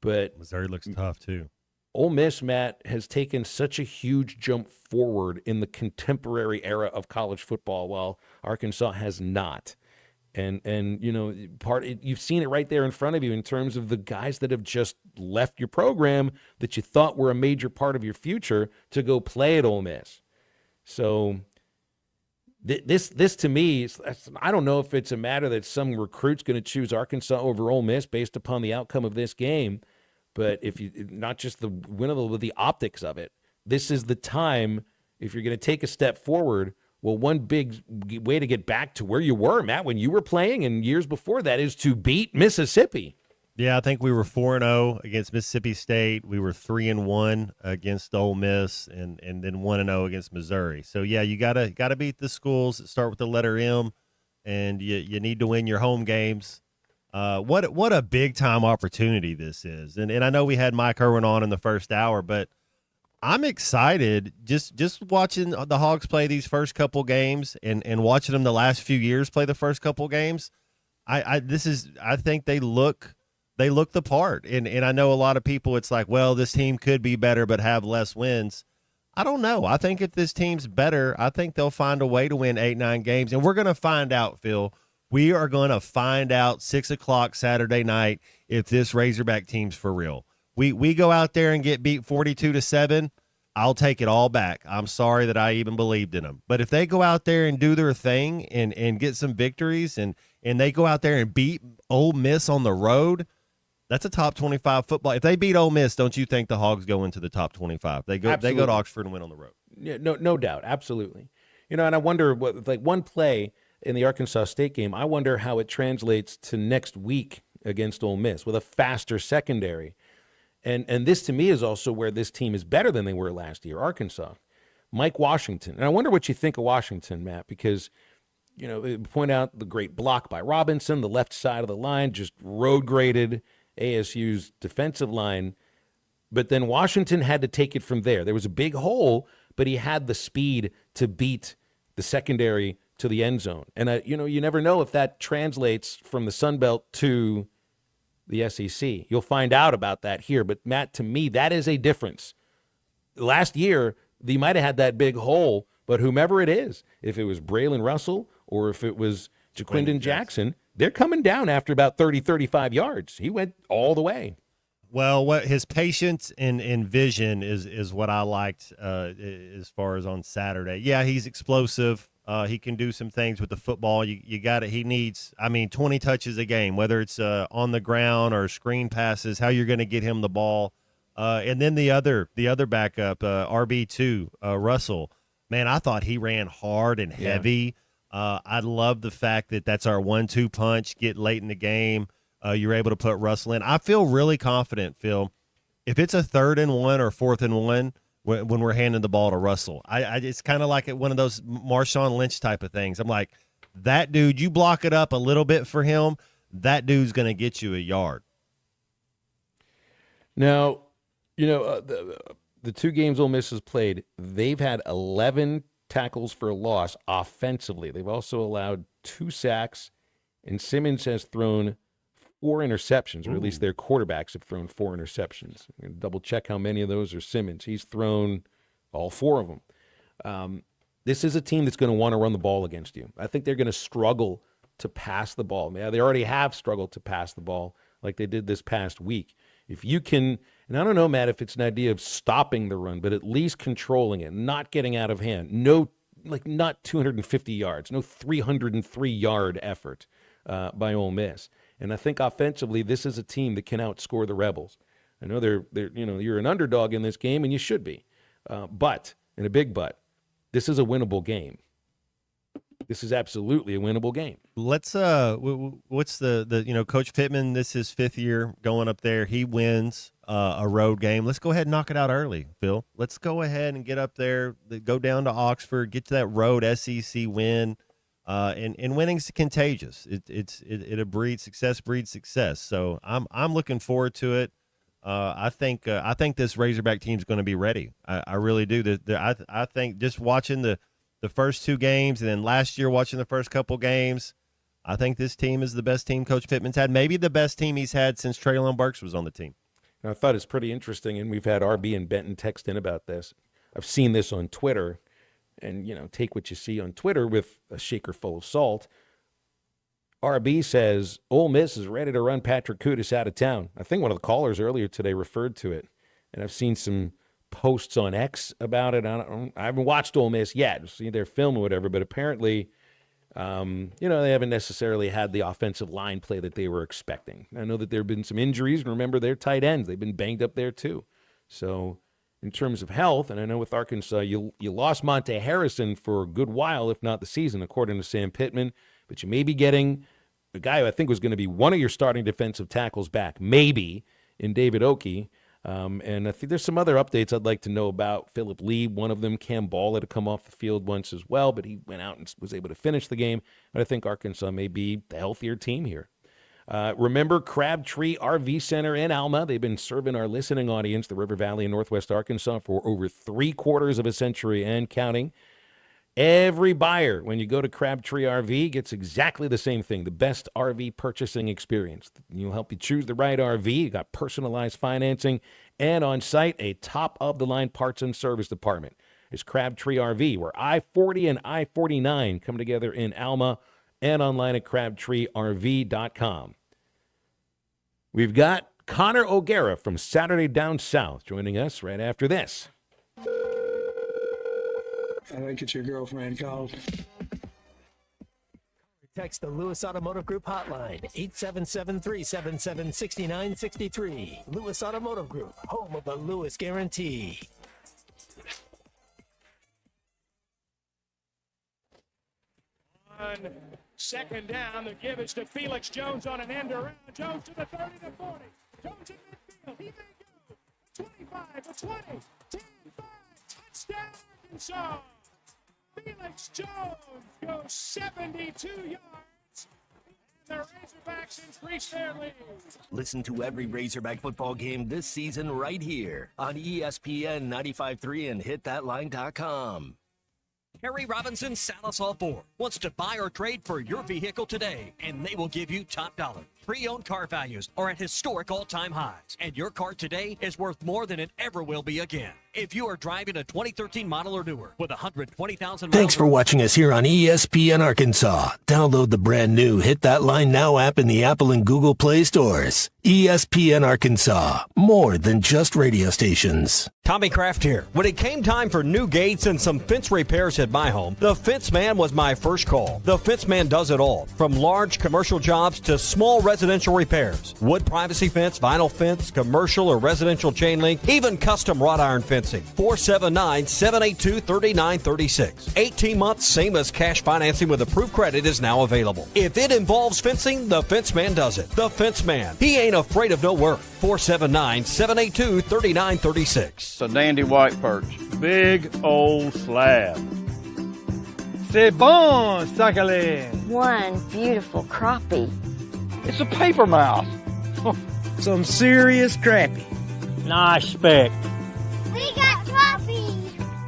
But Missouri looks tough too. Ole Miss, Matt, has taken such a huge jump forward in the contemporary era of college football, while Arkansas has not. And you've seen it right there in front of you in terms of the guys that have just left your program that you thought were a major part of your future to go play at Ole Miss. So this to me, I don't know if it's a matter that some recruit's going to choose Arkansas over Ole Miss based upon the outcome of this game. But if you not just the winnable, the optics of it, this is the time if you're going to take a step forward. Well, one big way to get back to where you were, Matt, when you were playing and years before that is to beat Mississippi. Yeah, I think we were 4-0 against Mississippi State. We were 3-1 against Ole Miss, and then 1-0 against Missouri. So yeah, you gotta beat the schools that start with the letter M, and you need to win your home games. What a big time opportunity this is. And I know we had Mike Irwin on in the first hour, but I'm excited just watching the Hogs play these first couple games and watching them the last few years play the first couple games. I think they look the part. And I know a lot of people, it's like, well, this team could be better but have less wins. I don't know. I think if this team's better, I think they'll find a way to win 8-9 games. And we're going to find out, Phil. We are going to find out 6 o'clock Saturday night if this Razorback team's for real. We go out there and get beat 42-7, I'll take it all back. I'm sorry that I even believed in them. But if they go out there and do their thing and get some victories and they go out there and beat Ole Miss on the road, that's a top 25 football. If they beat Ole Miss, don't you think the Hogs go into the top 25? They go to Oxford and win on the road. Yeah, no doubt, absolutely. And I wonder what one play in the Arkansas State game, I wonder how it translates to next week against Ole Miss with a faster secondary. And this, to me, is also where this team is better than they were last year, Arkansas. Mike Washington. And I wonder what you think of Washington, Matt, because, point out the great block by Robinson, the left side of the line, just road-graded ASU's defensive line. But then Washington had to take it from there. There was a big hole, but he had the speed to beat the secondary to the end zone. And, you never know if that translates from the Sun Belt to the SEC. You'll find out about that here. But, Matt, to me, that is a difference. Last year, they might have had that big hole, but whomever it is, if it was Braylon Russell or if it was Jaquindon Jackson, they're coming down after about 30, 35 yards. He went all the way. Well, what his patience and vision is what I liked as far as on Saturday. Yeah, he's explosive. He can do some things with the football. You got it. He needs, 20 touches a game, whether it's on the ground or screen passes, how you're going to get him the ball. And then the other backup, RB2, Russell. Man, I thought he ran hard and heavy. I love the fact that that's our 1-2 punch, get late in the game. You're able to put Russell in. I feel really confident, Phil. If it's a 3rd and 1 or 4th and 1 when we're handing the ball to Russell, it's kind of like one of those Marshawn Lynch type of things. I'm like, that dude, you block it up a little bit for him, that dude's going to get you a yard. Now, the 2 games Ole Miss has played, they've had 11 tackles for loss offensively. They've also allowed 2 sacks, and Simmons has thrown 4 interceptions, or at least their quarterbacks have thrown 4 interceptions. I'm going to double-check how many of those are Simmons. He's thrown all 4 of them. This is a team that's going to want to run the ball against you. I think they're going to struggle to pass the ball. Yeah, they already have struggled to pass the ball like they did this past week. If you can, and I don't know, Matt, if it's an idea of stopping the run, but at least controlling it, not getting out of hand, not 250 yards, no 303-yard effort by Ole Miss. And I think offensively, this is a team that can outscore the Rebels. I know they're you're an underdog in this game, and you should be. But, and a big but, this is a winnable game. This is absolutely a winnable game. Let's what's the Coach Pittman, this is 5th year going up there. He wins a road game. Let's go ahead and knock it out early, Phil. Let's go ahead and get up there, go down to Oxford, get to that road SEC win. And winning's contagious. It breeds success. So I'm looking forward to it. I think this Razorback team's going to be ready. I really do. I think just watching the first 2 games and then last year watching the first couple games, I think this team is the best team Coach Pittman's had. Maybe the best team he's had since Treylon Burks was on the team. Now, I thought it's pretty interesting, and we've had RB and Benton text in about this. I've seen this on Twitter. And, take what you see on Twitter with a shaker full of salt. RB says, Ole Miss is ready to run Patrick Kutas out of town. I think one of the callers earlier today referred to it. And I've seen some posts on X about it. I haven't watched Ole Miss yet. See their film or whatever. But apparently, they haven't necessarily had the offensive line play that they were expecting. I know that there have been some injuries. And remember, their tight ends. They've been banged up there, too. So in terms of health, and I know with Arkansas, you lost Monte Harrison for a good while, if not the season, according to Sam Pittman. But you may be getting a guy who I think was going to be one of your starting defensive tackles back, maybe, in David Oki. And I think there's some other updates I'd like to know about. Philip Lee, one of them. Cam Ball had to come off the field once as well, but he went out and was able to finish the game. But I think Arkansas may be the healthier team here. Remember Crabtree RV Center in Alma. They've been serving our listening audience, the River Valley in Northwest Arkansas, for over 3/4 of a century and counting. Every buyer, when you go to Crabtree RV, gets exactly the same thing, the best RV purchasing experience. You'll help you choose the right RV. You got personalized financing, and on site, a top-of-the-line parts and service department. It's Crabtree RV, where I-40 and I-49 come together in Alma, and online at crabtreerv.com. We've got Connor O'Gara from Saturday Down South joining us right after this. I think it's your girlfriend called. Text the Lewis Automotive Group hotline, 877-377-6963. Lewis Automotive Group, home of the Lewis Guarantee. On 2nd down, the give is to Felix Jones on an end around. Jones to the 30 to 40. Jones in midfield. He may go. 25 to 20. 10, 5. Touchdown, Arkansas. Felix Jones goes 72 yards. the Razorbacks increase their lead. Listen to every Razorback football game this season right here on ESPN 95.3 and hitthatline.com. Harry Robinson Salisal Ford wants to buy or trade for your vehicle today, and they will give you top dollar. Pre-owned car values are at historic all-time highs, and your car today is worth more than it ever will be again. If you are driving a 2013 model or newer with 120,000 miles... Thanks for watching us here on ESPN Arkansas. Download the brand new Hit That Line Now app in the Apple and Google Play stores. ESPN Arkansas, more than just radio stations. Tommy Kraft here. When it came time for new gates and some fence repairs at my home, the Fence Man was my first call. The Fence Man does it all, from large commercial jobs to small residential repairs. Wood privacy fence, vinyl fence, commercial or residential chain link, even custom wrought iron fencing. 479-782-3936. 18 months, same as cash financing with approved credit is now available. If it involves fencing, the Fence Man does it. The Fence Man. He ain't afraid of no work. 479-782-3936. It's a dandy white perch. Big old slab. C'est bon, sacalé. One beautiful crappie. It's a paper mouth. Some serious crappie. Nice speck. We got crappie.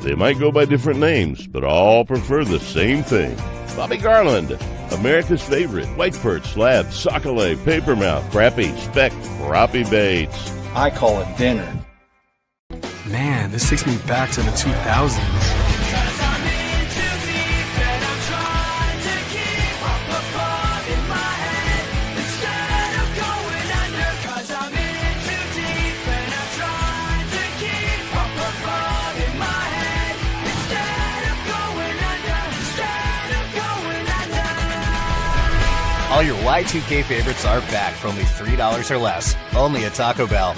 They might go by different names, but all prefer the same thing. Bobby Garland, America's favorite white perch, slab, sockeye, papermouth, crappie, speck, crappie baits. I call it dinner. Man, this takes me back to the 2000s. All your Y2K favorites are back for only $3 or less. Only at Taco Bell.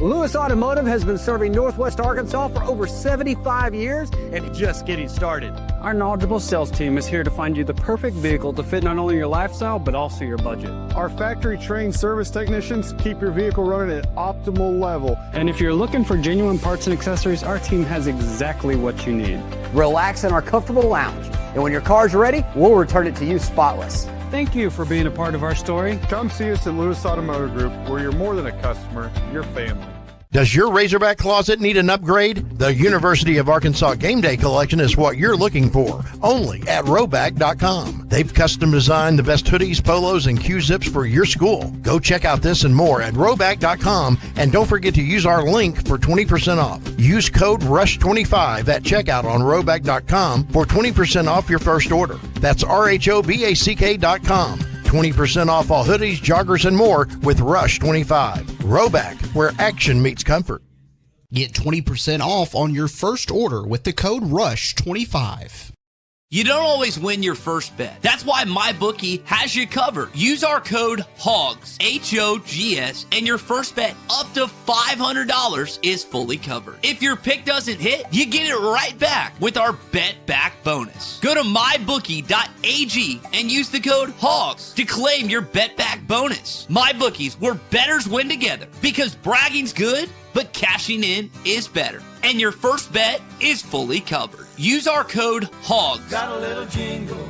Lewis Automotive has been serving Northwest Arkansas for over 75 years and just getting started. Our knowledgeable sales team is here to find you the perfect vehicle to fit not only your lifestyle, but also your budget. Our factory-trained service technicians keep your vehicle running at optimal level. And if you're looking for genuine parts and accessories, our team has exactly what you need. Relax in our comfortable lounge. And when your car's ready, we'll return it to you spotless. Thank you for being a part of our story. Come see us at Lewis Automotive Group, where you're more than a customer, you're family. Does your Razorback closet need an upgrade? The University of Arkansas Game Day Collection is what you're looking for, only at Roback.com. They've custom designed the best hoodies, polos, and Q-zips for your school. Go check out this and more at Roback.com, and don't forget to use our link for 20% off. Use code RUSH25 at checkout on Roback.com for 20% off your first order. That's RHOBACK.com. 20% off all hoodies, joggers, and more with Rush 25. Roback, where action meets comfort. Get 20% off on your first order with the code RUSH25. You don't always win your first bet. That's why MyBookie has you covered. Use our code HOGS, H-O-G-S, and your first bet up to $500 is fully covered. If your pick doesn't hit, you get it right back with our Bet Back bonus. Go to mybookie.ag and use the code HOGS to claim your Bet Back bonus. MyBookie's, where bettors win together, because bragging's good, but cashing in is better. And your first bet is fully covered. Use our code HOGS. Got a little jingle.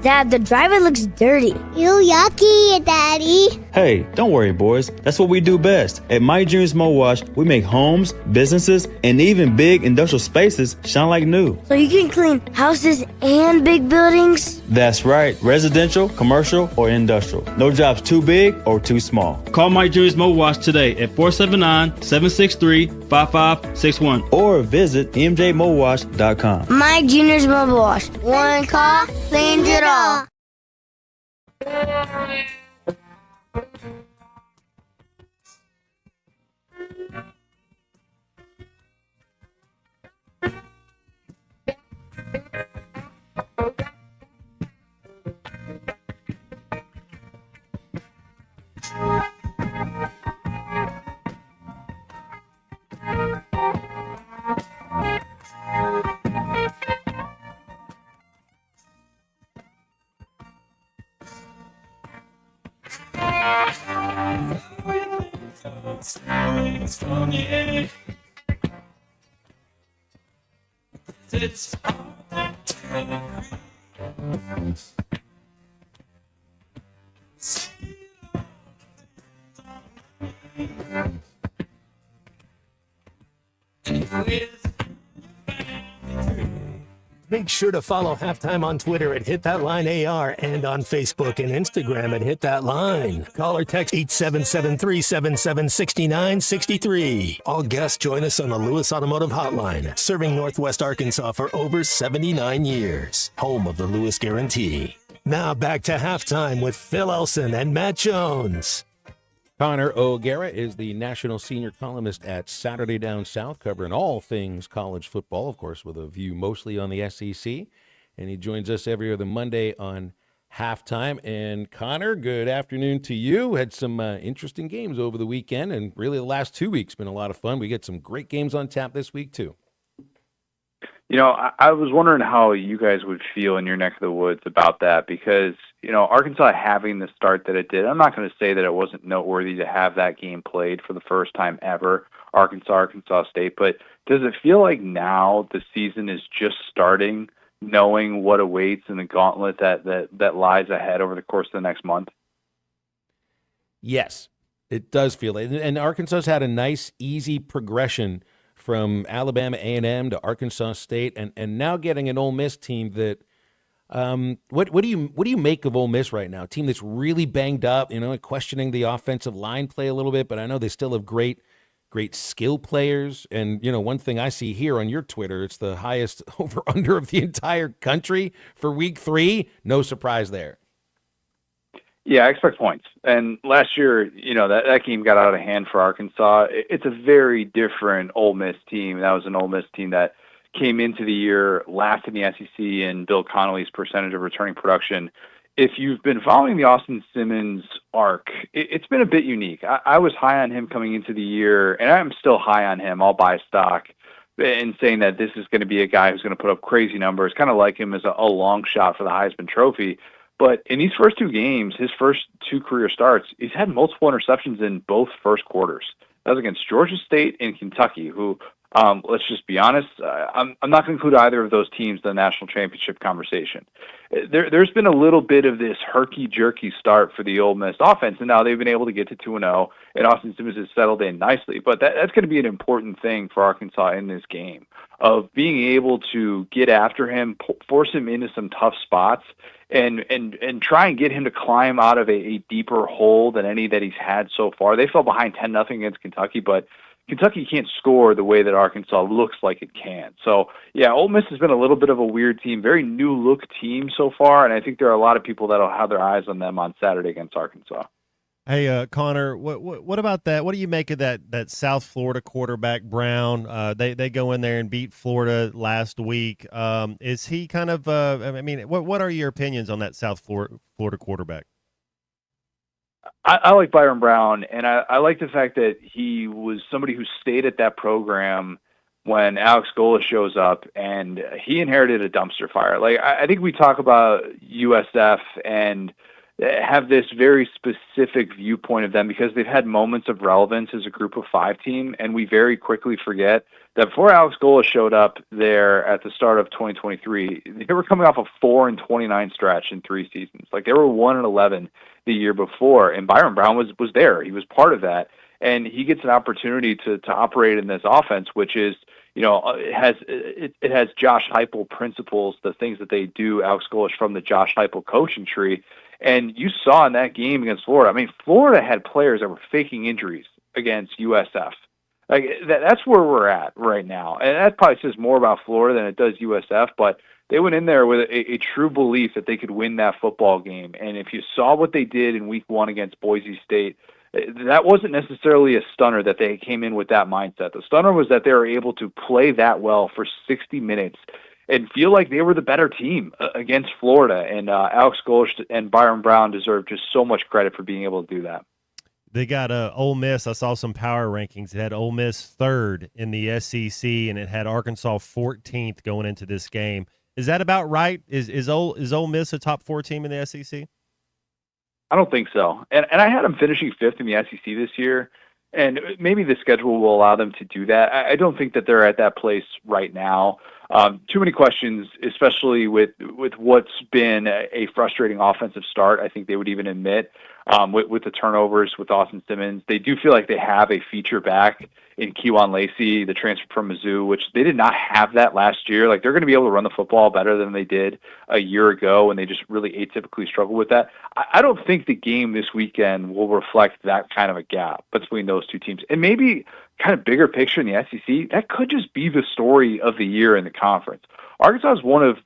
Dad, the driver looks dirty. You yucky, Daddy. Hey, don't worry, boys. That's what we do best. At My Dreams Mo Wash, we make homes, businesses, and even big industrial spaces shine like new. So you can clean houses and big buildings? That's right. Residential, commercial, or industrial. No job's too big or too small. Call My Dreams Mo Wash today at 479-763-5561 or visit mjmowash.com. My Junior's Mobile Wash. One call, cleans it all. It's Make sure to follow Halftime on Twitter at HitThatLineAR and on Facebook and Instagram at HitThatLine. Call or text 877-377-6963. All guests join us on the Lewis Automotive Hotline, serving Northwest Arkansas for over 79 years. Home of the Lewis Guarantee. Now back to Halftime with Phil Elson and Matt Jones. Connor O'Gara is the national senior columnist at Saturday Down South, covering all things college football, of course, with a view mostly on the SEC. And he joins us every other Monday on Halftime. And Connor, good afternoon to you. Had some interesting games over the weekend, and really the last 2 weeks been a lot of fun. We get some great games on tap this week, too. You know, I was wondering how you guys would feel in your neck of the woods about that, because, you know, Arkansas having the start that it did, I'm not going to say that it wasn't noteworthy to have that game played for the first time ever, Arkansas State, but does it feel like now the season is just starting, knowing what awaits in the gauntlet that lies ahead over the course of the next month? Yes, it does feel like, and Arkansas's had a nice, easy progression from Alabama A&M to Arkansas State, and now getting an Ole Miss team that, what do you make of Ole Miss right now? A team that's really banged up, you know, questioning the offensive line play a little bit, but I know they still have great skill players. And, you know, one thing I see here on your Twitter, it's the highest over-under of the entire country for Week 3. No surprise there. Yeah, I expect points. And last year, you know, that game got out of hand for Arkansas. It's a very different Ole Miss team. That was an Ole Miss team that came into the year last in the SEC in Bill Connolly's percentage of returning production. If you've been following the Austin Simmons arc, it's been a bit unique. I was high on him coming into the year, and I'm still high on him. I'll buy stock in saying that this is going to be a guy who's going to put up crazy numbers, kind of like him as a long shot for the Heisman Trophy. But in these first 2 games, his first 2 career starts, he's had multiple interceptions in both first quarters. That was against Georgia State and Kentucky, who, let's just be honest, I'm not going to include either of those teams in the national championship conversation. There's been a little bit of this herky-jerky start for the Ole Miss offense, and now they've been able to get to 2-0, and Austin Simmons has settled in nicely. But that's going to be an important thing for Arkansas in this game, of being able to get after him, force him into some tough spots, and try and get him to climb out of a deeper hole than any that he's had so far. They fell behind 10-0 against Kentucky, but Kentucky can't score the way that Arkansas looks like it can. So, yeah, Ole Miss has been a little bit of a weird team, very new-look team so far, and I think there are a lot of people that will have their eyes on them on Saturday against Arkansas. Hey, Connor, what about that? What do you make of that South Florida quarterback, Brown? They go in there and beat Florida last week. Is he kind of I mean, what are your opinions on that South Florida quarterback? I like Byron Brown, and I like the fact that he was somebody who stayed at that program when Alex Gola shows up, and he inherited a dumpster fire. Like, I think we talk about USF and have this very specific viewpoint of them because they've had moments of relevance as a group of 5 team, and we very quickly forget that before Alex Gola showed up there at the start of 2023, they were coming off a 4-29 stretch in 3 seasons. Like, they were 1-11 the year before, and Byron Brown was there. He was part of that, and he gets an opportunity to operate in this offense, which is, you know, it has Josh Heupel principles, the things that they do, Alex Gola, from the Josh Heupel coaching tree. And you saw in that game against Florida, I mean, Florida had players that were faking injuries against USF. Like, that's where we're at right now. And that probably says more about Florida than it does USF, but they went in there with a true belief that they could win that football game. And if you saw what they did in week 1 against Boise State, that wasn't necessarily a stunner that they came in with that mindset. The stunner was that they were able to play that well for 60 minutes and feel like they were the better team against Florida. And Alex Gola and Byron Brown deserve just so much credit for being able to do that. They got Ole Miss. I saw some power rankings. It had Ole Miss 3rd in the SEC, and it had Arkansas 14th going into this game. Is that about right? Is Ole Miss a top 4 team in the SEC? I don't think so. And I had them finishing 5th in the SEC this year, and maybe the schedule will allow them to do that. I don't think that they're at that place right now. Too many questions, especially with what's been a frustrating offensive start. I think they would even admit with the turnovers with Austin Simmons. They do feel like they have a feature back in Kewan Lacey, the transfer from Mizzou, which they did not have that last year. Like, they're going to be able to run the football better than they did a year ago, and they just really atypically struggled with that. I don't think the game this weekend will reflect that kind of a gap between those two teams. And maybe kind of bigger picture in the SEC, that could just be the story of the year in the conference. Arkansas is one of,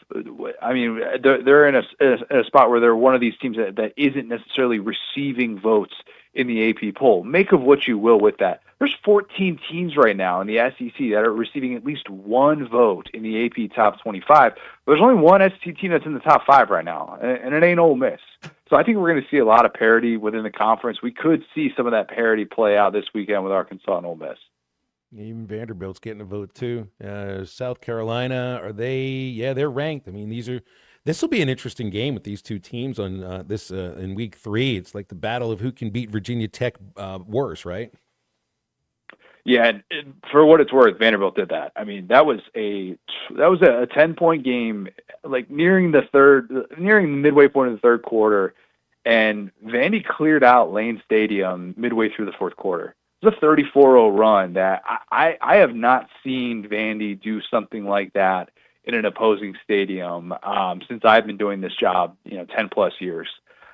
I mean, they're in a spot where they're one of these teams that isn't necessarily receiving votes in the AP poll. Make of what you will with that. There's 14 teams right now in the SEC that are receiving at least one vote in the AP top 25. There's only one SEC team that's in the top 5 right now, and it ain't Ole Miss. So I think we're going to see a lot of parity within the conference. We could see some of that parity play out this weekend with Arkansas and Ole Miss. Even Vanderbilt's getting a vote too. South Carolina, are they? Yeah, they're ranked. I mean, this will be an interesting game with these two teams on in week 3. It's like the battle of who can beat Virginia Tech worse, right? Yeah, and for what it's worth, Vanderbilt did that. I mean, that was a 10-point game, like nearing the midway point of the third quarter, and Vandy cleared out Lane Stadium midway through the fourth quarter. It was a 34-0 run that I have not seen Vandy do something like that in an opposing stadium since I've been doing this job, 10 plus years.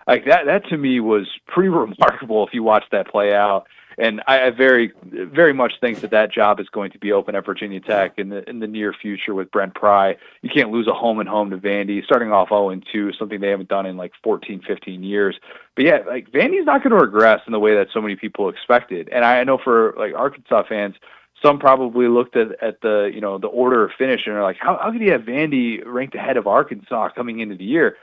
Like that to me was pretty remarkable if you watch that play out. And I very, very much think that job is going to be open at Virginia Tech in the near future with Brent Pry. You can't lose a home and home to Vandy, starting off 0-2, something they haven't done in like 14, 15 years. But yeah, like Vandy's not going to regress in the way that so many people expected. And I know for like Arkansas fans, some probably looked at the the order of finish and are like, how could you have Vandy ranked ahead of Arkansas coming into the year?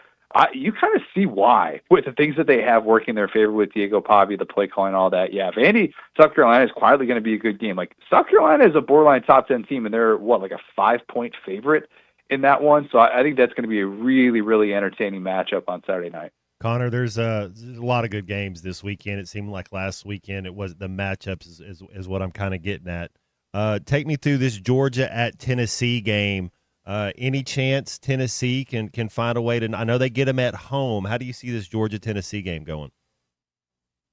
You kind of see why with the things that they have working in their favor with Diego Pavia, the play calling, all that. Yeah, Vandy, South Carolina is quietly going to be a good game. Like, South Carolina is a borderline top 10 team, and they're like a 5-point favorite in that one. So I think that's going to be a really, really entertaining matchup on Saturday night. Connor, there's a lot of good games this weekend. It seemed like last weekend it was the matchups is what I'm kind of getting at. Take me through this Georgia at Tennessee game. Any chance Tennessee can find a way to – I know they get them at home. How do you see this Georgia-Tennessee game going?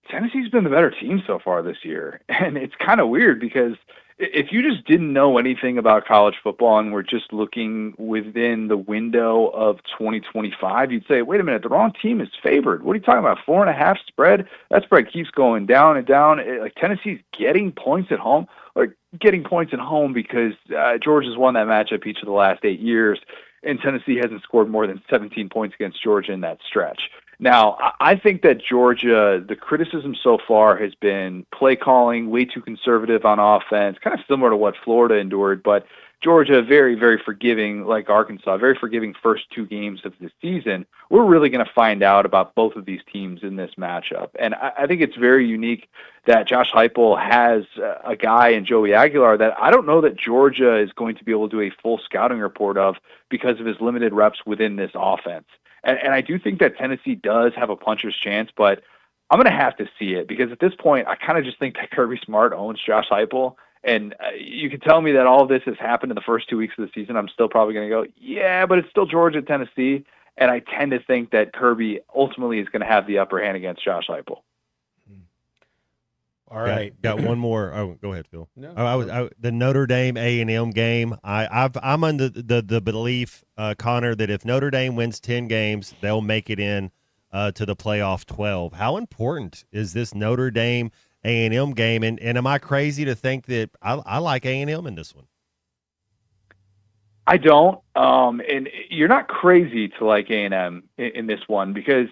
Tennessee's been the better team so far this year. And it's kind of weird because if you just didn't know anything about college football and were just looking within the window of 2025, you'd say, wait a minute, the wrong team is favored. What are you talking about, 4.5 spread? That spread keeps going down and down. Like, Tennessee's getting points at home. Like, getting points at home because Georgia's won that matchup each of the last 8 years, and Tennessee hasn't scored more than 17 points against Georgia in that stretch. Now, I think that Georgia, the criticism so far has been play calling, way too conservative on offense, kind of similar to what Florida endured, but Georgia, very, very forgiving, like Arkansas, very forgiving first 2 games of the season. We're really going to find out about both of these teams in this matchup. And I think it's very unique that Josh Heupel has a guy in Joey Aguilar that I don't know that Georgia is going to be able to do a full scouting report of because of his limited reps within this offense. And I do think that Tennessee does have a puncher's chance, but I'm going to have to see it because at this point, I kind of just think that Kirby Smart owns Josh Heupel. And you can tell me that all of this has happened in the first 2 weeks of the season. I'm still probably going to go, yeah, but it's still Georgia, Tennessee. And I tend to think that Kirby ultimately is going to have the upper hand against Josh Heupel. All right. Got one more. Oh, go ahead, Phil. No. The Notre Dame A&M game. I'm under the belief, Connor, that if Notre Dame wins 10 games, they'll make it in to the playoff 12. How important is this Notre Dame A&M game? And am I crazy to think that I like A&M in this one? I don't. And you're not crazy to like A&M in this one because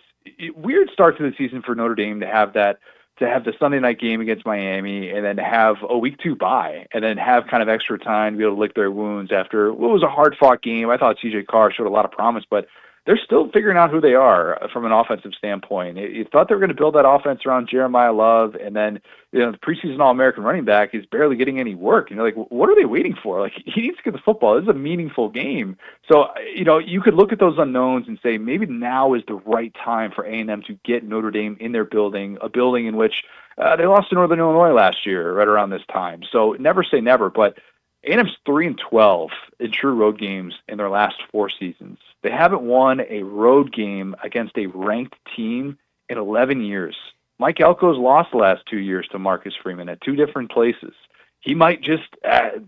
weird start to the season for Notre Dame to have the Sunday night game against Miami and then have a week 2 bye and then have kind of extra time to be able to lick their wounds after what was a hard-fought game. I thought CJ Carr showed a lot of promise, but they're still figuring out who they are from an offensive standpoint. You thought they were going to build that offense around Jeremiah Love, and then the preseason All-American running back is barely getting any work. And you're like, what are they waiting for? Like, he needs to get the football. This is a meaningful game. So, you could look at those unknowns and say maybe now is the right time for A&M to get Notre Dame in their building, a building in which they lost to Northern Illinois last year right around this time. So never say never, but A&M's 3-12 in true road games in their last 4 seasons. They haven't won a road game against a ranked team in 11 years. Mike Elko's lost the last 2 years to Marcus Freeman at 2 different places. He might just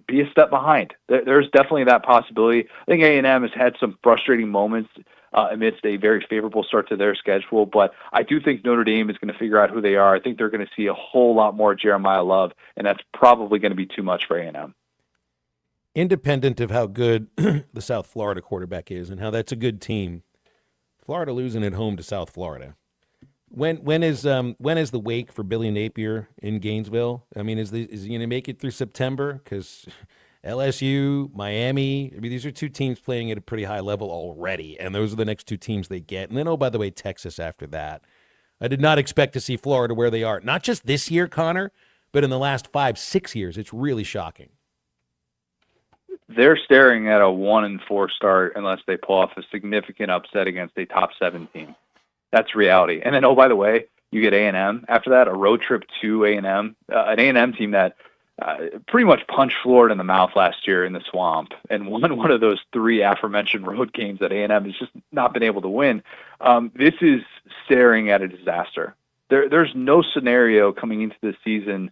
be a step behind. There's definitely that possibility. I think A&M has had some frustrating moments amidst a very favorable start to their schedule, but I do think Notre Dame is going to figure out who they are. I think they're going to see a whole lot more Jeremiah Love, and that's probably going to be too much for A&M. Independent of how good the South Florida quarterback is and how that's a good team, Florida losing at home to South Florida. When is the wake for Billy Napier in Gainesville? I mean, is he going to make it through September? Because LSU, Miami, I mean, these are 2 teams playing at a pretty high level already, and those are the next 2 teams they get. And then, oh, by the way, Texas after that. I did not expect to see Florida where they are. Not just this year, Connor, but in the last 5-6 years. It's really shocking. They're staring at a 1-4 start unless they pull off a significant upset against a top 7 team. That's reality. And then, oh, by the way, you get A&M after that, a road trip to A&M, an A&M team that pretty much punched Florida in the mouth last year in the Swamp and won one of those 3 aforementioned road games that A&M has just not been able to win. This is staring at a disaster. There's no scenario coming into the season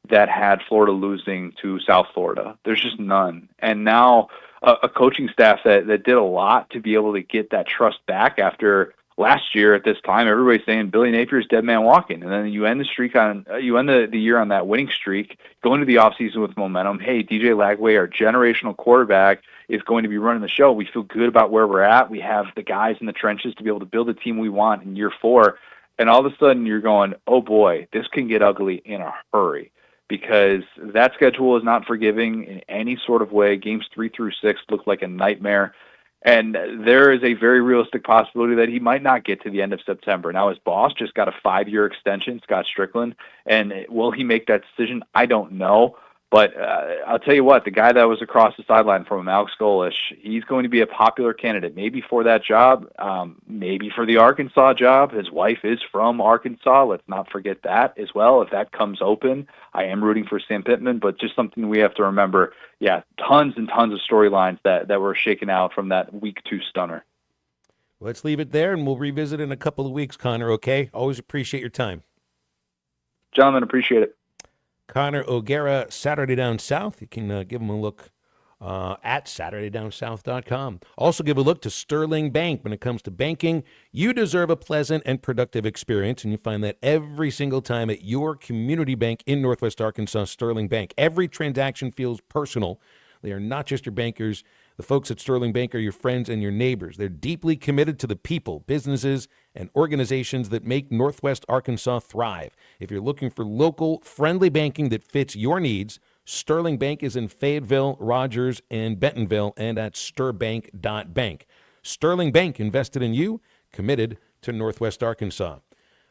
that had Florida losing to South Florida. There's just none. And now a coaching staff that did a lot to be able to get that trust back after last year at this time, everybody's saying Billy Napier's dead man walking. And then you end the year on that winning streak, go into the offseason with momentum. Hey, DJ Lagway, our generational quarterback, is going to be running the show. We feel good about where we're at. We have the guys in the trenches to be able to build the team we want in year 4. And all of a sudden you're going, oh boy, this can get ugly in a hurry, because that schedule is not forgiving in any sort of way. Games 3 through 6 look like a nightmare. And there is a very realistic possibility that he might not get to the end of September. Now, his boss just got a 5-year extension, Scott Strickland, and will he make that decision? I don't know. But I'll tell you what, the guy that was across the sideline from him, Alex Golesh, he's going to be a popular candidate, maybe for that job, maybe for the Arkansas job. His wife is from Arkansas. Let's not forget that as well. If that comes open, I am rooting for Sam Pittman, but just something we have to remember. Yeah, tons and tons of storylines that were shaken out from that week 2 stunner. Let's leave it there, and we'll revisit in a couple of weeks, Connor, okay? Always appreciate your time. Gentlemen, appreciate it. Connor O'Gara, Saturday Down South. You can give him a look at SaturdayDownSouth.com. Also give a look to Sterling Bank. When it comes to banking, you deserve a pleasant and productive experience, and you find that every single time at your community bank in Northwest Arkansas, Sterling Bank. Every transaction feels personal. They are not just your bankers. The folks at Sterling Bank are your friends and your neighbors. They're deeply committed to the people, businesses, and organizations that make Northwest Arkansas thrive. If you're looking for local, friendly banking that fits your needs, Sterling Bank is in Fayetteville, Rogers, and Bentonville, and at stirbank.bank. Sterling Bank, invested in you, committed to Northwest Arkansas.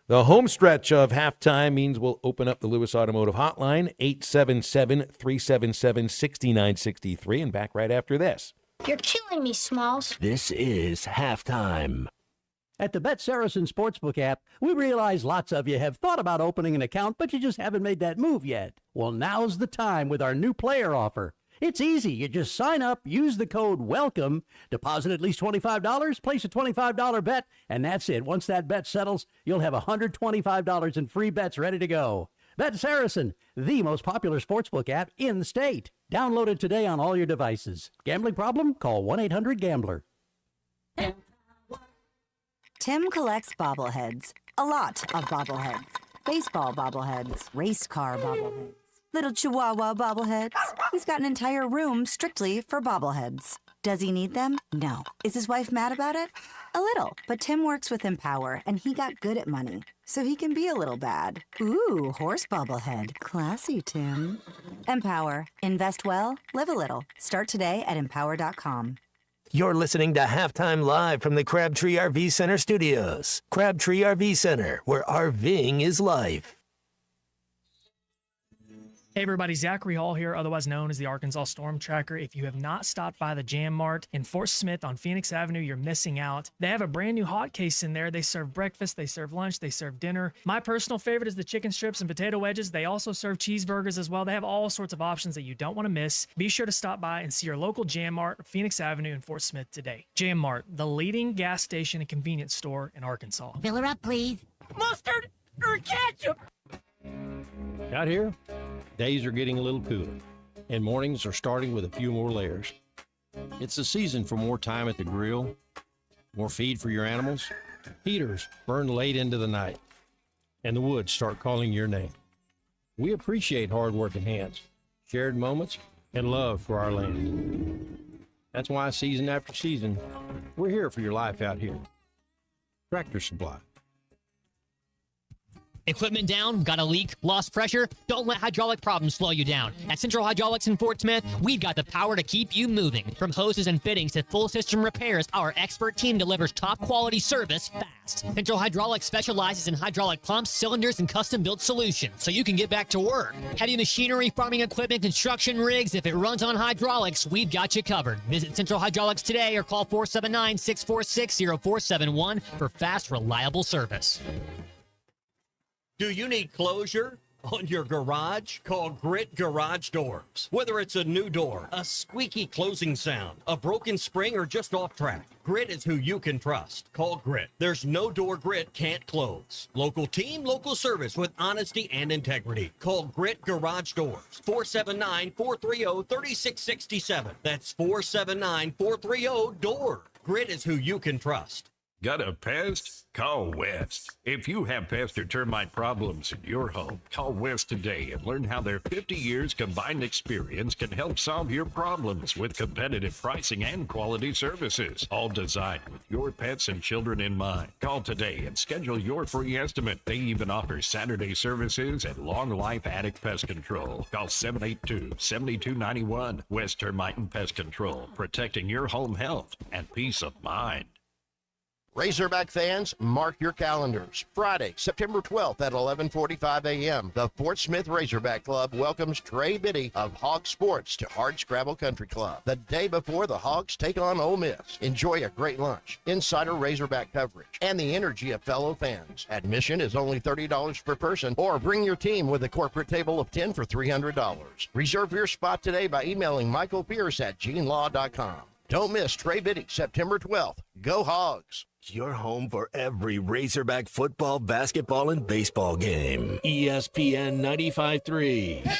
The home stretch of halftime means we'll open up the Lewis Automotive Hotline, 877-377-6963, and back right after this. You're killing me, Smalls. This is halftime. At the Bet Saracen Sportsbook app, we realize lots of you have thought about opening an account, but you just haven't made that move yet. Well, now's the time with our new player offer. It's easy. You just sign up, use the code WELCOME, deposit at least $25, place a $25 bet, and that's it. Once that bet settles, you'll have $125 in free bets ready to go. Bet Saracen, the most popular sportsbook app in the state. Download it today on all your devices. Gambling problem? Call 1-800-GAMBLER. Tim collects bobbleheads. A lot of bobbleheads. Baseball bobbleheads. Race car bobbleheads. Little Chihuahua bobbleheads. He's got an entire room strictly for bobbleheads. Does he need them? No. Is his wife mad about it? A little. But Tim works with Empower, and he got good at money, so he can be a little bad. Ooh, horse bobblehead. Classy, Tim. Empower. Invest well, live a little. Start today at empower.com. You're listening to Halftime Live from the Crabtree RV Center studios. Crabtree RV Center, where RVing is life. Hey everybody, Zachary Hall here, otherwise known as the Arkansas Storm Tracker. If you have not stopped by the Jam Mart in Fort Smith on Phoenix Avenue, you're missing out. They have a brand new hot case in there. They serve breakfast, they serve lunch, they serve dinner. My personal favorite is the chicken strips and potato wedges. They also serve cheeseburgers as well. They have all sorts of options that you don't want to miss. Be sure to stop by and see your local Jam Mart, Phoenix Avenue in Fort Smith today. Jam Mart, the leading gas station and convenience store in Arkansas. Fill her up, please. Mustard or ketchup? Out here, days are getting a little cooler, and mornings are starting with a few more layers. It's the season for more time at the grill, more feed for your animals. Heaters burn late into the night, and the woods start calling your name. We appreciate hard-working hands, shared moments, and love for our land. That's why season after season, we're here for your life out here. Tractor Supply. Equipment down, got a leak, lost pressure? Don't let hydraulic problems slow you down. At Central Hydraulics in Fort Smith, we've got the power to keep you moving. From hoses and fittings to full system repairs, our expert team delivers top quality service fast. Central Hydraulics specializes in hydraulic pumps, cylinders, and custom-built solutions, so you can get back to work. Heavy machinery, farming equipment, construction rigs, if it runs on hydraulics, we've got you covered. Visit Central Hydraulics today or call 479-646-0471 for fast, reliable service. Do you need closure on your garage? Call Grit Garage Doors. Whether it's a new door, a squeaky closing sound, a broken spring, or just off track, Grit is who you can trust. Call Grit. There's no door Grit can't close. Local team, local service with honesty and integrity. Call Grit Garage Doors. 479-430-3667. That's 479-430-DOOR. Grit is who you can trust. Got a pest? Call West. If you have pest or termite problems in your home, call West today and learn how their 50 years combined experience can help solve your problems with competitive pricing and quality services, all designed with your pets and children in mind. Call today and schedule your free estimate. They even offer Saturday services and long life attic pest control. Call 782-7291. West Termite and Pest Control, protecting your home health and peace of mind. Razorback fans, mark your calendars. Friday, September 12th at 11:45 a.m., the Fort Smith Razorback Club welcomes Trey Biddy of Hog Sports to Hardscrabble Country Club. The day before the Hogs take on Ole Miss. Enjoy a great lunch, insider Razorback coverage, and the energy of fellow fans. Admission is only $30 per person, or bring your team with a corporate table of 10 for $300. Reserve your spot today by emailing Michael Pierce at GeneLaw.com. Don't miss Trey Biddy, September 12th. Go Hogs! Your home for every Razorback football, basketball, and baseball game. ESPN 95.3.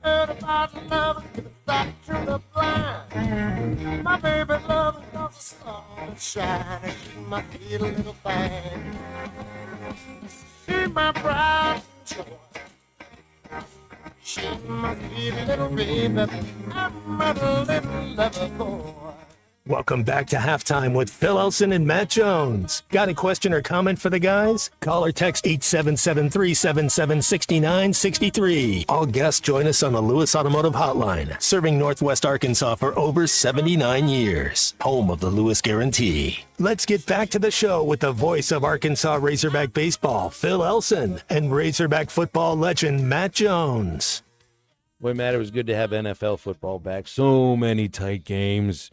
Heard about love, back to the blind. My baby love cause the sun is shining. She must be a little thing. She my pride and joy. She must be a little baby. I'm a little lover boy. Welcome back to Halftime with Phil Elson and Matt Jones. Got a question or comment for the guys? Call or text 877-377-6963. All guests join us on the Lewis Automotive Hotline, serving Northwest Arkansas for over 79 years. Home of the Lewis Guarantee. Let's get back to the show with the voice of Arkansas Razorback baseball, Phil Elson, and Razorback football legend, Matt Jones. Boy, Matt, it was good to have NFL football back. So many tight games.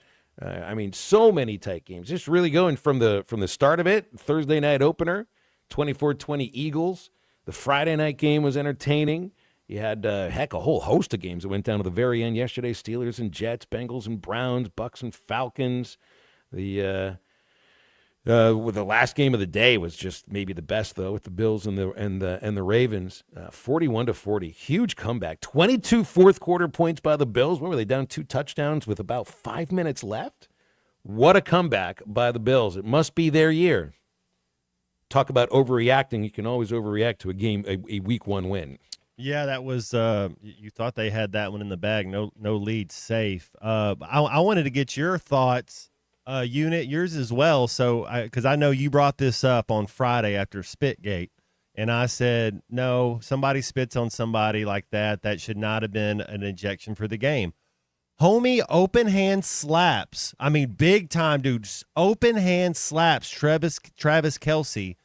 So many tight games. Just really going from the start of it, Thursday night opener, 24-20 Eagles. The Friday night game was entertaining. You had, a whole host of games that went down to the very end yesterday. Steelers and Jets, Bengals and Browns, Bucks and Falcons. The last game of the day was just maybe the best, though, with the Bills and the Ravens, 41-40, huge comeback. 22 fourth quarter points by the Bills. What were they, down 2 touchdowns with about 5 minutes left? What a comeback by the Bills! It must be their year. Talk about overreacting. You can always overreact to a game, a week 1 win. Yeah, that was you thought they had that one in the bag. No lead, safe. I wanted to get your thoughts, Unit, yours as well. So, because I know you brought this up on Friday after Spitgate, and I said, no, somebody spits on somebody like that. That should not have been an ejection for the game. Homie, open hand slaps. I mean, big time, dude. Open hand slaps Travis Kelce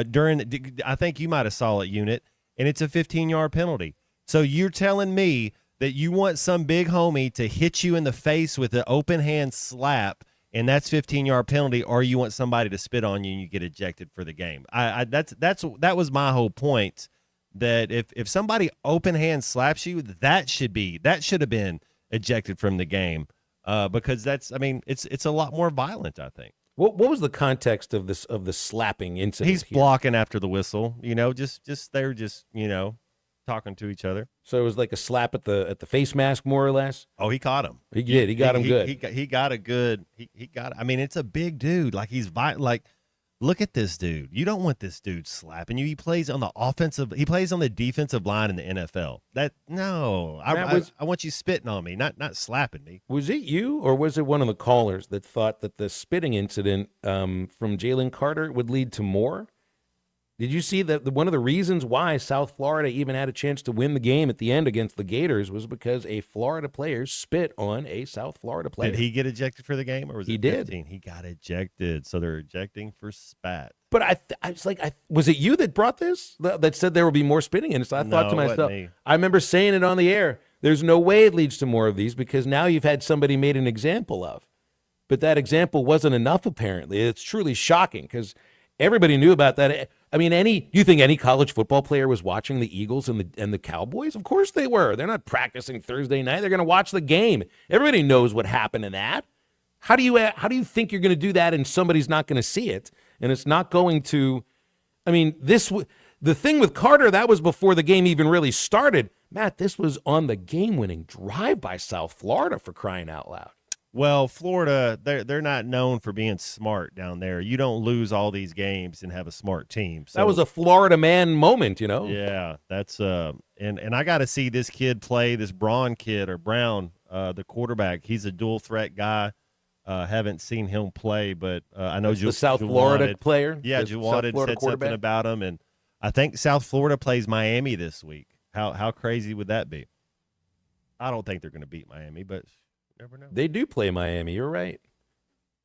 during. I think you might have saw it, Unit. And it's a 15-yard penalty. So you're telling me that you want some big homie to hit you in the face with an open hand slap, and that's 15-yard penalty, or you want somebody to spit on you and you get ejected for the game? That was my whole point. That if somebody open hand slaps you, that should have been ejected from the game, because it's a lot more violent, I think. What was the context of the slapping incident? He's blocking after the whistle, just they were just, talking to each other. So it was like a slap at the face mask, more or less. Oh, he caught him. He did. He got him good. He got a good. He got. I mean, it's a big dude. Like look at this dude. You don't want this dude slapping you. He plays on the offensive. He plays on the defensive line in the NFL. I want you spitting on me, not slapping me. Was it you, or was it one of the callers that thought that the spitting incident from Jalen Carter would lead to more? Did you see that one of the reasons why South Florida even had a chance to win the game at the end against the Gators was because a Florida player spit on a South Florida player? Did he get ejected for the game, or was he it 15? Did. He got ejected, so they're ejecting for spat. But I was like, was it you that brought this? That said there will be more spitting? And so I thought to myself, I remember saying it on the air, there's no way it leads to more of these, because now you've had somebody made an example of. But that example wasn't enough, apparently. It's truly shocking, because everybody knew about that. I mean, you think any college football player was watching the Eagles and the Cowboys? Of course they were. They're not practicing Thursday night. They're going to watch the game. Everybody knows what happened in that. How do you think you're going to do that and somebody's not going to see it? And it's not going to. I mean, the thing with Carter, that was before the game even really started. Matt, this was on the game-winning drive by South Florida, for crying out loud. Well, Florida, they're not known for being smart down there. You don't lose all these games and have a smart team. So, that was a Florida man moment, Yeah, that's and I got to see this kid play, this Brown, the quarterback. He's a dual threat guy. Haven't seen him play, but I know the South Florida player. Yeah, Juwanted said something about him, and I think South Florida plays Miami this week. How crazy would that be? I don't think they're going to beat Miami, but. Never know. They do play Miami. You're right.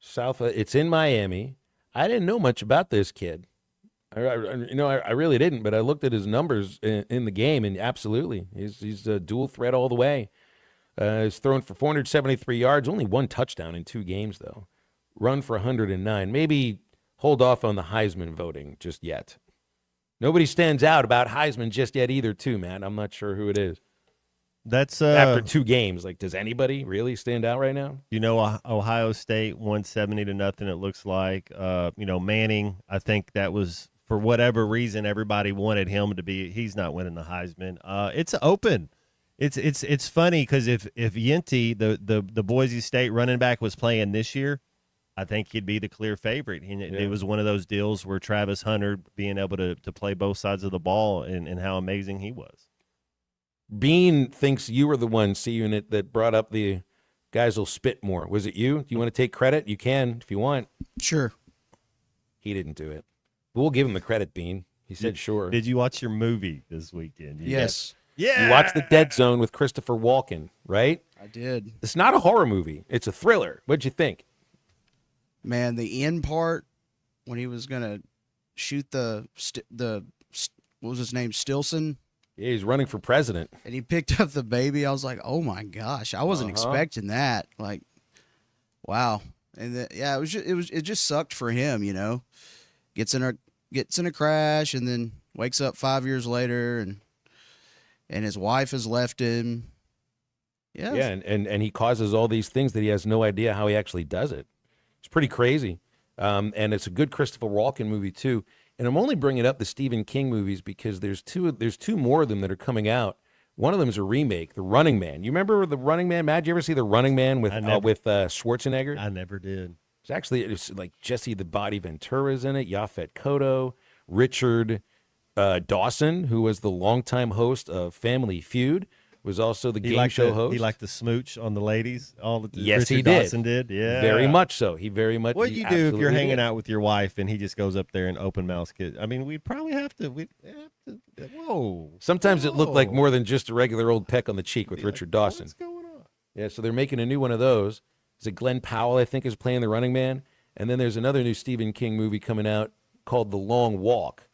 It's in Miami. I didn't know much about this kid. I really didn't. But I looked at his numbers in the game, and absolutely, he's a dual threat all the way. He's thrown for 473 yards, only one touchdown in 2 games though. Run for 109. Maybe hold off on the Heisman voting just yet. Nobody stands out about Heisman just yet either, too, man. I'm not sure who it is. That's after 2 games. Like, does anybody really stand out right now? Ohio State won 70-0. It looks like. Manning. I think that was for whatever reason everybody wanted him to be. He's not winning the Heisman. It's open. It's funny because if Yenti, the Boise State running back, was playing this year, I think he'd be the clear favorite. It was one of those deals where Travis Hunter being able to play both sides of the ball and how amazing he was. Bean thinks you were the one, C-Unit, that brought up the guys will spit more. Was it you? Do you want to take credit? You can if you want. Sure. He didn't do it. But we'll give him the credit, Bean. He said sure. Did you watch your movie this weekend? Yes. Yeah. You watched The Dead Zone with Christopher Walken, right? I did. It's not a horror movie. It's a thriller. What'd you think? Man, the end part when he was going to shoot the what was his name, Stilson? Yeah, he's running for president. And he picked up the baby. I was like, oh, my gosh. I wasn't expecting that. Like, wow. And it just sucked for him, Gets in a crash and then wakes up 5 years later and his wife has left him. Yeah. Yeah, and he causes all these things that he has no idea how he actually does it. It's pretty crazy. And it's a good Christopher Walken movie, too. And I'm only bringing up the Stephen King movies because there's two more of them that are coming out. One of them is a remake, The Running Man. You remember The Running Man? Matt, did you ever see The Running Man with Schwarzenegger? I never did. It's like Jesse the Body Ventura's in it, Yaphet Kotto, Richard Dawson, who was the longtime host of Family Feud, was also the game show host. He liked to smooch on the ladies. Yes, Richard he did. Dawson did. Yeah, very much so. He very much. What do you do if you're hanging did. out with your wife and he just goes up there and open mouth kiss? I mean, we'd probably have to. Whoa. Sometimes it looked like more than just a regular old peck on the cheek with Richard Dawson. What's going on? Yeah, so they're making a new one of those. Is it Glenn Powell, I think, is playing the Running Man? And then there's another new Stephen King movie coming out called The Long Walk,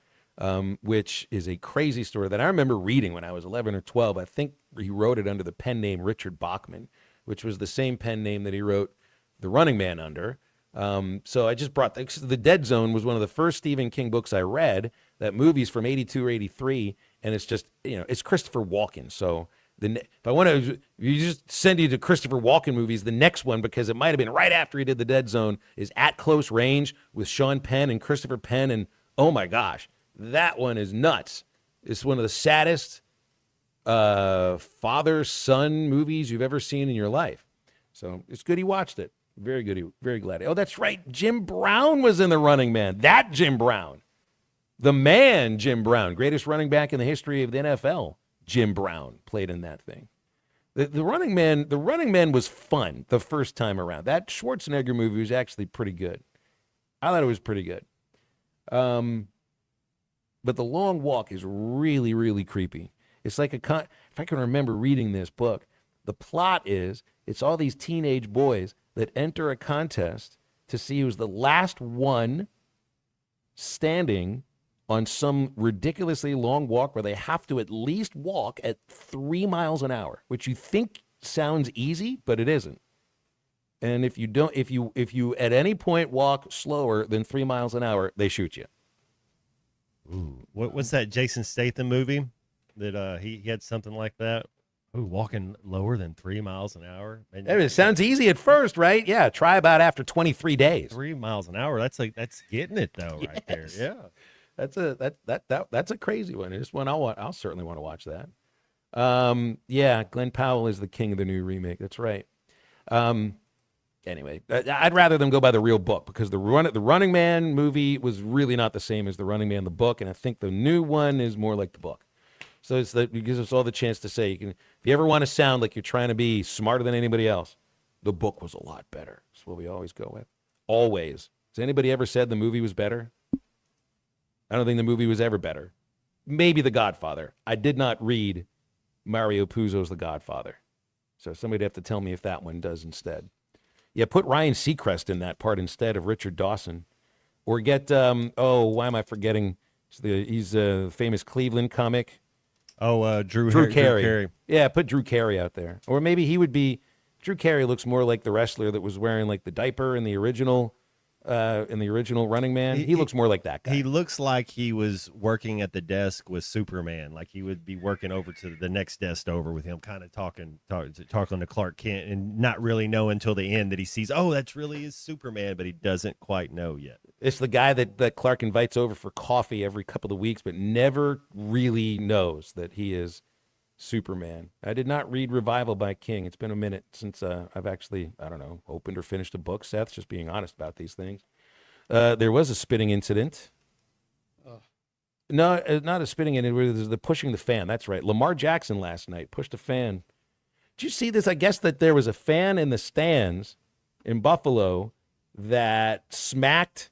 which is a crazy story that I remember reading when I was 11 or 12. I think he wrote it under the pen name Richard Bachman, which was the same pen name that he wrote The Running Man under. So I just brought The Dead Zone was one of the first Stephen King books I read. That movie's from 82 or 83, and it's just, it's Christopher Walken. So if I want to, you just send you to Christopher Walken movies, the next one, because it might have been right after he did The Dead Zone, is At Close Range with Sean Penn and Christopher Penn, and oh my gosh, that one is nuts. It's one of the saddest father-son movies you've ever seen in your life. So it's good he watched it. Very good. Very glad. Oh, that's right. Jim Brown was in The Running Man. That Jim Brown. The man, Jim Brown, greatest running back in the history of the NFL. Jim Brown played in that thing. The Running Man was fun the first time around. That Schwarzenegger movie was actually pretty good. I thought it was pretty good. But The Long Walk is really, really creepy. It's like if I can remember reading this book, the plot is it's all these teenage boys that enter a contest to see who's the last one standing on some ridiculously long walk where they have to at least walk at 3 miles an hour, which you think sounds easy, but it isn't. And if you at any point walk slower than 3 miles an hour, they shoot you. Ooh, what's that Jason Statham movie that he had something like that? Ooh, walking lower than 3 miles an hour. And it sounds easy at first, right? Yeah, try about after 23 days. 3 miles an hour. That's getting it though, right there. Yeah. That's a crazy one. It's one I'll certainly want to watch that. Yeah, Glenn Powell is the king of the new remake. That's right. Anyway, I'd rather them go by the real book because the Running Man movie was really not the same as the Running Man the book, and I think the new one is more like the book. So it gives us all the chance to say, if you ever want to sound like you're trying to be smarter than anybody else, the book was a lot better. That's what we always go with. Always. Has anybody ever said the movie was better? I don't think the movie was ever better. Maybe The Godfather. I did not read Mario Puzo's The Godfather. So somebody'd have to tell me if that one does instead. Yeah, put Ryan Seacrest in that part instead of Richard Dawson. Or get, why am I forgetting? He's a famous Cleveland comic. Oh, Drew Carey. Yeah, put Drew Carey out there. Or maybe he would be, Drew Carey looks more like the wrestler that was wearing like the diaper in the original Running Man. He looks more like that guy. He looks like he was working at the desk with Superman. Like he would be working over to the next desk over with him, kind of talking to Clark Kent and not really know until the end that he sees, oh, that's really is Superman, but he doesn't quite know yet. It's the guy that Clark invites over for coffee every couple of weeks, but never really knows that he is Superman. I did not read Revival by King. It's been a minute since I've actually, opened or finished a book. Seth's just being honest about these things. There was a spitting incident. No, not a spitting incident. There's the pushing the fan. That's right. Lamar Jackson last night pushed a fan. Did you see this? I guess that there was a fan in the stands in Buffalo that smacked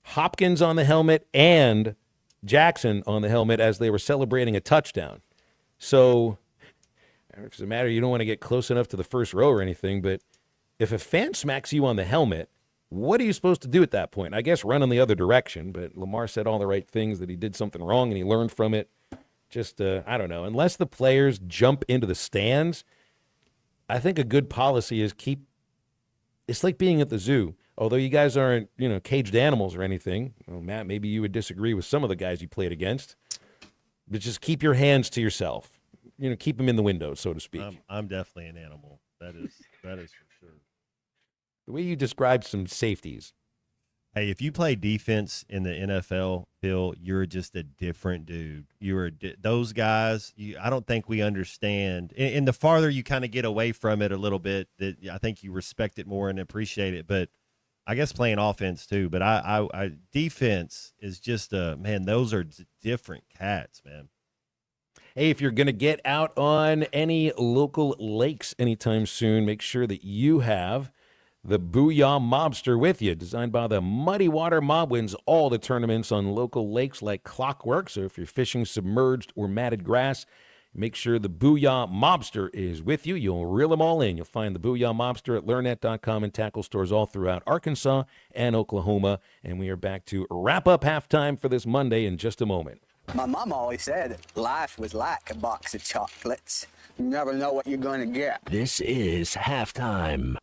Hopkins on the helmet and Jackson on the helmet as they were celebrating a touchdown. So, it doesn't matter, you don't want to get close enough to the first row or anything, but if a fan smacks you on the helmet, what are you supposed to do at that point? I guess run in the other direction, but Lamar said all the right things, that he did something wrong and he learned from it. Just, I don't know. Unless the players jump into the stands, I think a good policy is it's like being at the zoo. Although you guys aren't, caged animals or anything. Well, Matt, maybe you would disagree with some of the guys you played against. But just keep your hands to yourself. Keep them in the window, so to speak. I'm definitely an animal. That is for sure. The way you described some safeties. Hey, if you play defense in the NFL, Phil, you're just a different dude. Those guys, I don't think we understand. And the farther you kind of get away from it a little bit, that I think you respect it more and appreciate it. But I guess playing offense too, but I defense is just man, those are different cats, man. Hey, if you're going to get out on any local lakes anytime soon, make sure that you have the Booyah Mobster with you. Designed by the Muddy Water Mob, wins all the tournaments on local lakes like clockwork. So if you're fishing submerged or matted grass, make sure the Booyah Mobster is with you. You'll reel them all in. You'll find the Booyah Mobster at LearnNet.com and tackle stores all throughout Arkansas and Oklahoma. And we are back to wrap up halftime for this Monday in just a moment. My mom always said life was like a box of chocolates. You never know what you're going to get. This is halftime.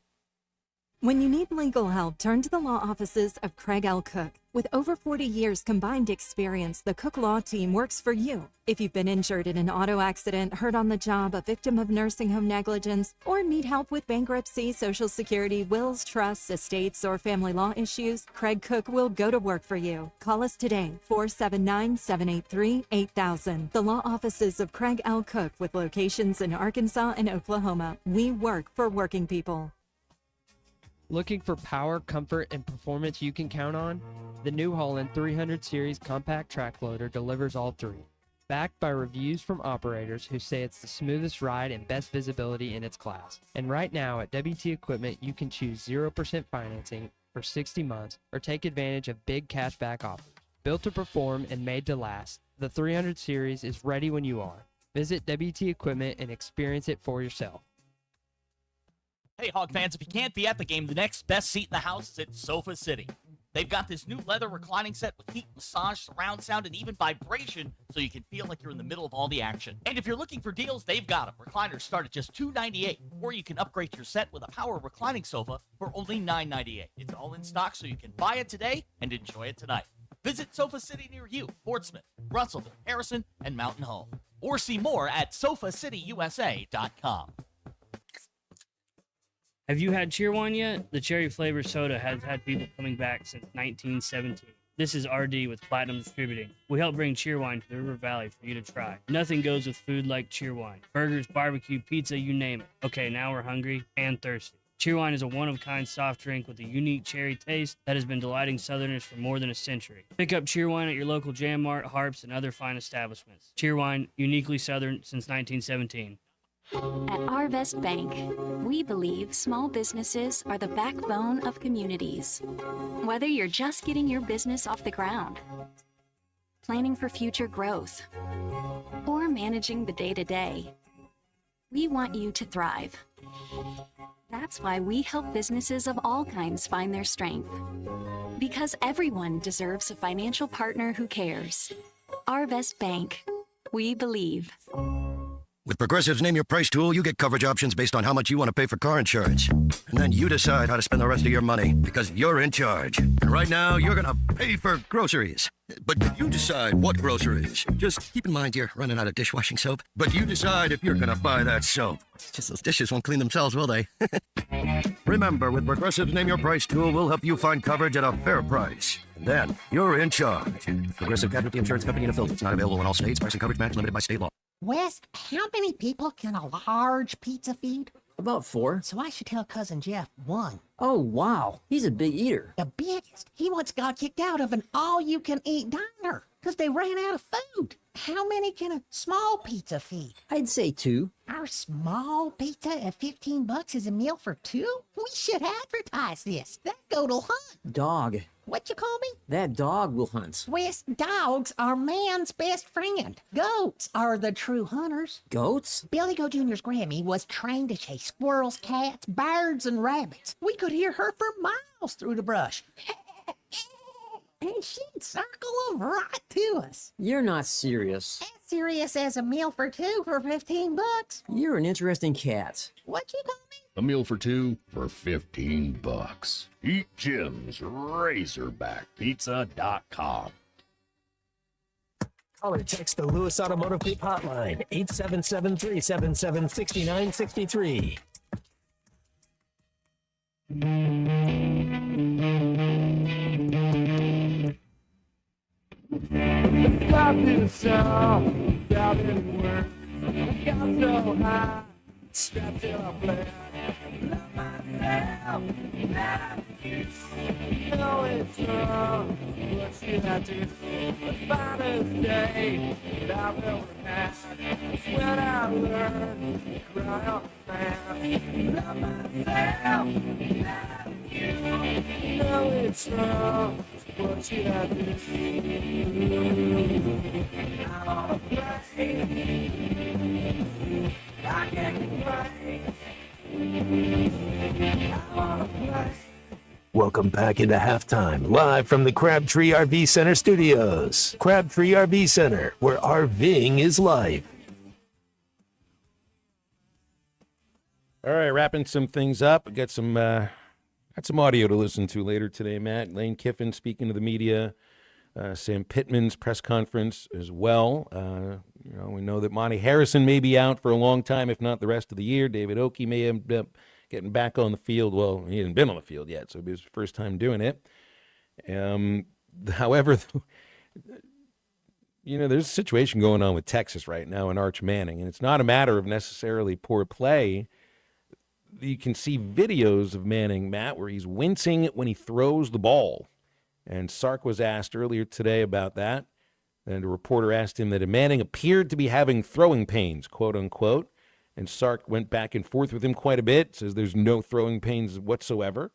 When you need legal help, turn to the law offices of Craig L. Cook. With over 40 years combined experience, the Cook Law Team works for you. If you've been injured in an auto accident, hurt on the job, a victim of nursing home negligence, or need help with bankruptcy, Social Security, wills, trusts, estates, or family law issues, Craig Cook will go to work for you. Call us today, 479-783-8000. The law offices of Craig L. Cook with locations in Arkansas and Oklahoma. We work for working people. Looking for power, comfort, and performance you can count on? The New Holland 300 Series Compact Track Loader delivers all three. Backed by reviews from operators who say it's the smoothest ride and best visibility in its class. And right now at WT Equipment, you can choose 0% financing for 60 months or take advantage of big cashback offers. Built to perform and made to last, the 300 Series is ready when you are. Visit WT Equipment and experience it for yourself. Hey, Hog fans, if you can't be at the game, the next best seat in the house is at Sofa City. They've got this new leather reclining set with heat, massage, surround sound, and even vibration, so you can feel like you're in the middle of all the action. And if you're looking for deals, they've got them. Recliners start at just $298, or you can upgrade your set with a power reclining sofa for only $998. It's all in stock, so you can buy it today and enjoy it tonight. Visit Sofa City near you, Portsmouth, Russellville, Harrison, and Mountain Home. Or see more at sofacityusa.com. Have you had Cheerwine yet? The cherry flavored soda has had people coming back since 1917. This is RD with Platinum Distributing. We help bring Cheerwine to the River Valley for you to try. Nothing goes with food like Cheerwine. Burgers, barbecue, pizza, you name it. Okay, now we're hungry and thirsty. Cheerwine is a one-of-a-kind soft drink with a unique cherry taste that has been delighting Southerners for more than a century. Pick up Cheerwine at your local Jam Mart, Harps, and other fine establishments. Cheerwine, uniquely Southern since 1917. At Arvest Bank, we believe small businesses are the backbone of communities. Whether you're just getting your business off the ground, planning for future growth, or managing the day-to-day, we want you to thrive. That's why we help businesses of all kinds find their strength. Because everyone deserves a financial partner who cares. Arvest Bank, we believe. With Progressive's Name Your Price tool, you get coverage options based on how much you want to pay for car insurance. And then you decide how to spend the rest of your money, because you're in charge. And right now, you're going to pay for groceries. But you decide what groceries. Just keep in mind you're running out of dishwashing soap. But you decide if you're going to buy that soap. It's just those dishes won't clean themselves, will they? Remember, with Progressive's Name Your Price tool, we'll help you find coverage at a fair price. And then you're in charge. Progressive Casualty Insurance Company and affiliates. Not available in all states. Price and coverage match limited by state law. Wes, how many people can a large pizza feed? About 4. So I should tell Cousin Jeff 1. Oh, wow. He's a big eater. The biggest. He once got kicked out of an all-you-can-eat diner because they ran out of food. How many can a small pizza feed? I'd say 2. Our small pizza at $15 is a meal for 2? We should advertise this. That goat'll hunt. Dog. What you call me? That dog will hunt. Wes, dogs are man's best friend. Goats are the true hunters. Goats? Billy Goat Jr.'s Grammy was trained to chase squirrels, cats, birds, and rabbits. We could hear her for miles through the brush. And she'd circle them right to us. You're not serious. As serious as a meal for 2 for $15. You're an interesting cat. What you call me? A meal for 2 for $15. Eat Jim's RazorbackPizza.com. Call or text the Lewis Automotive Group hotline, 877-377-6963. Stop this song, stop it work. I got so high, strapped till I bled. Love myself, now No, it's wrong, but you had to. The finest day that I've ever had is when I learned to cry on the man. Love myself, love you. No, it's wrong, but you had to. I wanna play. I can't play. I wanna play. Welcome back into halftime, live from the Crabtree RV Center studios. Crabtree RV Center, where RVing is life. All right, wrapping some things up. Got some audio to listen to later today, Matt. Lane Kiffin speaking to the media. Sam Pittman's press conference as well. We know that Monty Harrison may be out for a long time, if not the rest of the year. David Oakey may end up getting back on the field. Well, he hadn't been on the field yet, so it'll be his first time doing it. However, there's a situation going on with Texas right now and Arch Manning, and it's not a matter of necessarily poor play. You can see videos of Manning, Matt, where he's wincing when he throws the ball. And Sark was asked earlier today about that, and a reporter asked him that Manning appeared to be having throwing pains, quote unquote. And Sark went back and forth with him quite a bit, says there's no throwing pains whatsoever.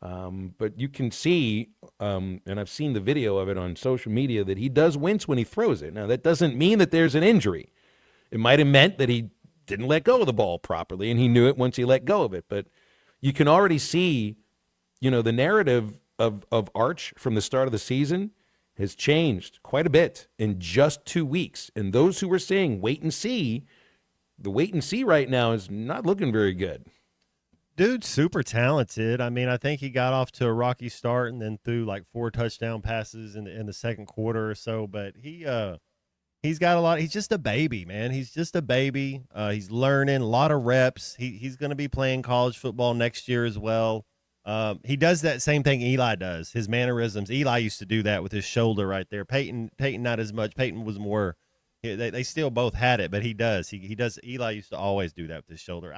But you can see, and I've seen the video of it on social media, that he does wince when he throws it. Now, that doesn't mean that there's an injury. It might have meant that he didn't let go of the ball properly, and he knew it once he let go of it. But you can already see, the narrative of Arch from the start of the season has changed quite a bit in just 2 weeks. And those who were saying wait and see, the wait and see right now is not looking very good. Dude's super talented. I mean, I think he got off to a rocky start and then threw like 4 touchdown passes in the second quarter or so. But he's got a lot. He's just a baby, man. He's just a baby. He's learning a lot of reps. He's going to be playing college football next year as well. He does that same thing Eli does. His mannerisms. Eli used to do that with his shoulder right there. Peyton not as much. Peyton was more. They still both had it, but he does. He does. Eli used to always do that with his shoulder.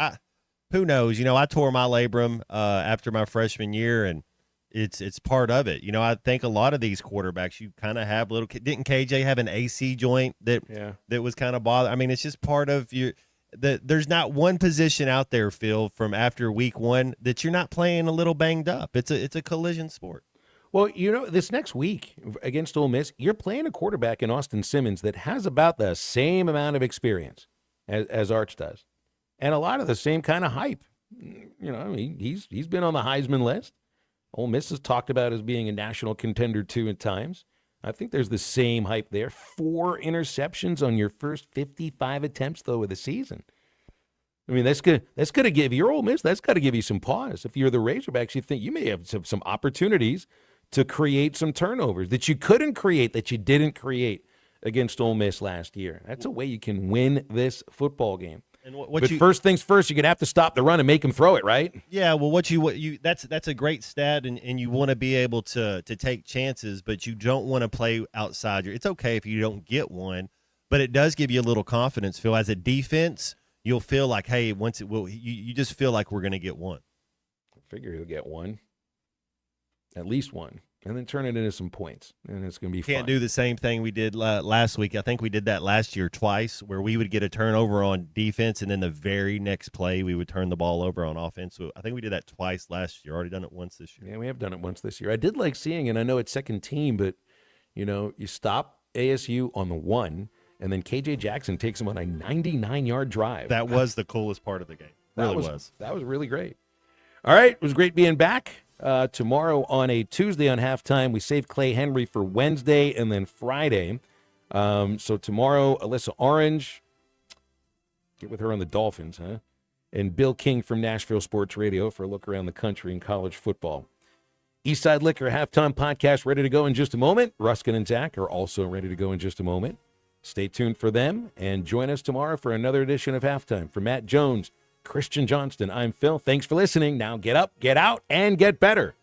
Who knows? I tore my labrum after my freshman year, and it's part of it. I think a lot of these quarterbacks, you kind of have little. Didn't KJ have an AC joint that was kind of bothered? I mean, it's just part of your. There's not one position out there, Phil, from after week 1 that you're not playing a little banged up. It's a collision sport. Well, this next week against Ole Miss, you're playing a quarterback in Austin Simmons that has about the same amount of experience as Arch does, and a lot of the same kind of hype. He's been on the Heisman list. Ole Miss is talked about as being a national contender too at times. I think there's the same hype there. 4 interceptions on your first 55 attempts, though, of the season. I mean, that's going to give you, Ole Miss, that's got to give you some pause. If you're the Razorbacks, you think you may have some opportunities to create some turnovers that you couldn't create, that you didn't create against Ole Miss last year. That's a way you can win this football game. And first things first, you're going to have to stop the run and make him throw it, right? Yeah, well, what you that's a great stat, and you want to be able to take chances, but you don't want to play outside your. It's okay if you don't get one, but it does give you a little confidence, Phil. As a defense, you'll feel like, hey, once it will, you just feel like we're going to get one. I figure you'll get one, at least one, and then turn it into some points, and it's going to be fun. Can't do the same thing we did last week. I think we did that last year twice, where we would get a turnover on defense, and then the very next play we would turn the ball over on offense. So I think we did that twice last year. Already done it once this year. Yeah, we have done it once this year. I did like seeing, and I know it's second team, but you stop ASU on the 1, and then KJ Jackson takes him on a 99-yard drive. That was the coolest part of the game. That was. That was really great. All right, it was great being back. Tomorrow on a Tuesday on halftime, we save Clay Henry for Wednesday and then Friday. So tomorrow, Alyssa Orange, get with her on the Dolphins, huh? And Bill King from Nashville Sports Radio for a look around the country in college football. Eastside Liquor halftime podcast ready to go in just a moment. Ruskin and Zach are also ready to go in just a moment. Stay tuned for them and join us tomorrow for another edition of Halftime. For Matt Jones, Christian Johnston, I'm Phil. Thanks for listening. Now get up, get out, and get better.